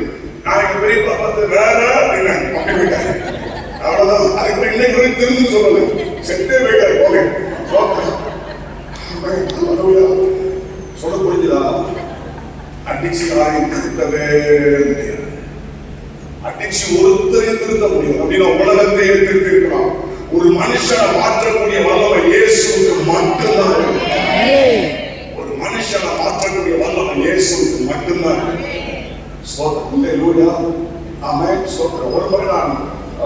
நான் எங்க பெரியப்பா பார்த்து வேற என்ன பக்கம் போயிட்டாரு. அவ்வளவுதான். அதுக்கு இன்னைக்கு வரைக்கும் திருந்து சொல்லல, செட்டே போயிட்டாரு. ஓகே, சொல்ல புரிஞ்சுதா? அடிச்சு யாரையும் திருத்தவே முடியாது. அடிச்சு ஒருத்தரையும் திருத்த முடியும் அப்படின்னா உலகத்தையே திருத்தி இருக்கலாம். ஒரு மனுஷனை மாற்றக்கூடிய வல்லமை இயேசுவுக்கு மட்டும்தான். ஒரு மனுஷனை மாற்றக்கூடிய வல்லமை இயேசுவுக்கு மட்டும்தான். ஒரு முறை நான்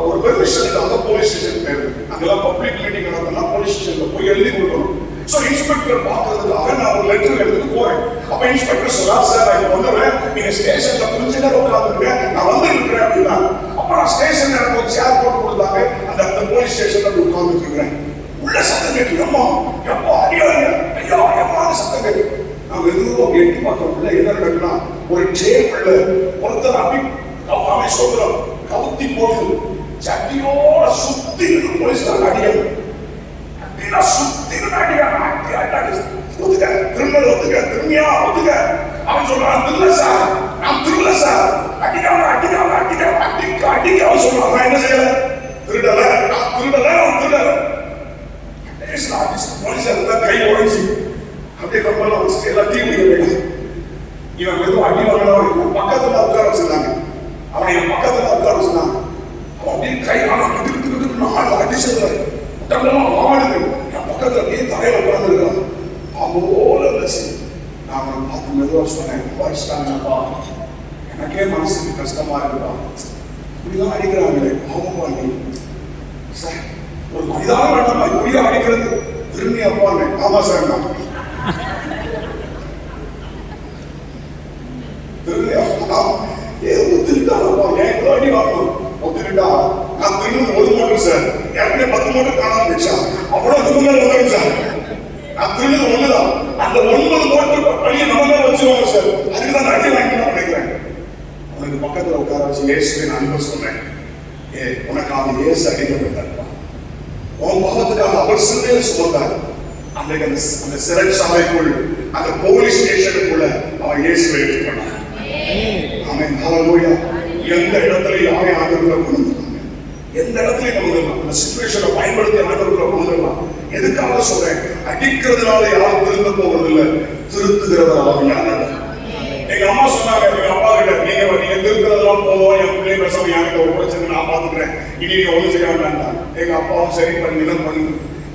ஒரு பெர்மிஷனுக்காக போலீஸ் ஸ்டேஷன் போயிருந்தேன். அங்கெல்லாம் பப்ளிக் மீட்டிங் நடத்தினா போலீஸ் ஸ்டேஷன்ல போய் எழுதி கொடுக்கணும். சோ இன்ஸ்பெக்டர் பார்க்கறதுக்காக நான் ஒரு லெட்டர் எடுத்துட்டு போறேன். அப்ப இன்ஸ்பெக்டர் சொல்றாரு, சார் நான் வந்துடுறேன், நீங்க ஸ்டேஷன்ல கொஞ்ச நேரம் உட்காந்துருங்க, நான் வந்து இருக்கிறேன் அப்படின்னா. அப்ப நான் ஸ்டேஷன்ல எனக்கு ஒரு சேர் போட்டு கொடுத்தாங்க. அந்த போலீஸ் ஸ்டேஷன்ல உட்கார்ந்துட்டு இருக்கிறேன். உள்ள சத்தம் கேட்டு, அம்மா எப்போ அடியாங்க, ஐயா அம்மா சத்தம் கேட்டு நான் மெதுவா எட்டி பார்க்க உள்ள என்ன நடக்குன்னா, ஒரு டேபிள்ல ஒருத்தர் அப்படி அவன் சொல்றான் கவுத்தி போட்டு சட்டியோட சுத்தி இருக்கு போலீஸ்காரங்க அடியாங்க. அப்படின்னா சுத்தி அடியாங்க. ஒத்துக்க, திரும்ப ஒத்துக்க, திரும்பியா ஒத்துக்க. அவன் சொல்றான், திரும்ப சார், நான் திரும்ப சார், அடிக்காம அடிக்காம அடிக்காம அடிக்க அடிக்க அவன் சொல்றான். நான் என்ன செய்யல, திருடல, நான் திருடல, அவன் திருடல. போலீஸ் கை உடைச்சு அப்படியே கம்பெல்லாம் வச்சுட்டு எல்லாம் டீ குடிக்க போயிட்டான். இவன் மெதுவும் அடி வாங்கினவன் பக்கத்துல உட்கார வச்சிருந்தாங்க. அவன் என் பக்கத்துல உட்கார வச்சிருந்தாங்க. அவன் அப்படியே கை ஆனா அடிச்சது உடம்பெல்லாம் ஆடுது. என் பக்கத்துல அப்படியே தலையில உட்கார்ந்துருக்கான். போல இருந்துச்சு. நான் அவனை பார்த்து மெதுவா சொன்னேன், படிச்சுட்டாங்கப்பா, எனக்கே மனசுக்கு கஷ்டமா இருக்குப்பா, இப்படிதான் அடிக்கிறாங்களே பாவமா இருக்கு சார், ஒரு மனிதான வேண்டாமா இப்படியா அடிக்கிறது, திரும்பி அப்பாங்க. ஆமா சார், நான் திரும்பி ஏதோ ஒத்துக்கிட்டாப்பா, ஏன் அடி வாங்கணும் ஒத்துக்கிட்டா நான் இருந்தது 1 மோட்டர் சார், ஏற்கனவே 10 மோட்டர் காணாம போயிடுச்சா, அவ்வளவு துன்பங்கள் வந்துடும் சார். நான் திருடுறது ஒண்ணுதான், அந்த 9 மோட்டர் பழியை நம்ம தான் வச்சுருவாங்க சார். அதுக்குதான் நான் அடி வாங்கி நான் நினைக்கிறேன். அவனுக்கு பக்கத்துல உட்கார வச்சு இயேசுவை நான் அன்பு சொன்னேன். உனக்காக இயேசு அடிக்கப்பட்டார், உன் பாவத்துக்காக அவர் சிந்தையில சுமந்தார். அன்றைக்கு அந்த சிறைச்சாலைக்குள், அந்த போலீஸ் ஸ்டேஷனுக்குள்ள அவன் இயேசுவை ஏற்றுக்கொண்டான். ஆமென், ஹல்லேலூயா. எந்த இடத்துல யாரை ஆண்டவருக்குள்ள கொண்டு வந்தாங்க, எந்த இடத்துல கொண்டு வரலாம், அந்த சிச்சுவேஷனை பயன்படுத்தி ஆண்டவருக்குள்ள கொண்டு வரலாம். எதுக்காக சொல்றேன், அடிக்கிறதுனால யாரும் திருந்த போவதில்லை, திருத்துகிறவர் ஆவியானவர். எங்க அம்மா சொன்னாங்க, எங்க அப்பா கிட்ட, நீங்க திருத்துறதெல்லாம் போதும், என் பிள்ளை பேசாம என்கிட்ட ஒரு பிரச்சனை நான் பாத்துக்கிறேன், இனி நீங்க ஒண்ணு செய்ய வேண்டாம். எங்க அப்பாவும் சரி பண்ணி பண்ணு.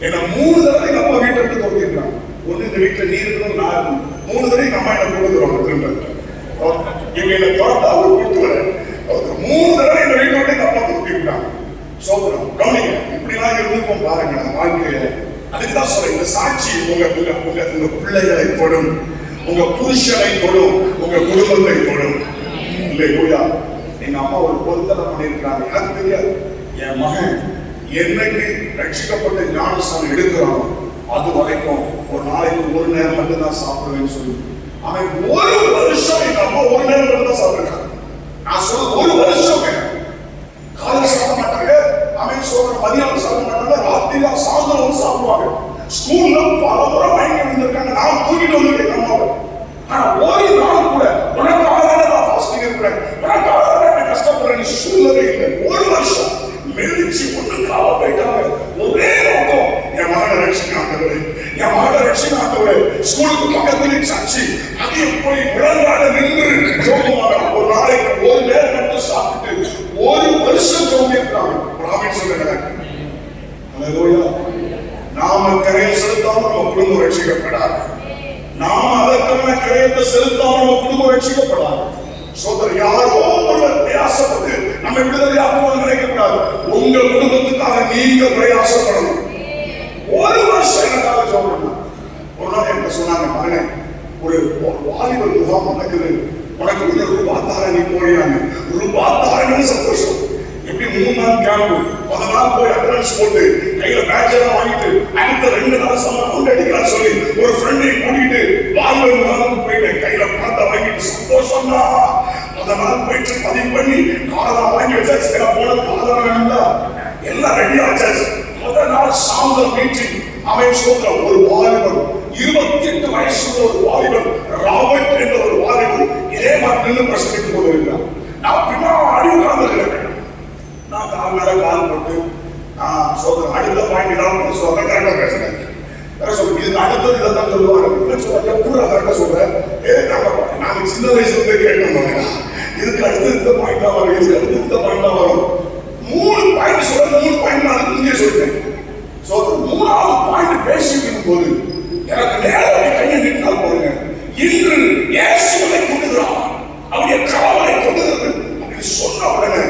என்ன 3 தடவை எங்க அப்பா வீட்டை விட்டு தோட்டிருக்காங்க. ஒண்ணு இந்த வீட்டுல நீ இருக்கணும், நான் இருக்கணும். 3 தடவை எங்க அம்மா என்ன கொடுத்துருவாங்க திரும்ப. இவங்க என்ன தோட்டா அவர் கொடுத்துருவாரு. 3 தடவை இந்த வீட்டை விட்டு எங்க அப்பா தோட்டிருக்காங்க. சோதரம் கவனிங்க, இப்படிலாம் இருந்துக்கும் பாருங்க நம்ம வாழ்க்கையில. அதுக்குதான் சொல்றேன், இந்த சாட்சி உங்க பிள்ளைகளை தொடும், உங்க புருஷனை தொடும், உங்க குடும்பத்தை தொடும். இல்லையா? எங்க அம்மா ஒரு பொருத்தனை பண்ணியிருக்கிறாங்க. எனக்கு தெரியாது, என் மகன் என்னைக்கு ரட்சிக்கப்பட்ட ஞானஸ்தானம் எடுக்கிறானோ அது வரைக்கும் ஒரு நாளைக்கு 1 நேரம் மட்டும் தான் சாப்பிடுவேன்னு சொல்லி அவன் 1 வருஷம் எங்க அம்மா 1 நேரம் மட்டும் தான் சாப்பிடுறான். நான் சொல்ல 1 வருஷம் காலையில் சாப்பிட மாட்டாங்க, அவன் சொல்ற மதியானம் சாப்பிட மாட்டாங்க, ராத்திரியா சாயந்தரம் சாப்பிடுவாங்க. ஸ்கூல்ல பல முறை வாங்கி வந்திருக்காங்க, நான் தூக்கிட்டு வந்துருக்கேன் அம்மாவை. ஆனா ஒரு நாள் கூட உனக்காக நான் ஃபாஸ்டிங் இருக்கிறேன், உனக்காக நான் கஷ்டப்படுறேன்னு சொல்லவே இல்லை. 1 வருஷம் மெரிச்சு ஒண்ணுக்காக போயிட்டாங்க. ஒரே நோக்கம், என் மகனை ரட்சிக்காண்டவரே, என் மகனை ரட்சிக்காண்டவரே. ஸ்கூலுக்கு பக்கத்துல சர்ச்சு, அதையும் போய் முழங்கால நின்று ஜோமுவாங்க. ஒரு நாளைக்கு 1 நேரம் மட்டும் சாப்பிட்டு 1 வருஷம் ஜோமியிருக்காங்க. பிராமின் சொல்லுங்க, ஹல்லேலூயா. நாம கரையை செலுத்தாம நம்ம குடும்பம் ரட்சிக்கப்படாது. நாம அதற்கான கரையத்தை செலுத்தாம நம்ம குடும்பம் ரட்சிக்கப்படாது. சோதர் யாரோ ஒருவர் பிரயாசப்பட்டு நம்ம விடுதலையாக்குவாங்க நினைக்கக்கூடாது. உங்க குடும்பத்துக்காக நீங்க பிரயாசப்படணும். 1 வருஷம் எனக்காக சொல்றேன். ஒரு நாள் என்ன சொன்னாங்க, மகனே ஒரு வாலிபர் முகாம் நடக்குது, உனக்கு வந்து ரூபாத்தார நீ போயிடாங்க. ரூபாத்தாரன்னு சந்தோஷம். எப்படி 3 நாள் கேம்ப், 1 நாள் போய் அட்வான்ஸ் போட்டு கையில பேட்ச் எல்லாம் வாங்கிட்டு அடுத்த 2 நாள் சம்பளம் அடிக்கலாம் சொல்லி ஒரு ஃப்ரெண்டை கூட்டிட்டு வாலிபர் முகாமுக்கு போயிட்டு கையில பணத்தை வாங்கிட்டு சந்தோஷம் தான். 1 நாள் போயிட்டு பதிவு பண்ணி காரணம் வாங்கி வச்சாச்சு. போனதுக்கு ஆதாரம் வேணும்ல, எல்லாம் ரெடியா வச்சாச்சு. 1 நாள் சாயந்தரம் மீட்டிங். அவன் சொல்ற ஒரு வாலிபர், 28 வயசுல ஒரு வாலிபர், ராபர்ட் என்ற ஒரு வாலிபர் இதே மாதிரி பிரசங்கித்துக் கொண்டிருக்கிறார். நான் பின்னாடி உட்கார்ந்து நான் கால் மேல கால் போட்டு சொல்றேன், அடுத்த பாயிண்ட் தான் சொல்றேன், கரெக்டா பேசுறேன். இதுக்கு அடுத்தது இதான் சொல்லுவாங்க, பூரா கரெக்டா சொல்றேன். நாங்க சின்ன வயசுல போய் கேட்டோம், இதுக்கு அடுத்து இந்த பாயிண்ட் தான் வரும், இதுக்கு அடுத்து இந்த பாயிண்ட் தான் வரும். 3 பாயிண்ட் சொல்றேன், 3 பாயிண்ட் நான் இங்கே சொல்றேன். 3ஆவது பாயிண்ட் பேசிட்டு போது எனக்கு நேரம் கையை நின்றால் பாருங்க, இன்று இயேசுவை கொண்டுகிறான், அவருடைய கவலை கொண்டுகிறது அப்படின்னு சொன்ன உடனே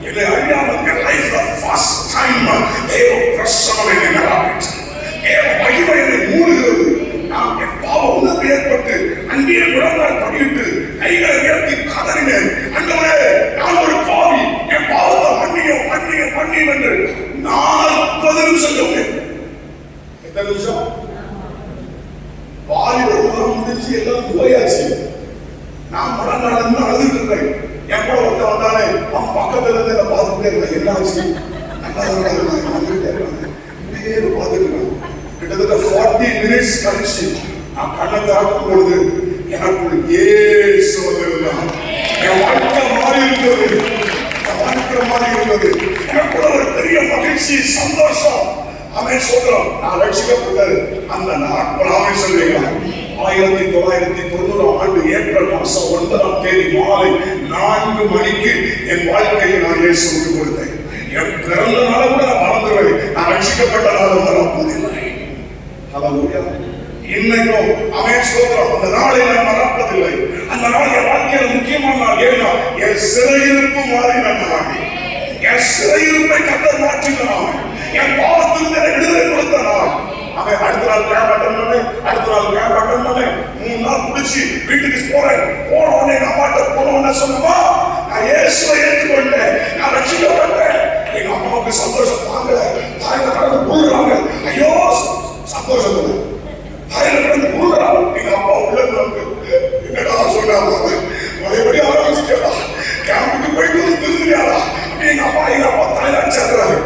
என்னை அறியாமல் என் லைஃப்ல ஃபர்ஸ்ட் டைம் தேவ பிரசன்னம் என்னை நிரப்பிச்சு, தேவ மகிமை என்னை மூடுகிறது. நான் என் பாவ உணர்வு ஏற்பட்டு அங்கேயே முழங்கால் படியிட்டு கைகளை உயர்த்தி கதறினேன், ஆண்டவரே நான் ஒரு பாவி, என் பாவத்தை மன்னியும் மன்னியும் மன்னியும் என்று 40 நிமிஷம் சொன்னேன். எத்தனை நிமிஷம்? வாலிபர் முகம் முடிஞ்சு எல்லாம் போயாச்சு. நான் முழங்கால இருந்து அழுதுட்டு இருக்கேன். என் கூட ஒருத்தர் வந்தானே, அவன் பக்கத்துல இருந்து என்ன பார்த்துட்டே இருந்தேன், என்ன ஆச்சு பார்த்துட்டு கிட்டத்தட்ட 40 மினிட்ஸ் கழிச்சு நான் கண்ணை திறக்கும் பொழுது எனக்குள் இயேசு வந்திருந்தான். என் வாழ்க்கை மாறி இருந்தது, என் வாழ்க்கை மாறி இருந்தது. எனக்குள்ள ஒரு பெரிய மகிழ்ச்சி, சந்தோஷம். அவன் சொல்றான், நான் ரட்சிக்கப்பட்டது அந்த நாட்கள். அவன் சொல்லுகிறான், 1990 ஆண்டு ஏப்ரல் மாசம் 9ஆம் தேதி மாலை 4 மணிக்கு என் வாழ்க்கையை நான் இயேசுவுக்கு கொடுத்தேன். என் பிறந்த நாளை கூட நான் மறந்துடுவேன், நான் ரட்சிக்கப்பட்ட நாளை மறப்பதில்லை. இன்னைக்கும் அவன் சொல்றான், அந்த நாளை நான் மறப்பதில்லை. அந்த நாள் என் வாழ்க்கையில முக்கியமான நாள். ஏன்னா என் சிறையிருப்பு மாறின நாள், என் சிறையிருப்பை கர்த்தர் மாற்றினான், என் பாவத்திலிருந்து விடுதலை கொடுத்த நாள். அவன் அடுத்த நாள் கேப் அட்டன் பண்ணு, அடுத்த நாள் கேப் அட்டன் பண்ணு, 3 நாள் முடிச்சு வீட்டுக்கு போறேன். போனோடனே எங்க அம்மாட்ட போனோன்னு சொன்னமா, நான் இயேசுவை ஏற்றுக்கொண்டேன், நான் ரட்சிக்கப்பட்டேன். எங்க அம்மாவுக்கு அவங்க சந்தோஷம் தாங்கல, தாயில கடந்து முழுறாங்க. ஐயோ சந்தோஷத்துல தாயில கடந்து முழுறாங்க. எங்க அப்பா உள்ள வந்து என்னடா சொன்னாங்க, மறுபடி ஆரம்பிச்சுட்டா கேம்புக்கு போயிட்டு வந்து திரும்பியாடா. எங்க அப்பா தாயில அடிச்சாக்குறாரு.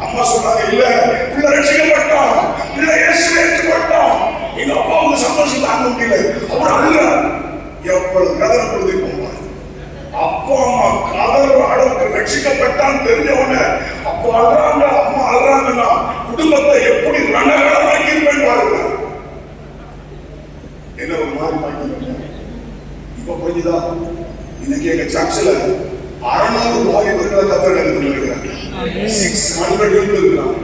அம்மா சொன்னாங்க, இல்ல பிள்ளை ரட்சிக்கப்பட்டான், பிள்ளை இயேசுவை ஏற்றுக்கொண்டான். எங்க அப்பாவுக்கு சந்தோஷம் தாங்க முடியல. அவர் அழுக எவ்வளவு கதற கொடுத்து போவார். அப்பா அம்மா காதல் அளவுக்கு ரட்சிக்கப்பட்டான்னு தெரிஞ்ச உடனே அப்பா அழுறாங்க, அம்மா அழுறாங்கன்னா குடும்பத்தை எப்படி ரணகலமாக்கி இருப்பேன் பாருங்க. என்ன ஒரு மாதிரி பாக்கி இப்ப புரிஞ்சுதா? இன்னைக்கு எங்க சர்ச்சில் 600 வாலிபர்களை கத்தர் எடுத்துருக்காங்க. 600 இருந்திருக்கிறாங்க.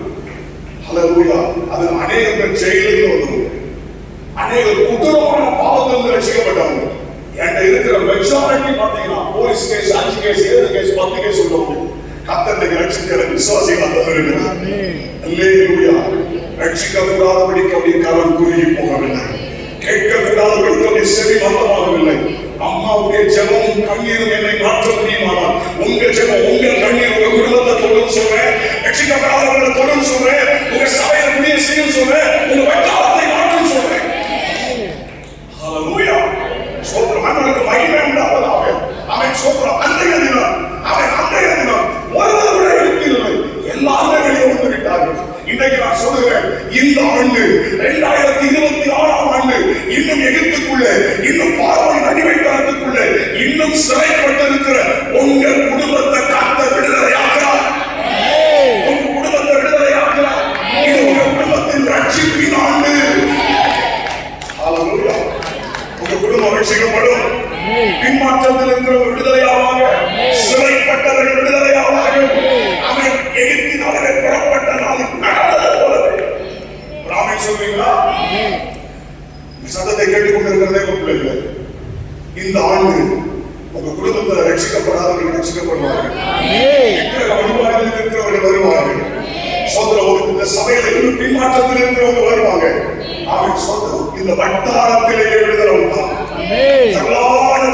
ஹல்லேலூயா. அது அநேக பேர் ஜெயிலுக்கு வந்தவங்க, அநேக கொடூரமான பாவத்திலிருந்து ரட்சிக்கப்பட்டவங்க. என்கிட்ட இருக்கிற மெஜாரிட்டி பாத்தீங்கன்னா police case 5 case 7 case 10 case உள்ளவங்க. கர்த்தருக்கு ரட்சிக்கிற விசுவாசிகள் இருக்கிறார். அல்லேலூயா. ரட்சிக்கப்படாதபடிக்கு அவருடைய கரம் குறுகி போகவில்லை, கேட்கக்கூடாதபடிக்கு அவருடைய செவி மந்தமாகவில்லை. அம்மாவுடைய ஜெபமும் கண்ணீரும் என்னை மாற்ற முடியுமானால் உங்க ஜெபம், உங்க கண்ணீர் உங்க குடும்பத்தை தொடும் சொல்றேன், ரட்சிக்கப்படாதவர்களை தொடும் சொல்றேன், உங்க சபையை புதிய செய்யும் சொல்றேன், உங்க வட்டாரத்தை மாற்றும் சொல்றேன். ஹல்லேலூயா. சோத்திரம். அவனுக்கு மகிமை உண்டாவதாக. அவன் சோத்திரம். அன்றைய தினம் ஒருவர் கூட எழுப்பிஇல்லை, எல்லாருமே வெளியே வந்து விட்டார்கள். இன்றைக்கு நான் சொல்லுகிறேன், இந்த ஆண்டு 2026ஆம் ஆண்டு இன்னும் எகிப்துக்குள்ள, இன்னும் பார்வோன் அடிமைத்தனத்துக்குள்ள இன்னும் சிறைப்பட்டிருக்கிற உங்க குடும்பத்தை கர்த்தர் விடுதலையாக்குறார். உங்க குடும்பத்தை விடுதலையாக்குறார். இது உங்க குடும்பத்தின் ரட்சிப்பின் ஆண்டு. ஹல்லேலூயா. உங்க குடும்பம் ரட்சிக்கப்படும். பின்மாற்றத்தில் இருக்கிறவங்க விடுதலையாவாங்க, சிறைப்பட்டவர்கள் விடுதலையாவாங்க. அவன் எகிப்தினாலே புறப்பட்ட நாளில் நடந்தது போலவே. ராமே சொல்றீங்களா? சத்தத்தை கேட்டுக்கொண்டிருக்கிறதே பிள்ளைகள், இந்த ஆண்டு உங்க குடும்பத்தில் ரட்சிக்கப்படாதவர்கள் ரட்சிக்கப்படுவார்கள். வழிபாடுகளில் இருக்கிறவர்கள் வருவார்கள். சோதரம். இந்த சபையில இன்னும் பின்மாற்றத்தில் இருக்கிறவங்க வருவாங்க. அவன் சொல்றோம், இந்த வட்டாரத்திலேயே விடுதலை உண்டாகும்.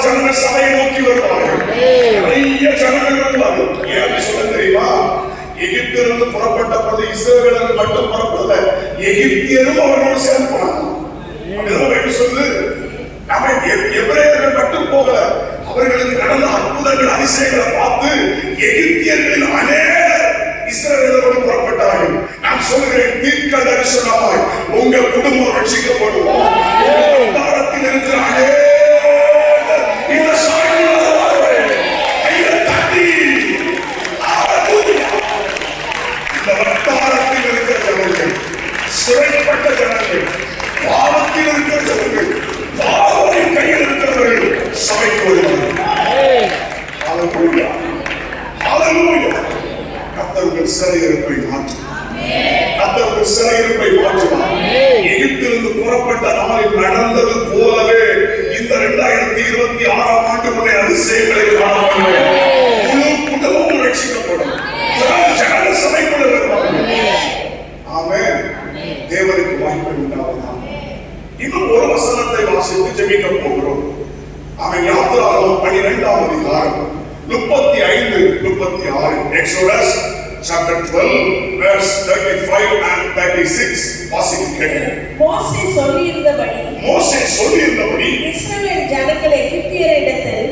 ஜனங்கள் சபையை நோக்கி வருவார்கள். நிறைய ஜனங்கள் வருவார்கள். ஏன் சொல்ல தெரியுமா? எகிப்திலிருந்து புறப்பட்ட பொழுது இஸ்ரவேலர்கள் மட்டும் புறப்படல, எகிப்தியரும் அவர்களோடு சேர்ந்து போனாங்க. சொல்லு, நம்ம எபிரேயர்கள் மட்டும் போகல, அவர்களுக்கு நடந்த அற்புதங்கள் அதிசயங்களை பார்த்து எகிப்தியர்களின் அநேகர் இஸ்ரவேலரோடு புறப்பட்டார்கள். நான் சொல்கிறேன், தீர்க்க தரிசனமாய் உங்க குடும்பம் ரட்சிக்கப்படும். வட்டாரத்தில் இருக்கிற அநேக இந்த வட்டாரத்தில் இருக்கிற ஜனங்கள், சிறைப்பட்ட ஜனங்கள், பாவத்தில் இருக்கிற ஜனங்கள், பாவத்தின் கையில் இருக்கிறவர்கள் சபைக்கு வருவார்கள். ஹல்லேலூயா. ஹல்லேலூயா. கர்த்தர் சிறையிருப்பை மாற்றுவார். கர்த்தர் சிறையிருப்பை மாற்றுவார். எகிப்திலிருந்து புறப்பட்ட நாளில் நடந்தது போலவே இந்த 2026ஆம் ஆண்டுக்குள்ளே அதிசயங்களை காணப்படுவேன். முழு குடும்பமும் ரட்சிக்கப்படும். ஜனங்கள் சபைக்குள்ள வருவார்கள். ஆமென். தேவனுக்கு வாய்ப்பு உண்டாவதா? இன்னும் ஒரு வசனத்தை வாசித்து ஜெபிக்க போகிறோம். அவன் யாத்திராகமம் 12ஆம் அதிகாரம் 35 36. எக்ஸோடஸ் chapter 12 verse 35 and 36 வாசிக்கிறேன். மோசே சொல்லியிருந்தபடி இஸ்ரவேல் ஜனங்கள் எகிப்தியரிடத்தில்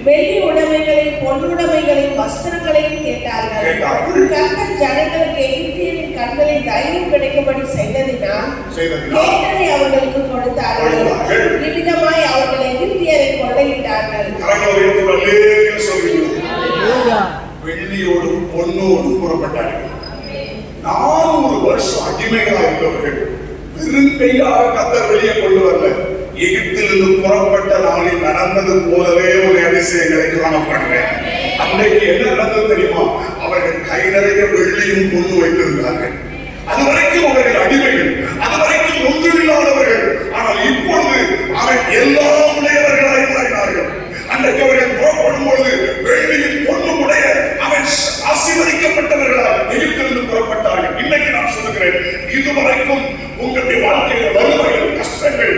வெள்ளி உடைமைகளையும் பொன்னுடைமைகளையும் வஸ்திரங்களையும் கேட்டார்கள். கர்த்தர் ஜனங்களுக்கு எகிப்தியரின் கண்களில் தைரியம் கிடைக்கும்படி செய்ததினால் கேட்டதை அவர்களுக்கு கொடுத்தார்கள். இவ்விதமாய் அவர்கள் எகிப்தியரை கொள்ளையிட்டார்கள். வெள்ளியோடும் பொன்னோடும் புறப்பட்டார்கள். 400 வருஷம் அடிமைகளாக இருந்தவர்கள் வெறும் கையாக கர்த்தர் வெளியே கொண்டு வரல. எகிப்திலிருந்து புறப்பட்ட நாளில் நடந்தது போலவே ஒரு அதிசயங்களை காணப்படுறேன். அன்றைக்கு என்ன நடந்தது தெரியுமா? அவர்கள் கை நிறைய வெள்ளியும் பொண்ணு வைத்திருந்தார்கள். அதுவரைக்கும் அவர்கள் அடிமைகள், அதுவரைக்கும் ஒன்றுமில்லாதவர்கள். ஆனால் இப்பொழுது அவன் எல்லாம் உடையவர்களாய் மாறினார்கள். அன்றைக்கு அவர்கள் புறப்படும் பொழுது வெள்ளியில் பொண்ணு உடைய அவன் ஆசீர்வதிக்கப்பட்டவர்களாக எகிப்திலிருந்து புறப்பட்டார்கள். இன்னைக்கு நான் சொல்லுகிறேன், இதுவரைக்கும் உங்களுடைய வாழ்க்கையில் வறுமைகள், கஷ்டங்கள்,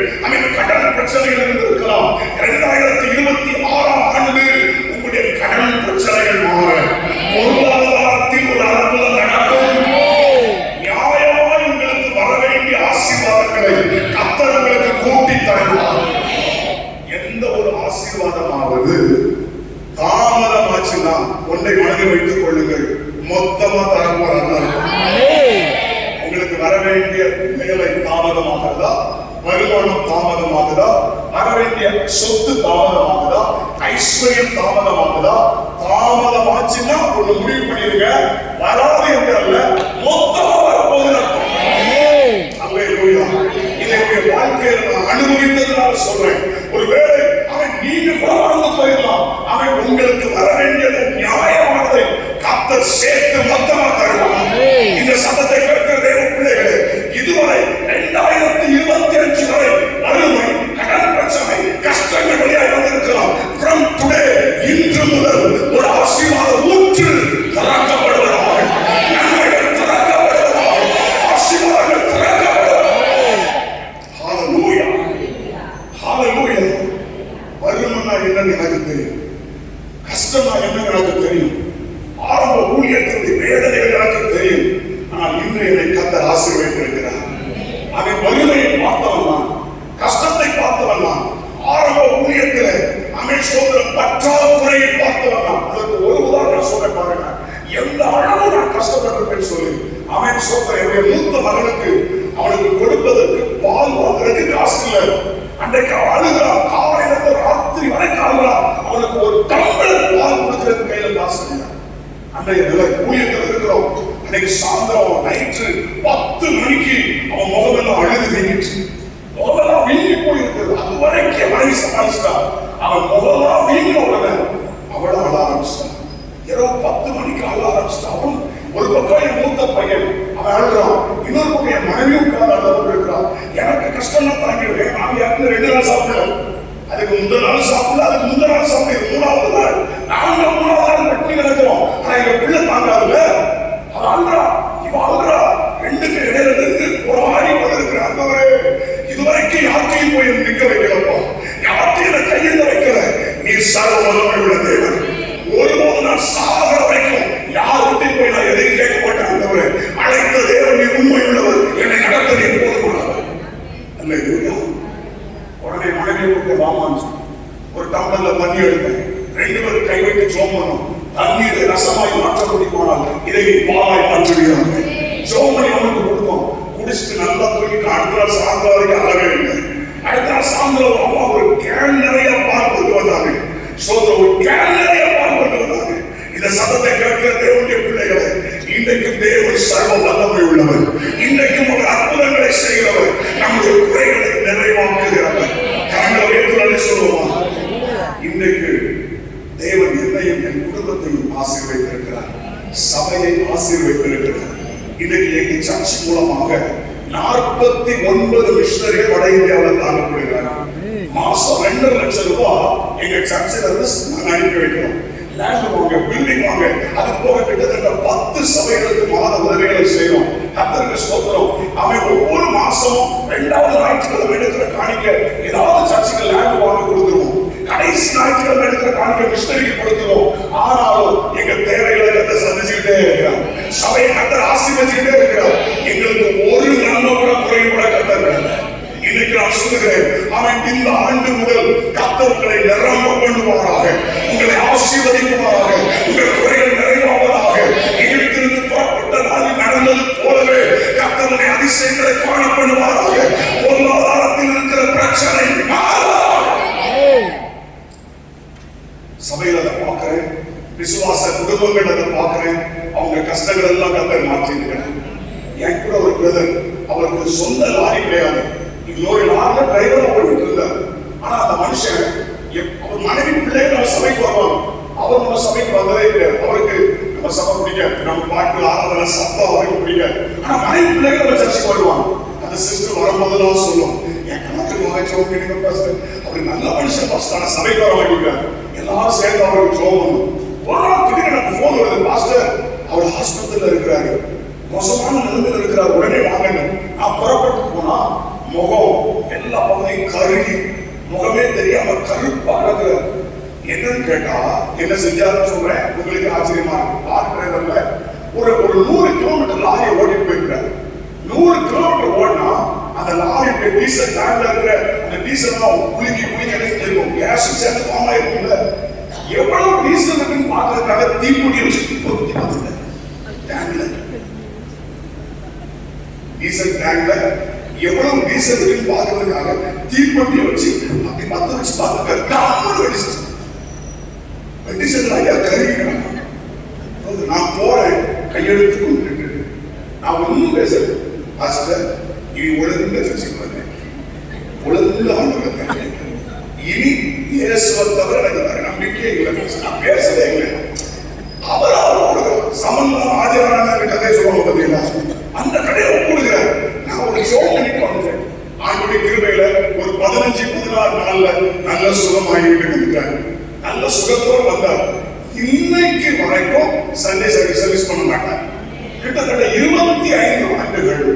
கடன் பிரச்சனைகள் இருந்திருக்கலாம். 2026ஆம் ஆண்டு உங்களுடைய கடன் பிரச்சனைகள் மாற, பொருளாதாரத்தில் ஒரு அற்புதம் நடக்க வருமானம் தாமதமாகுதா, வர வேண்டிய சொத்து தாமதமாகுதா, ஐஸ்வர்யம் தாமதமாகுதா? தாமதமாச்சுன்னா ஒண்ணு முடிவு பண்ணிருங்க, வராது என்று அல்ல, மொத்தமா வரப்போகுது அர்த்தம். அல்லேலூயா. இதை வாழ்க்கையில் நான் அனுபவித்ததுனால சொல்றேன். ஒருவேளை அவன் நீங்க கூட மறந்து போயிடலாம், அவன் உங்களுக்கு வர வேண்டியது நியாயமானதை கர்த்தர் சேர்த்து மொத்தமா தருவான். இந்த சத்தத்தை கேட்கிற தேவ பிள்ளைகளே, இதுவரை 2025 வரை வறுமை, கடன் பிரச்சனை, கஷ்டங்கள் வழியாக வந்திருக்கலாம். From today, இன்று முதல் ஒரு ஆசீர்வாத ஊற்று திறக்கப்படுவதாக, நன்மைகள் திறக்கப்படுவதாக, ஆசீர்வாதங்கள் திறக்கப்படுவதாக. ஹalleluya, ஹalleluya. வறுமைனா என்னன்னு எனக்கு தெரியும், கஷ்டமா என்னன்னு எனக்கு தெரியும், ஆரம்ப ஊழியத்தினுடைய வேதனைகள் எனக்கு தெரியும். ஆனால் இன்று என்னை கர்த்தர் ஆசீர்வதித்திருக்கிறார். அவன் வறுமையை பார்த்தவன், கஷ்டத்தை பார்த்தவன், ஆரம்ப ஊழியத்தில் அவன் சோதரம் பற்றாக்குறையை பார்த்தவன். அதற்கு ஒரு உதாரணம் சொல்ல பாருங்க. எந்த அளவு நான் கஷ்டப்பட்டிருப்பேன் சொல்லி அவன் சோதர என்னுடைய மூத்த மகனுக்கு அவனுக்கு கொடுப்பதற்கு பால் வாங்குறதுக்கு காசு இல்லை. அன்றைக்கு அழுகிறான், காலையில ராத்திரி வரைக்கும் அழுகிறான். அவனுக்கு ஒரு டம்ளர் பால் கொடுக்கிறது கையில காசு இல்லை. அன்றைய நிலை ஊழியத்தில் இருக்கிறோம். அன்னைக்கு சாயந்தரம் நைட்டு 10 மணிக்கு அவன் முகமெல்லாம் அழுது வீங்கிச்சு, முகமெல்லாம் வீங்கி போயிருக்கிறது. அது வரைக்கும் மனைவி சமாளிச்சிட்டா. அவன் முகமெல்லாம் வீங்கின உடனே அவள அழ ஆரம்பிச்சிட்டான். இரவு 10 மணிக்கு அழ ஆரம்பிச்சிட்டான். அவன் ஒரு பக்கம் என் மூத்த பையன் அவன் அழுறான், இன்னொரு பக்கம் என் மனைவியும் அழுது இருக்கிறான். எனக்கு கஷ்டம் தாங்கிடுவேன். நான் 2 நாள் சாப்பிடல, அதுக்கு முந்தின நாள் சாப்பிடல, அதுக்கு முந்தின நாள் சாப்பிட 3வது நாள் நாங்க 3வது நாள் பட்டி கிடக்கிறோம். ஆனா எங்க பிள்ளை தாங்காதுல, அவன் அழுறா, இவன் அழுறா. 2க்கு இடையில இருந்து போராடி கொண்டிருக்கிறான். இதுவரைக்கும் யார்த்தையும் போய் நிற்க வைக்கிறப்போ, யார்த்தையும் கையில் வைக்கிற நீ சர்வ வல்லமை உள்ள தேவன். ஒருபோது நான் சாகிற வரைக்கும் யார்கிட்டையும் போய் நான் எதையும் கேட்க மாட்டேன். அழைத்த தேவன் நீ உண்மை உள்ளவர், என்னை நடத்த நீ போதுமானவர். அல்லேலூயா. உடனே மனைவி கூப்பிட்டு வாமான்னு ஒரு டம்ளர்ல தண்ணி எடுப்பேன். 2 பேரும் கை வைத்து ஜெபம் பண்ணோம். தண்ணீரை ரசமாய் மாற்றப்படி போனால் இதை பாலாய் மாற்றுகிறாங்க. ஜெபம் பண்ணி அவனுக்கு கொடுத்தோம். குடிச்சிட்டு நல்லா தூங்கிட்டு அடுத்த நாள் சாயந்தரம் வரைக்கும் அழவே இல்லை. அடுத்த நாள் சாயந்தரம் அம்மா ஒரு கேன் நிறைய பால் கொண்டு வந்தாங்க. ஒரு கேன் நிறைய பால் கொண்டு வந்தாங்க. இந்த சத்தத்தை கேட்கிற தேவனுடைய பிள்ளைகளை, இன்றைக்கும் தேவன் சர்வ வல்லமை உள்ளவர். இன்றைக்கும் அவர் அற்புதங்களை செய்கிறவர், நம்முடைய குறைகளை நிறைவாக்குகிறவர். கரங்களை உயர்த்தி சொல்லுவோம். இன்றைக்கு தேவன் என்னையும் என் குடும்பத்தையும் ஆசீர்வதித்திருக்கிறார், சபையை ஆசீர்வதித்திருக்கிறார். இன்னைக்கு எங்க சர்ச் மூலமாக 49 மிஷனரிகள் வட இந்தியாவில் தாங்கப்படுகிறார். மாசம் 2 லட்சம் ரூபாய் எங்க சர்ச்சில் இருந்து நாங்கள் அனுப்பி வைக்கிறோம். லேண்ட் வாங்க, பில்டிங் வாங்க, அது போக கிட்டத்தட்ட 10 சபைகளுக்கு மாத உதவிகளை செய்யறோம். கர்த்தருக்கு ஸ்தோத்திரம். அவன் ஒவ்வொரு மாசமும் 2வது ஞாயிற்றுக்கிழமை எடுக்கிற காணிக்க ஏதாவது சர்ச்சுக்கு லேண்ட் வாங்க கொடுத்துருவோம். கடைசி ஞாயிற்றுக்கிழமை எடுக்கிற காணிக்க மிஷனரிக்கு கொடுத்துருவோம். ஆனாலும் எங்க தேவைகளை கர்த்தர் சந்திச்சுக்கிட்டே இருக்கிறார். சபையை கர்த்தர் ஆசீர்வதிச்சுக்கிட்டே இருக்கிறார். எங்களுக்கு ஒரு நன்மை கூட குறைபட கர்த்தர் இல்லை. இன்னைக்கு நான் சொல்லுகிறேன், அவன் இந்த ஆண்டு முதல் கர்த்தர் உங்களை நிரம்ப பண்ணுவாராக, உங்களை ஆசீர்வதிக்குவாராக, உங்கள் குறைகள் நிறைவாவதாக. எகிப்திலிருந்து புறப்பட்ட நாளில் நடந்தது போலவே கர்த்தருடைய அதிசயங்களை காண பண்ணுவாராக. பொருளாதாரத்தில் இருக்கிற பிரச்சனை சபையில் அதை பார்க்கிறேன், விசுவாச குடும்பங்கள் அதை பார்க்கிறேன். அவங்க கஷ்டங்கள் எல்லாம் கர்த்தர் மாற்றிருக்கிறார். என் கூட ஒரு பிரதர், அவருக்கு சொந்த லாரி கிடையாது, இன்னொரு லாரில டிரைவரா போயிட்டு இருந்தார். ஆனா அந்த மனுஷன் அவர் மனைவி பிள்ளைகள் நம்ம சபைக்கு வருவாங்க. அவர் நம்ம சபைக்கு வந்ததே கிடையாது. அவருக்கு நம்ம சபை பிடிக்காது, நம்ம பாட்டு ஆராதனை சத்தம் அவருக்கு பிடிக்காது. ஆனா மனைவி பிள்ளைகள் நம்ம சர்ச்சைக்கு வருவாங்க. அந்த சிஸ்டர் வரும்போதெல்லாம் சொல்லும், என் கணக்கு வாய்ச்சோம் கேட்க பாஸ்டர், அவர் நல்ல மனுஷன் பாஸ்டர், ஆனா சபைக்கு வர மாட்டேங்கிறார். எல்லாரும் சேர்ந்து அவருக்கு ஜோம். ஒரு நாள் திடீர்னு எனக்கு போன் வருது, பாஸ்டர் அவர் ஹாஸ்பிட்டல்ல இருக்கிறாரு, மோசமான நிலைமையில் இருக்கிறார், உடனே வாங்க. நான் புறப்பட்டு போனா முகம் எல்லா பகுதியும் கருகி, முகமே தெரியாம கருப்பா கிடக்குறாரு. என்னன்னு கேட்டா என்ன செஞ்சாருன்னு சொல்றேன், உங்களுக்கு ஆச்சரியமா இருக்கு. லாரி டிரைவர்ல ஒரு 100 கிலோமீட்டர் லாரியை ஓட்டிட்டு போயிருக்காரு. 100 கிலோமீட்டர் ஓடினா அந்த லாரிக்கு டீசல் டேங்க்ல இருக்கிற அந்த டீசல் குளிக்கி இருக்கும், கேஸ் சேர்ந்து ஃபார்ம் ஆயிருக்கும்ல. எவ்வளவு டீசல் இருக்குன்னு பார்க்கறதுக்காக தீப்பொட்டி வச்சு பொருத்தி பார்த்துருக்காரு டேங்க்ல. டீசல் டேங்க்ல எவ்வளவு வீசத்துக்கு பார்க்கறதுக்காக தீப்பெட்டி வச்சு அப்படி பத்த வச்சு பார்த்துக்க டம்னு வெடிச்சு வெடிச்சதுல ஐயா கருவிக்கிறாங்க. நான் போறேன் கையெழுத்து கொண்டு நான் ஒன்னும் பேசல. பாஸ்டர் இனி ஒழுங்கு வச்சுக்கொள்ள ஒழுங்கு ஆண்டு இனி இயேசுவை தவிர எனக்கு வேற நம்பிக்கை இல்லை. நான் பேசவே இல்லை. அவர் அவரோட சம்பந்தம் ஆஜரான கதை சொல்லுவாங்க பார்த்தீங்களா, அந்த கடையை கொடுக்குறாரு. நான் ஒரு ஷோக் பண்ணிட்டு வந்தேன். ஆண்டுடைய கிருபையில ஒரு 15-16 நாள்ல நல்ல சுகமாகி வந்துட்டாரு. நல்ல சுகத்தோடு வந்தார். இன்னைக்கு வரைக்கும் சண்டே சர்வீஸ் பண்ண மாட்டார். கிட்டத்தட்ட 25 ஆண்டுகள்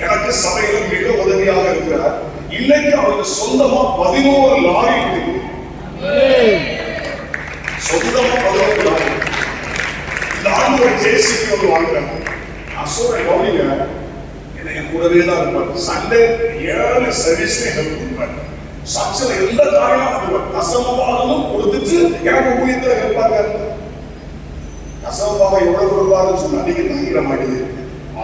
எனக்கு சபையில மிக உதவியாக இருக்கிறார். இன்னைக்கு அவருக்கு சொந்தமா 11 லாரி இருக்கு. சொந்தமா 11 லாரி. இந்த ஆண்டு ஒரு ஜேசிபி ஒரு வாங்குறாங்க. நான் சொல்றேன் கவனிங்க, என் கூடவே தான் இருப்பார். சண்டே 7 சர்வீஸ்ல ஹெல்ப் பண்ணுவார். சர்ச்சில் எந்த காரியமும் பண்ணுவார். தசமபாகமும் கொடுத்துட்டு எனக்கு ஊழியத்தில் ஹெல்ப்பாக இருந்தார். தசமபாகம் எவ்வளவு கொடுப்பாருன்னு சொன்னா நீங்க தாங்கிட மாட்டீங்க.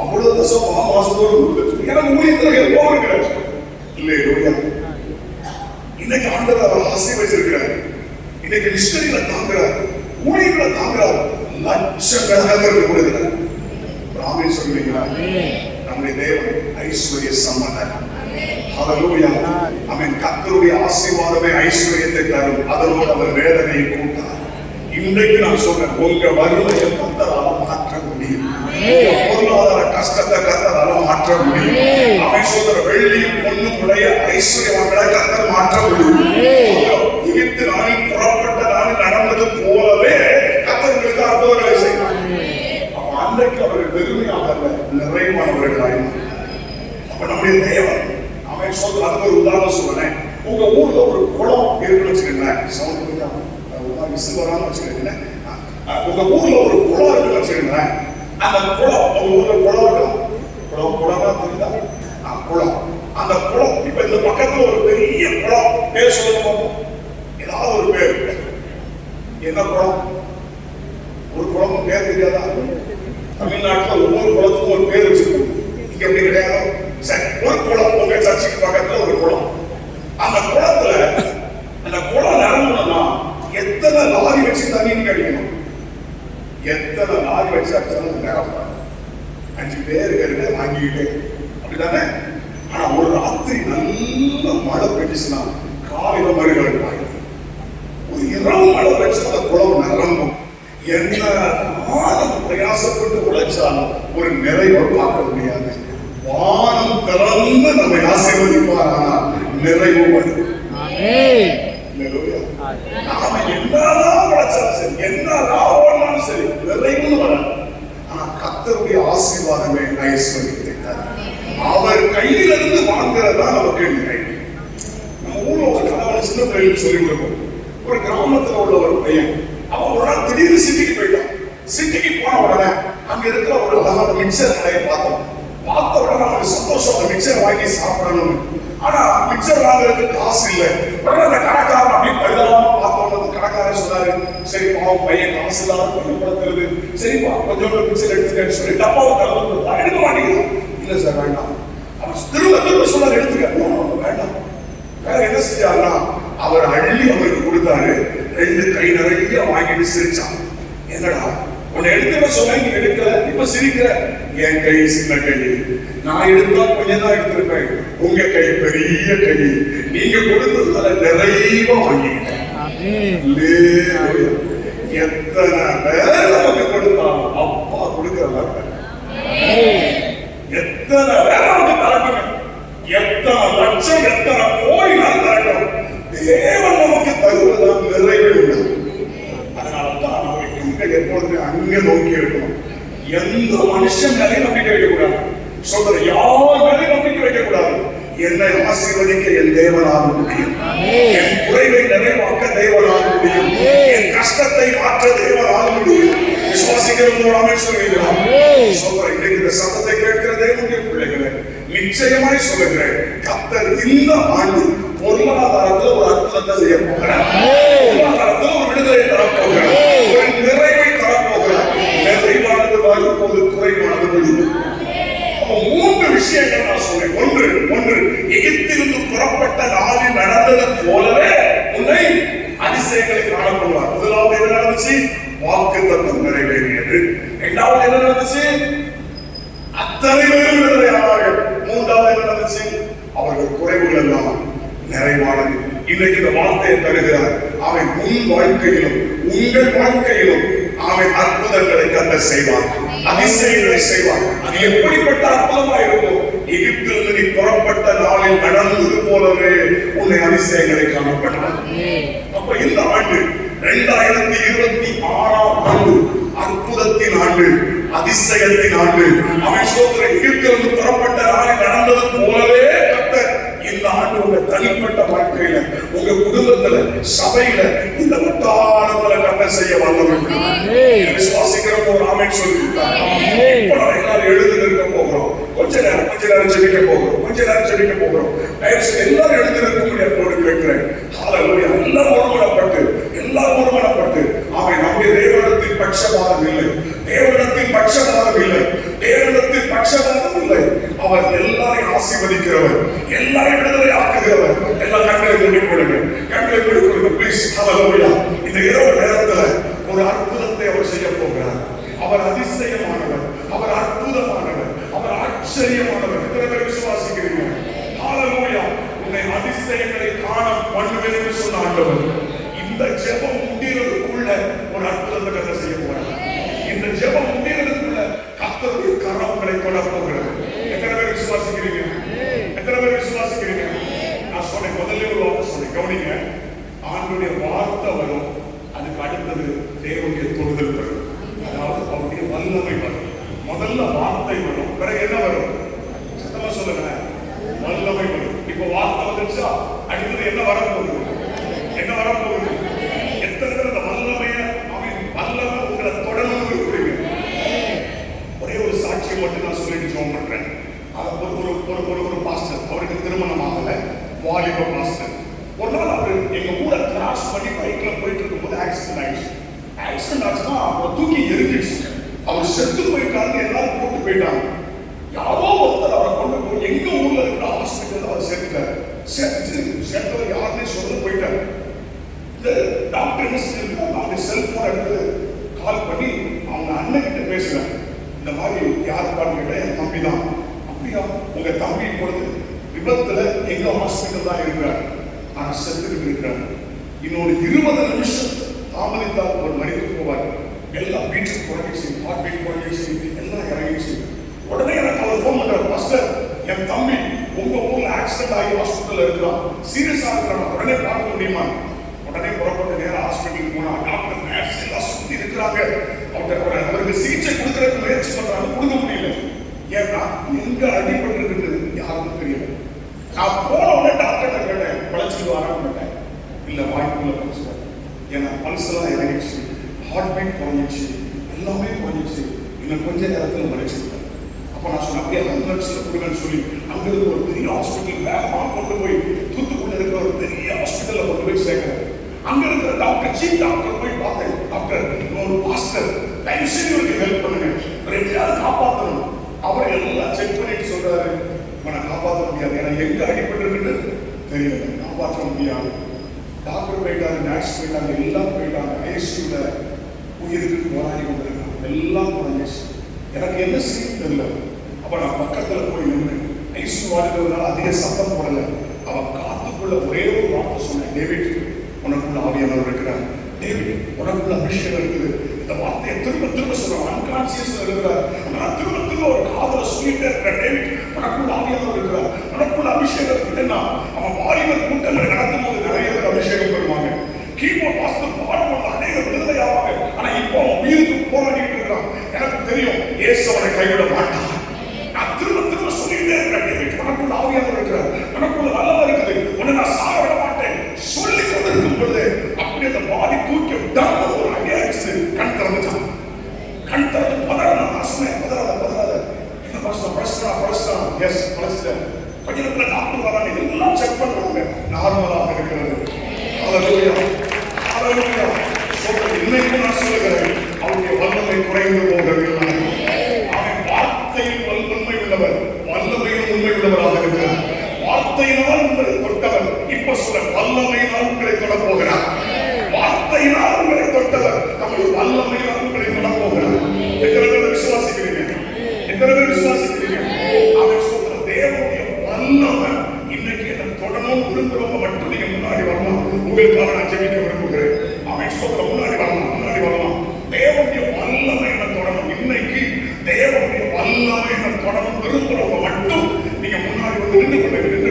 அவ்வளவு தசமபாகம் மாசத்தோடு கொடுத்துட்டு எனக்கு ஊழியத்தில் ஹெல்ப்பாக இருக்கிறார். இல்லையா? இன்னைக்கு ஆண்டவர் அவர் ஆசீர்வதிச்சிருக்கிறார். இன்னைக்கு மிஷனரிகளை தாங்குறார், ஊழியர்களை தாங்குறார், லட்சக்கணக்காக கொடுக்கிறார். ஆமென் சொல்றீங்களா? நம்முடைய தேவன் ஐஸ்வர்ய சம்பந்தர். ஹல்லேலூயா. ஆமென். கர்த்தருடைய ஆசீர்வாதமே ஐஸ்வர்யத்தை தரும். அதனோடு அவர் வேதனையை கூட்டார். இன்றைக்கு நான் சொல்றேன், உங்க வறுமையை கர்த்தரால மாற்ற முடியும். பொருளாதார கஷ்டத்தை கர்த்தரால மாற்ற முடியும். அவன் சொல்ற வெள்ளியும் பொண்ணும் உடைய ஐஸ்வர்யங்களை கர்த்தர் மாற்ற முடியும். எகிப்து நாளில் புறப்பட்ட நாளில் நடந்தது போலவே கர்த்தர்களுக்கு அற்புதங்களை செய்வார். அன்றைக்கு அவர்கள் பெருமையாக நிறைவானவர்களாய். அப்ப நம்முடைய தேவன் அவன் சொல்ற அதுக்கு ஒரு உதாரணம் சொல்றேன். உங்க ஊர்ல ஒரு குளம் இருக்குன்னு வச்சுக்கோங்களேன். விசுவரான்னு வச்சுக்கோங்களேன். உங்க ஊர்ல ஒரு குளம் இருக்குன்னு வச்சுக்கோங்களேன். அந்த குளம் உங்க ஊர்ல குளம் இருக்கும். குளமா தெரியுதா? குளம். அந்த குளம் இப்ப இந்த பக்கத்துல ஒரு பெரிய குளம் பேர் சொல்லுங்க. ஏதாவது ஒரு பேர். என்ன குளம்? ஒரு குளம் பேர் தெரியாதா? தமிழ்நாட்டில் ஒவ்வொரு குளத்துக்கும் ஒரு பேர் வச்சிருக்கோம். இங்க எப்படி கிடையாது? சரி, ஒரு குளம் உங்க சர்ச்சுக்கு பக்கத்துல ஒரு குளம். அந்த குளத்துல அந்த குளம் நிரம்பணும்னா எத்தனை லாரி வச்சு தண்ணி அடிக்கணும்? எத்தனை லாரி வச்சு அடிச்சாலும் நிரப்பாது. 5 பேருக்கு வாங்கிக்கிட்டே அப்படித்தானே? ஆனா ஒரு ராத்திரி நல்ல மழை பெஞ்சுச்சுன்னா காலையில மறுகள் பாயும். ஒரு இரவு மழை பெஞ்சு அந்த குளம் நிரம்பும். என்ன பிரயாசப்பட்டு உழைச்சாலும் ஒரு நிறைவை பார்க்க முடியாது. வானம் திறந்து நம்மை ஆசீர்வதிப்பார். ஆனால் நிறைவு வரும். நாம என்னதான் உழைச்சாலும் சரி, என்னதான் ஓடினாலும் சரி, நிறைவுன்னு வரும். ஆனா கர்த்தருடைய ஆசீர்வாதமே ஐஸ்வர்யத்தை தரும். அவர் கையிலிருந்து வாங்குறதா நமக்கு நிறைவு. நம்ம ஊர்ல ஒரு கணவன் சின்ன பிள்ளைகளுக்கு சொல்லி கொடுப்போம். ஒரு கிராமத்துல உள்ள ஒரு பையன் அவன் ஒரு நாள் திடீர்னு சிட்டிக்கு போயிட்டான். சிட்டிக்கு போன உடனே அங்க இருக்கிற ஒரு அழகான மிக்சர் கடையை பார்த்தோம். பார்த்த உடனே அவனுக்கு சந்தோஷம், அந்த மிக்சர் வாங்கி சாப்பிடணும். ஆனா மிக்சர் வாங்குறதுக்கு காசு இல்லை. உடனே அந்த கடைக்காரன் அப்படி பரிதாபமா பார்த்தோம். அந்த கடைக்காரன் சொன்னாரு, சரி பாவம் பையன் காசு இல்லாத படுத்துறது, சரிப்பா கொஞ்சோண்டு மிக்சர் எடுத்துக்கன்னு சொல்லி டப்பாவை கலந்து கொடுத்தா எடுக்க மாட்டேங்கிறான். இல்ல சார் வேண்டாம். அவன் திரும்ப சொன்னார் எடுத்துக்க. வேண்டாம். வேற என்ன செஞ்சாருன்னா அவர் அள்ளி அவருக்கு கொடுத்தாரு. 2 கை நிறைய வாங்கிட்டு சிரிச்சான். என்னடா உன்னை எடுத்துக்க சொன்ன, நீ எடுக்கல, இப்ப சிரிக்கிற. என் கை சின்ன கை, நான் எடுத்தா கொஞ்சம் தான் எடுத்திருப்பேன். உங்க கை பெரிய கை, நீங்க கொடுத்ததால நிறைவா வாங்கிக்கிட்டேன். எத்தனை பேர் நமக்கு கொடுத்தாலும் அப்பா கொடுக்கறதா? எத்தனை பேர் நமக்கு தரணும்? எத்தனை லட்சம், எத்தனை கோடி நான் தரணும்? தேவன் நமக்கு தருவதால் நிறைவே உண்டு. அதனால்தான் நம்ம கண்கள் எப்பொழுதுமே அங்கே நோக்கி இருக்கணும். எந்த மனுஷன் மேலே நம்பிக்கை வைக்கக்கூடாது. சொல்ற யார் மேலே நம்பிக்கை வைக்கக்கூடாது. என்னை ஆசீர்வதிக்க என் தேவனாக முடியும். என் குறைவை நிறைவாக்க தேவனாக முடியும். என் கஷ்டத்தை மாற்ற தேவனாக முடியும். விசுவாசிக்கிறவங்க சொல்லுவீங்களா? சொல்ற இன்னைக்கு இந்த சத்தத்தை கேட்கிற தேவனுடைய பிள்ளைகளை நிச்சயமாய் சொல்லுகிறேன், கர்த்தர் இந்த ஆண்டு பொருளாதாரத்தில் ஒரு அற்புதத்தை செய்ய போகிறார். பொருளாதாரத்தில் ஒரு விடுதலை தரப்போகிறார். ஒரு நிறைவை தரப்போகிறார். நிறைவானது வரும்போது குறைவானது முடியும். அப்போ 3 விஷயங்கள் நான் சொன்னேன். ஒன்று புறப்பட்ட நாளில் நடந்தது போலவே உன்னை அதிசயங்களை காணப்படுவார். முதலாவது என்ன நடந்துச்சு? வாக்குத்தத்தம் நிறைவேறியது. இரண்டாவது என்ன நடந்துச்சு? அத்தனை பேரும் விடுதலையானார்கள். மூன்றாவது என்ன நடந்துச்சு? அவர்கள் குறைவுகள் எல்லாம் நிறைவானது. இன்றைக்கு இந்த வார்த்தையை தருகிறார். அவன் உன் வாழ்க்கையிலும் உங்கள் வாழ்க்கையிலும் அவன் அற்புதங்களை கர்த்தர் செய்வார், அதிசயங்களை செய்வார். அது எப்படிப்பட்ட அற்புதமா இருக்கும்? எகிப்திலிருந்து நீ புறப்பட்ட நாளில் நடந்தது போலவே உன்னை அதிசயங்களை காணப்பட்டார். அப்ப இந்த ஆண்டு 2026ஆம் ஆண்டு அற்புதத்தின் ஆண்டு, அதிசயத்தின் ஆண்டு. அவன் சோதனை எகிப்திலிருந்து புறப்பட்ட நாளில் நடந்தது போலவே கர்த்தர் இந்த ஆண்டு உங்க தனிப்பட்ட வாழ்க்கையில, உங்க குடும்பத்துல, சபையில, இந்த வட்டாரத்துல கர்த்தர் செய்ய வல்லவர். விசுவாசிக்கிறவங்க ஒரு ஆமென் சொல்லுங்க. இப்போ நம்ம எல்லாரும் எழுந்து நிற்க போகிறோம். கொஞ்ச நேரம் ஜெபிக்க போகிறோம். எல்லாரும் எழுந்து நிற்க முடியாது கேட்கிறேன். ஹalleluya. எல்லாம் ஒருமனப்பட்டு அவன் நம்முடைய தேவனிடத்தில் பட்சபாதம் இல்லை, அவர் எல்லாரையும் ஆசீர்வதிக்கிறவர், எல்லாரையும் விடுதலை ஆக்குகிறவர். எல்லாம் கண்களை மூடிக்கொள்ளுங்க. ப்ளீஸ். ஹalleluya. இந்த இரவு நேரத்துல ஒரு அற்புதத்தை அவர் செய்ய போகிறார். அவர் அதிசயமானவர், அவர் அற்புதமானவர், அவர் ஆச்சரியமானவர். எத்தனை பேர் விசுவாசிக்கிறீங்க? ஹalleluya. உன்னை அதிசயங்களை காண பண்ணுவேன் என்று சொன்ன ஆண்டவர் இந்த ஜெபம் முடிகிறதுக்குள்ள ஒரு அற்புதத்தை கர்த்தர் செய்ய போகிறார். இந்த ஜெபம் முடிகிறதுக்குள்ள கர்த்தருடைய கரங்களை கொள்ள போகிறார். எத்தனை பேர் விசுவாசிக்கிறீங்க? நான் சொன்னேன், முதல்ல ஒரு வார்த்தை சொன்னேன், கவனிங்க. ஆண்டுடைய வார்த்தை வரும், அதுக்கு அடுத்தது தேவனுடைய தொடுதல் வரும். அதாவது அவருடைய வல்லமை வரும். முதல்ல வார்த்தை வரும், பிறகு என்ன வரும்? சத்தமா சொல்லுங்க. வல்லமை வரும். இப்ப வார்த்தை வந்துச்சா, அடுத்தது என்ன வரப்போகுது? எத்தனை பேர் அந்த வல்லமைய வல்லமை உங்களை தொடர்ந்து இருக்கிறீங்க? ஒரே ஒரு சாட்சியை மட்டும் நான் சொல்லிட்டு ஜெபம் பண்றேன். ஒரு பாஸ்டர், அவருக்கு திருமணம் ஆகல, வாலிப பாஸ்டர். ஒரு நாள் அவர் எங்க ஊரை கிராஸ் பண்ணி பைக்ல போயிட்டு இருக்கும்போது ஆக்சிடென்ட் ஆச்சுன்னா அவர் தூக்கி எரிஞ்சிடுச்சு. அவர் செத்து போயிட்டாங்க, எல்லாரும் போட்டு போயிட்டாங்க. யாரோ ஒருத்தர் அவரை கொண்டு போய் எங்க ஊர்ல இருக்கிற ஹாஸ்பிட்டல் அவர் சேர்த்தவர் யாருன்னே சொல்ல போயிட்டாரு. இந்த டாக்டர் என்ன செஞ்சிருக்காங்க, அவங்க செல்போன் எடுத்து கால் பண்ணி அவங்க அண்ணன் கிட்ட பேசுறேன். இந்த மாதிரி யாருக்கான்னு கேட்ட என் தம்பி தான். அப்படியா? உங்க தம்பி இப்பொழுது விபத்துல எங்க ஹாஸ்பிட்டல் தான் இருக்கிறார், ஆனா செத்துக்கிட்டு இருக்கிறார். இன்னொரு 20 நிமிஷம் தாமதித்தால் ஒரு மனிதர் போவார். எல்லாம் பீட்ஸ் குறைஞ்சிச்சு, ஹார்ட் பீட் குறைஞ்சிச்சு, எல்லாம் இறங்கிச்சு. உடனே எனக்கு அவர் ஃபோன் பண்றாரு, பாஸ்டர் என் தம்பி உங்க ஊர்ல ஆக்சிடென்ட் ஆகி ஹாஸ்பிட்டல்ல இருக்கிறான், சீரியஸா இருக்கிறான், உடனே பார்க்க முடியுமா? உடனே புறப்பட்ட நேரம் ஹாஸ்பிட்டலுக்கு போனா டாக்டர் நர்ஸ் எல்லாம் சுத்தி இருக்கிறாங்க. அவருக்கு சிகிச்சை கொடுக்கறதுக்கு முயற்சி பண்றாங்க, கொடுக்க முடியல. ஏன்னா எங்க அடிபட்டு இருக்குது யாருக்கும் தெரியல. நான் போன உடனே டாக்டர் கேட்டேன், பழச்சிட்டு வரான்னு கேட்டேன். இல்ல, வாய்ப்புள்ள பழச்சுட்டேன். ஏன்னா பல்ஸ் எல்லாம் இறங்கிடுச்சு, ஹார்ட் பீட் குறைஞ்சிச்சு, எல்லாமே குறைஞ்சிச்சு. இன்னும் கொஞ்ச நேரத்தில் மறைச்சிருக்கேன். அப்ப நான் சொன்னேன், அப்படியே ஆம்புலன்ஸ்ல கொடுங்கன்னு சொல்லி அங்க இருந்து ஒரு பெரிய ஹாஸ்பிட்டல் வேகமா கொண்டு போய் தூத்துக்குள்ள இருக்கிற ஒரு பெரிய ஹாஸ்பிட்டல்ல கொண்டு போய் சேர்க்கிறேன். அங்க இருக்கிற டாக்டர், சீஃப் டாக்டர் போய் பார்த்தேன். டாக்டர், ஒரு பாஸ்டர், தயவு செய்து இவருக்கு ஹெல்ப் பண்ணுங்க, எப்படியாவது காப்பாற்றணும். அவர் எல்லாம் செக் பண்ணிட்டு சொல்றாரு, இவனை காப்பாற்ற முடியாது, ஏன்னா எங்க அடிபட்டு இருக்குன்னு தெரியல, காப்பாற்ற முடியாது. டாக்டர் போயிட்டாரு, நர்ஸ் போயிட்டாங்க, எல்லாம் போயிட்டாங்க. ஐசியூல உயிருக்கு போராடி கொண்டிருக்காங்க, எல்லாம் குறைஞ்சிச்சு. எனக்கு என்ன செய்ய தெரியல. அப்ப நான் பக்கத்துல போய் நின்று ஐசியூ வாழ்க்கிறதுனால அதிக சத்தம் போடல. அவன் காத்துக்குள்ள ஒரே ஒரு வார்த்தை சொன்னேன், டேவிட் உனக்குள்ள ஆவியானவர் இருக்கிறார், டேவிட் உனக்குள்ள அபிஷேகம் இருக்குது. இந்த வார்த்தையை திரும்ப திரும்ப சொல்றேன், அன்கான்சியஸ்ல இருக்கிறார். நான் திரும்ப திரும்ப ஒரு காதல சொல்லிட்டே இருக்கிறேன், டேவிட் உனக்குள்ள ஆவியானவர் இருக்கிறார், உனக்குள்ள அபிஷேகம் இருக்குன்னா. அவன் வாலிபர் கூட்டங்களை நடத்தும் போது நிறைய பேர் அபிஷேகம் பெறுவாங்க. கீபோர்ட் வாசித்து பாடும்போது அநேக விடுதலை ஆவாங்க. ஆனா இப்போ அவன் உயிருக்கு போராடிட்டு இருக்கான். எனக்கு தெரியும் இயேசு அவனை கைவிட மாட்டான். நான் திரும்ப திரும்ப சொல்லிட்டே இருக்கிறேன், டேவிட் உனக்குள்ள ஆவியானவர் இருக்கிறார், உனக்குள்ள வல்லமை இருக்குது, உன்னை நான் சாக விட மாட்டேன் சொல்லி கொண்டிருக்கும் பொழுது அப்படி அந்த பாடி தூக்கி ஒரு அங்கே அடிச்சு கண் திறந்துச்சான். கண் திறந்து பதறாத, நான் சொன்னேன் பதறாத. என்ன பழச்சிட்டான்? எஸ் பழச்சிட்டேன். கொஞ்ச நேரத்தில் டாக்டர் வராங்க, எல்லாம் செக் பண்றாங்க. இருக்கிறவங்க மட்டும் நீங்க முன்னாடி வரலாம். உங்களுக்காக நான் ஜெபிக்க விரும்புகிறேன். அவன் சொல்ற முன்னாடி வரலாம். தேவனுடைய வல்லமை என்ன தொடரும். இன்னைக்கு தேவனுடைய வல்லமை என்ன தொடரும். விரும்புறவங்க மட்டும் நீங்க முன்னாடி வந்து நின்று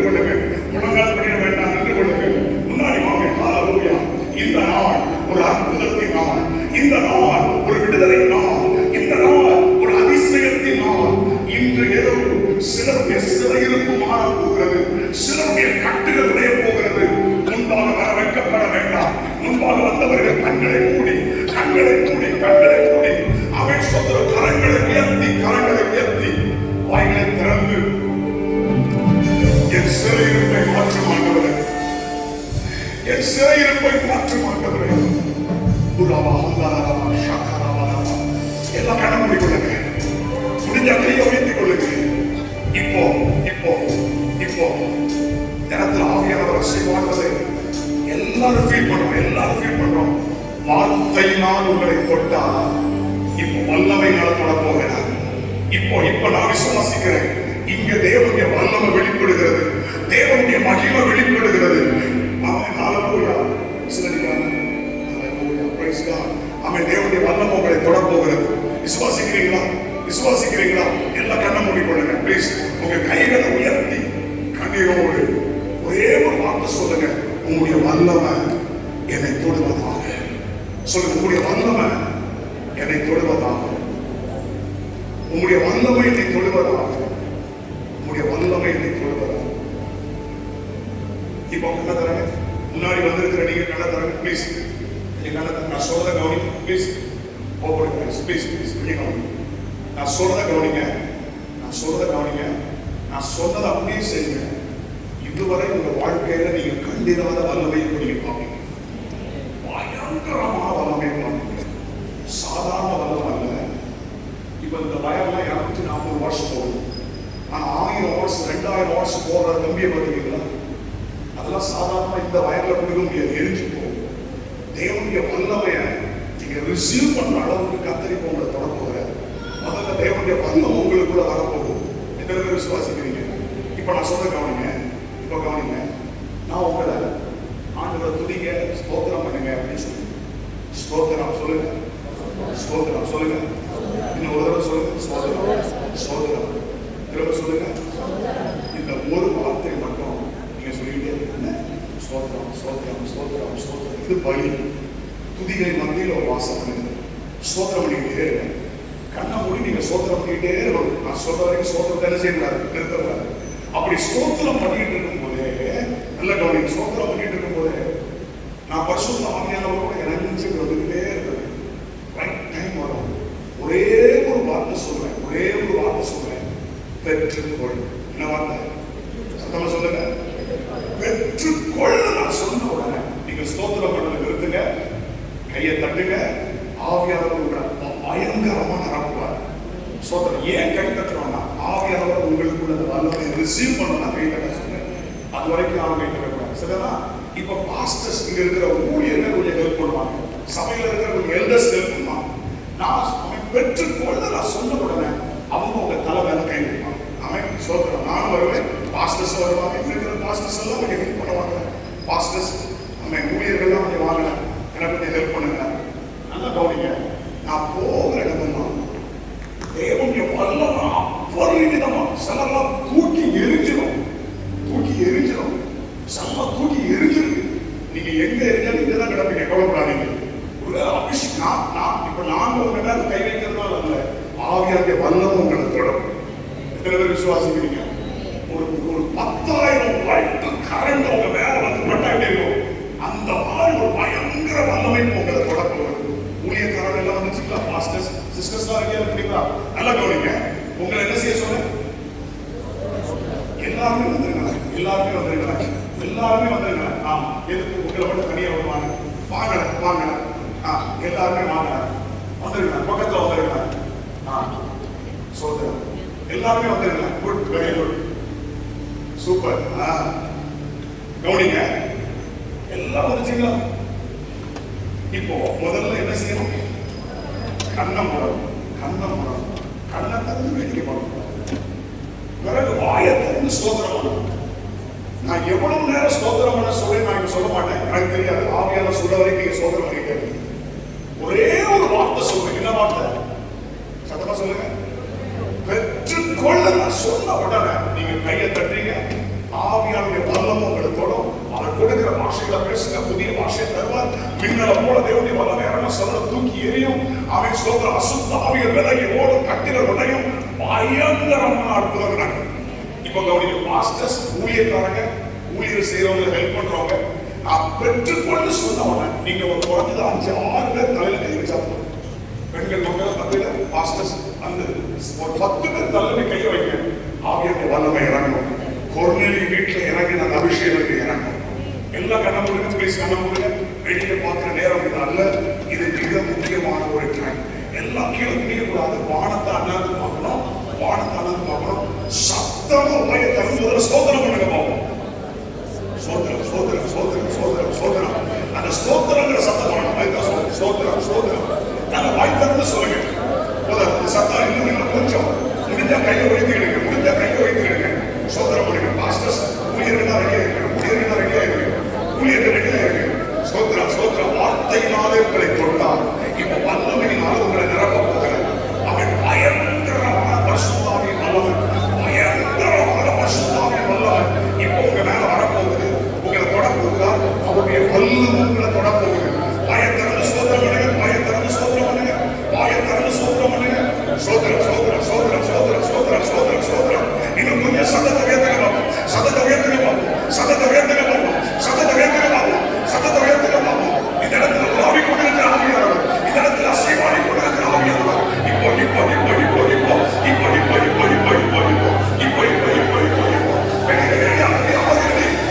கொள்ளுங்க. முழங்கால் பண்ணிட வேண்டாம், நின்று கொள்ளுங்க. முன்னாடி வாங்க. ஹalleluya. இந்த நாள் ஒரு அற்புதத்தின் நாள், இந்த நாள் ஒரு விடுதலை நாள், இந்த நாள் ஒரு அதிசயத்தின் நாள். இன்று இரவு சிலருடைய சிறையிருப்பு மாறப் போகிறது, சிலருடைய கட்டுகள் உடைய போகிறது. முன்பாக வர வைக்கப்பட வேண்டாம். முன்பாக வந்தவர்கள் கண்களை மூடி அவன் சொல்ற கரங்களை உயர்த்தி வாய்களை திறந்து என் சிறையிருப்பை மாற்றும் ஆண்டவரே, என் சிறையிருப்பை மாற்றும் ஆண்டவரே. எல்லாம் கண்ண மூடிக்கொள்ளுங்க. முடிஞ்ச கையை உயர்த்திக் கொள்ளுங்க. இப்போ இடத்துல ஆவியானவர் செய்வார்கள். எல்லாரும் ஃபீல் பண்றோம். வார்த்தையினால் உங்களை தொட்டா இப்போ வல்லமை நடப்பட போகிறார். இப்போ நான் விசுவாசிக்கிறேன். இங்க தேவனுடைய வல்லமை வெளிப்படுகிறது, தேவனுடைய மகிமை வெளிப்படுகிறது. அவன் ஹalleluya சிலரிக்கான ஹalleluya praise God. அவன் தேவனுடைய வல்லமை உங்களை தொட போகிறது. விசுவாசிக்கிறீங்களா? எல்லாம் கண்ண மூடிக்கொள்ளுங்க ப்ளீஸ். உங்க கைகளை உயர்த்தி கண்ணீரோடு ஒரே ஒரு வார்த்தை சொல்லுங்க. உங்களுடைய வல்லமை என்னை தொடுவதாக. சொல்லுங்க, உங்களுடைய வல்லமை என்னை தொடுவதாக. உங்களுடைய வல்லமை என்னை தொடுவதாக. உங்களுடைய வல்லமை என்னை தொடுவதாக. இப்போ கண்ண தரங்க. முன்னாடி வந்திருக்கிற நீங்க கண்ண தரங்க ப்ளீஸ். நான் சொல்றத கவனிங்க ப்ளீஸ். ப்ளீஸ் நான் சொல்றத கவனிங்க. நான் சொன்னதை அப்படியே செய்யுங்க. இதுவரை உங்க வாழ்க்கையில நீங்க கண்டிராத வல்லமையை நீங்க பார்ப்பீங்க. பயங்கரமான வல்லமை பார்ப்பீங்க. சாதாரண வல்லமை அல்ல. இப்ப இந்த வயர்லாம் 240 வாட்ஸ் போகும். ஆனா 1000 வாட்ஸ் 2000 வாட்ஸ் போடுற தம்பியை பார்த்தீங்களா? அதெல்லாம் சாதாரணமா இந்த வயர்ல கொடுக்க முடியாது, எரிஞ்சு போகும். தேவனுடைய வல்லமையை நீங்க ரிசீவ் பண்ற அளவுக்கு கத்தரிப்பு உங்களை தொடர்புகிறார். முதல்ல தேவனுடைய வல்லமை உங்களுக்குள்ள வரப்போகும். எத்தனை பேர் விசுவாசிக்கிறீங்க? இப்ப நான் சொல்ல கவனிங்க. நான் உங்களை ஆண்டவரை துதிங்க, ஸ்தோத்திரம் பண்ணுங்க அப்படின்னு சொல்லி ஸ்தோத்திரம் சொல்லுங்க. இன்னும் ஒரு தடவை சொல்லுங்க. ஸ்தோத்திரம் திரும்ப சொல்லுங்க. இந்த ஒரு வார்த்தை மட்டும் நீங்க சொல்லிட்டே இருக்கீங்க. ஸ்தோத்திரம். இது பலி. துதிகளை மத்தியில் ஒரு வாசம் பண்ணுங்க. ஸ்தோத்திரம் பண்ணிக்கிட்டே இருங்க. கண்ணை மூடி நீங்க ஸ்தோத்திரம் பண்ணிக்கிட்டே இருக்கணும். நான் சொல்ற வரைக்கும் ஸ்தோத்திரத்தை என்ன செய்யக்கூடாது, நிறுத்தக்கூடாது. அப்படி ஸ்தோத்திரம் பண்ணிட்டு இருக்கும் போதே நல்ல கவனிங்க. ஸ்தோத்திரம் பண்ணிட்டு இருக்கும் போதே நான் பரிசுத்த ஆவியானவரோட இணைஞ்சு வந்துகிட்டே இருப்பேன். ரைட் டைம் வரும். ஒரே ஒரு வார்த்தை சொல்றேன். பெற்றுக்கொள். என்ன வார்த்தை? சத்தமா சொல்லுங்க. பெற்றுக்கொள். நான் சொன்ன உடனே நீங்க ஸ்தோத்திரம் பண்ணல நிறுத்துங்க, கையை தட்டுங்க. ஆவியானவர் பயங்கரமா நிரப்புவார். ஸ்தோத்திரம். ஏன் கை தட்டுறோம்னா ஆவியானவர் உங்களுக்குள்ள வல்லமை ரிசீவ் பண்ணலாம். கை தட்ட சொன்னேன். அது வரைக்கும் அவங்க கை தட்டக்கூடாது. சரிங்களா? இப்ப பாஸ்டர்ஸ் இங்க இருக்கிற ஊழியர்கள் கொஞ்சம் ஹெல்ப் பண்ணுவாங்க. சபையில இருக்கிற கொஞ்சம் எல்டர்ஸ் ஹெல்ப் பண்ணுவாங்க. அவன் பெற்றுக்கொள்ள நான் சொன்ன உடனே அவங்க உங்க தலை மேல கை வைப்பாங்க. அவன் ஸ்தோத்திரம். நானும் வருவேன், பாஸ்டர்ஸ் வருவாங்க. இருக்கிற பாஸ்டர்ஸ் எல்லாம் கொஞ்சம் ஹெல்ப் பண்ணுவாங்க. பாஸ்டர்ஸ் அவன் ஊழியர்கள்லாம் கொஞ்சம் வாங்கல, எனக்கு கொஞ்சம் ஹெல்ப் பண்ணுங்க. நல்லா கவனிங்க. நான் போகிற இடமெல்லாம் தேவனுடைய வல்லமை அபரிமிதமா சிலர்லாம் தூக்கி எரிஞ்சிடும். செம்ம தூக்கி எரிஞ்சிருக்கு. நீங்க எங்க எரிஞ்சாலும் இங்கதான் கிடப்பீங்க. கவலைப்படாதீங்க. ஒரு அபிஷேகம் இப்ப நாங்க உங்க மேல கை வைக்கிறதுனால அல்ல, ஆவியாருடைய வல்லமை உங்களை தொடும். எத்தனை பேர் விசுவாசிக்கிறீங்க? ஒரு 10,000 லைட் கரண்ட் உங்க மேல வந்து பட்டாட்டே இருக்கும். அந்த மாதிரி ஒரு பயங்கர வல்லமை உங்களை தொடப்போம். ஊழியக்காரர்கள் எல்லாம் வந்துச்சுங்களா? பாஸ்டர்ஸ் சிஸ்டர்ஸ் எல்லாம் ரெடியா இருக்கீங்களா? நல்லா கவனிங்க. உங்களை என்ன செய்ய சொல்ல? எல்லாருமே வந்துருங்க. ஆமா, எதுக்கு உங்களை மட்டும் தனியா வருவாங்க? வாங்க. எல்லாருமே வாங்க. வந்துருங்க, பக்கத்துல வந்துருங்க. சோதரம் எல்லாருமே வந்துருங்க. Good, very good, super. கவனிங்க. எல்லாம் வந்துச்சுங்களா? இப்போ முதல்ல என்ன செய்யணும்? கண்ணை மூடணும். கண்ணை திறந்து வேடிக்கை பார்க்கணும். பிறகு வாயை திறந்து ஸ்தோத்திரம் பண்ணணும். நான் எவ்வளவு நேரம் ஸ்தோத்திரம் பண்ண சொல்லி நான் இங்க சொல்ல மாட்டேன், எனக்கு தெரியாது. ஆவியான சொல்ல வரைக்கும் நீங்க ஸ்தோத்திரம் பண்ணிட்டே ஒரே ஒரு வார்த்தை சொல்லுங்க. என்ன வார்த்தை? சத்தமா சொல்லுங்க. பெற்றுக்கொள்ள. நான் சொன்ன உடனே நீங்க கையை தட்டுறீங்க, ஆவியானுடைய வல்லமும் உங்களுக்கு தொடும். அவர் கொடுக்கிற பாஷைகளை பேசுங்க, புதிய பாஷையை தருவார். மின்னலை போல தேவனுடைய வல்லமை இறங்க சொல்ல தூக்கி எரியும். அவன் ஸ்தோத்திரம். அசுத்த ஆவிகள் விலகி ஓடும், கட்டில உடையும், பயங்கரமான அற்புதம் நடக்கும். இப்ப கவனிங்க, மாஸ்டர்ஸ், ஊழியக்காரங்க, ஊழியர் செய்யறவங்க, ஹெல்ப் பண்றவங்க, நான் பெற்றுக்கொண்டு சொன்ன உடனே நீங்க ஒரு குறைஞ்சது 5-6 பேர் தலையில கை வச்சா போதும். பெண்கள் மக்கள் தலையில மாஸ்டர்ஸ் அந்த ஒரு 10 பேர் தலையில கையை வைக்க ஆவியானுடைய வல்லமை இறங்கும். கொர்நேலியு வீட்டில் இறங்கின அந்த அபிஷேகத்தை இறங்கும். எல்லா கண்ணமுருங்க, பிளீஸ் கண்ணமுருங்க. வெளியே பார்க்கிற நேரம் இது அல்ல, இது மிக முக்கியமான ஒரு டைம். எல்லாம் கீழே குடிக்கக்கூடாது. வானத்தை அண்ணாந்து பார்க்கணும், வானத்தை அண்ணாந்து பார்க்கணும். சத்தமா உடைய தரும்போது ஸ்தோத்திரம் பண்ணுங்க பார்ப்போம். ஸ்தோத்திரம், ஸ்தோத்திரம், ஸ்தோத்திரம், ஸ்தோத்திரம், ஸ்தோத்திரம். அந்த ஸ்தோத்திரங்கிற சத்தம் வரணும். ஸ்தோத்திரம், ஸ்தோத்திரம். நல்ல வாய் திறந்து சொல்லுங்க. சத்தம் இன்னும் கொஞ்சம் முடிஞ்சா கையை வைத்துக்கிடுங்க, முடிஞ்சா கையை வைத்துக்கிடுங்க. ஸ்தோத்திரம் பண்ணுங்க. மாஸ்டர்ஸ், ஊழியர்கள் ரெடியா இருக்கு, ஊழியர்கள் ரெடியா இருக்கு, ஊழியர்கள் ரெடியா இருக்கு. ஸ்தோத்திரம், ஸ்தோத்திரம். வார்த்தையினாலே உங்களை தொட்டார். இப்ப வல்லமையினால உங்களை நிரப்ப போகிறார். அவன் பயங்கரமான பரிசுத்தாவின் வல்லவன், பயங்கரமான பரிசுத்தாவின் வல்லவன் இப்போ உங்க மேல வரப்போகுது. உங்களை தொடப்போகிறார். அவருடைய வல்லமை உங்களை தொடப்போகுது. பயத்திறந்து ஸ்தோத்திரம் பண்ணுங்க, பயத்திறந்து ஸ்தோத்திரம் பண்ணுங்க, பயத்திறந்து ஸ்தோத்திரம் பண்ணுங்க. ஸ்தோத்திரம், ஸ்தோத்திரம், ஸ்தோத்திரம், ஸ்தோத்திரம், ஸ்தோத்திரம், ஸ்தோத்திரம், ஸ்தோத்திரம். இன்னும் கொஞ்சம் சத்தத்தை உயர்த்துங்க பாப்போம், சத்தத்தை உயர்த்துங்க பாப்போம், சத்தத்தை உயர்த்துங்க பாப்போம், சத்தத்தை உயர்த்துங்க பாப்போம், சத்தத்தை உயர்த்துங்க பாப்போம். இந்த இடத்துல உலாவி கொண்டிருக்கிற ஆவியானவர், இந்த இடத்துல அசைவாடி கொண்டிருக்கிற ஆவியானவர் இப்போ இப்போ இப்போ இப்போ இப்போ இப்போ இப்போ இப்போ இப்போ இப்போ இப்போ இப்போ இப்போ இப்போ இப்போ இப்போ ready ready ready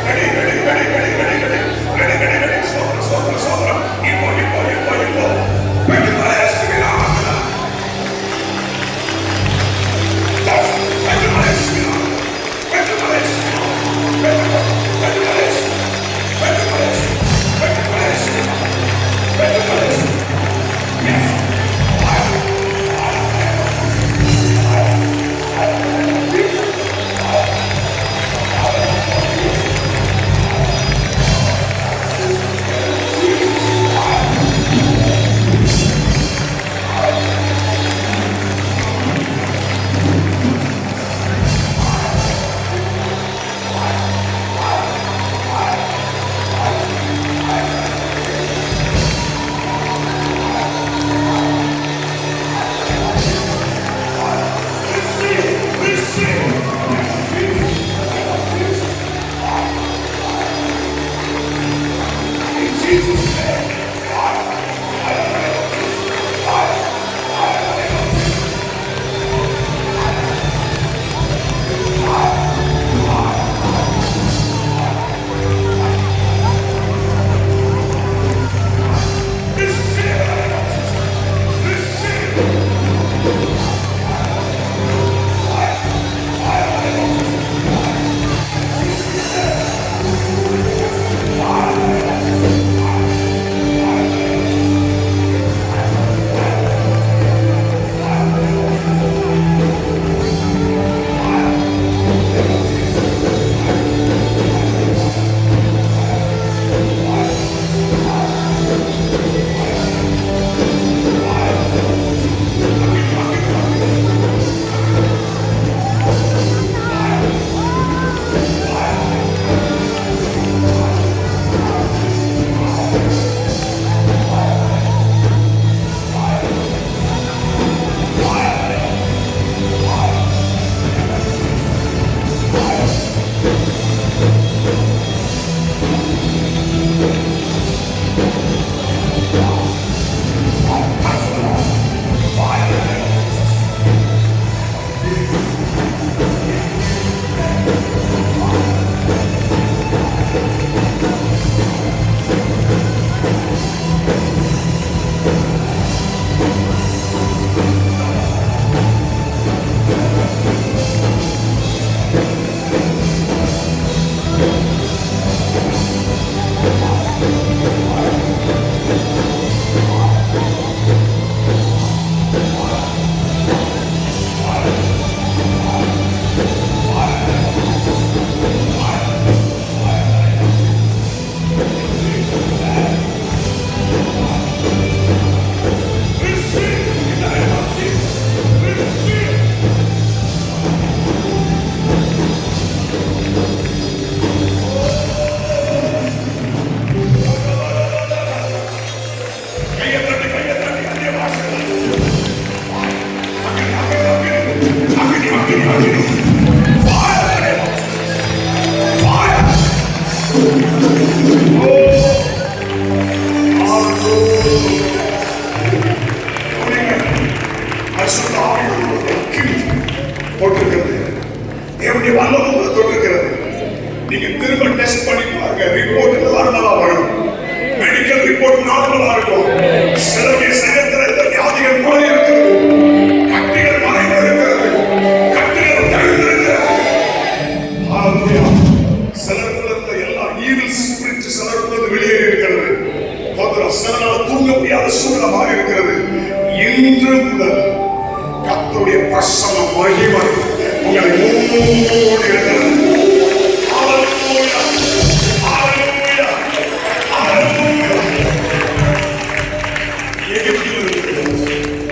ready ready ready ready ready ready ready ready ready ஸ்தோத்திரம், ஸ்தோத்திரம், ஸ்தோத்திரம். இப்போ இப்போ இப்போ இப்போ ரிப்போர்ட் நார்மலா வரும். மெடிக்கல் ரிப்போர்ட் நார்மலா இருக்கும். சிலருடைய சரீரத்தில் இந்த வியாதிகள் மாறி இருக்கிறது, கட்டிகள் மறைந்து இருக்கிறது, கட்டிகள் தழுந்திருக்கிறது. சிலருக்குள்ள இருந்த எல்லா ஈவில் ஸ்பிரிட் சிலருக்குள்ள வெளியே இருக்கிறது. சிலரால் தூங்க முடியாத சூழ்நிலை மாறி இருக்கிறது. இன்று முதல் கர்த்தருடைய பிரசன்னம் மகிமை உங்களை மூடி இருக்கிறது.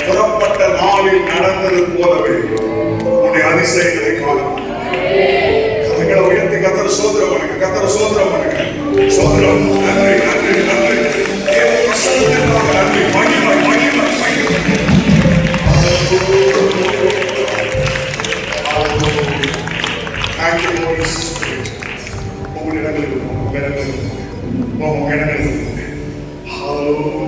புறப்பட்ட நாளில் நடந்தது போலவே உன்னுடைய அதிசயங்களை காணும். கரங்களை உயர்த்தி கர்த்தர் சோதரம் பண்ணுங்க, கர்த்தர் சோதரம் பண்ணுங்க. சோதரம். நன்றி நன்றி நன்றி. நன்றி. மகிமை மகிமை மகிமை. Thank you, Holy Spirit. உங்களுடைய இடங்களில் உங்க இடங்களில் Hallelujah.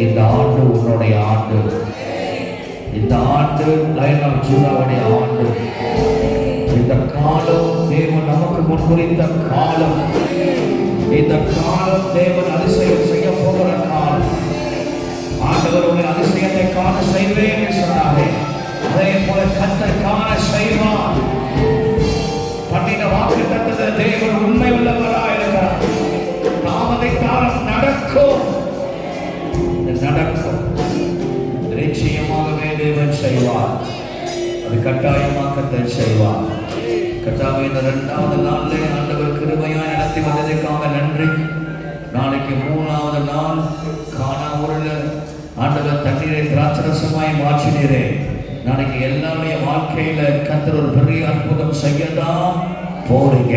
இந்த ஆண்டு உன்னுடைய ஆண்டு, இந்த ஆண்டு லைன் ஆஃப் ஜூடாவுடைய ஆண்டு. இந்த காலம் தேவன் நமக்கு முன்குறித்த காலம். இந்த காலம் தேவன் அதிசயம் செய்ய போகிற காலம். ஆண்டவர் உங்களை அதிசயத்தை காண செய்வேன் என்று சொன்னாரே, அதே போல கர்த்தர் காண செய்வார். பண்ணின வாக்குத்தத்தத்தை தேவன் உண்மை உள்ளவராயிருக்கிறார். தாமதித்தாலும் நடக்கும், நடக்கும். நிச்சயமாகவே தேவன் செய்வார். அது கட்டாயமாக்கத்தை செய்வார். கர்த்தாவே, இந்த 2வது நாளிலே ஆண்டவர் கிருபையாய் நடத்தி வந்ததற்காக நன்றி. நாளைக்கு 3வது நாள் கானா ஊரில் ஆண்டவர் தண்ணீரை திராட்சரசமாய் மாற்றினீரே. நாளைக்கு எல்லாருடைய வாழ்க்கையில கர்த்தர் ஒரு பெரிய அற்புதம் செய்யதான் போறீங்க.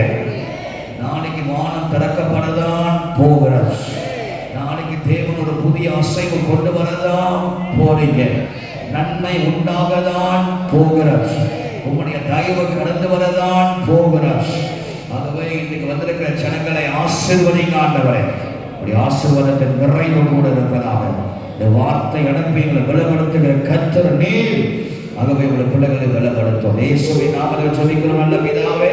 நாளைக்கு வானம் திறக்கப்படதான் போகிறார். நாளைக்கு தேவன் ஒரு புதிய அசைவு கொண்டு வரதான் போறீங்க. நன்மை உண்டாகதான் போகிறார். உங்களுடைய தயவு கடந்து வரதான் போகிறார். ஆகவே இன்னைக்கு வந்திருக்கிற ஜனங்களை ஆசீர்வதிங்க ஆண்டவரே. உடைய ஆசீர்வாதத்தின் நிறைவு கூட இருப்பதாக இந்த வார்த்தை அனுப்பி எங்களை பலப்படுத்துகிற கர்த்தர் நீர். ஆகவே உங்களுடைய பிள்ளைகளை பலப்படுத்தும். இயேசுவின் நாமத்தில் ஜெபிக்கிறோம் நல்ல பிதாவே.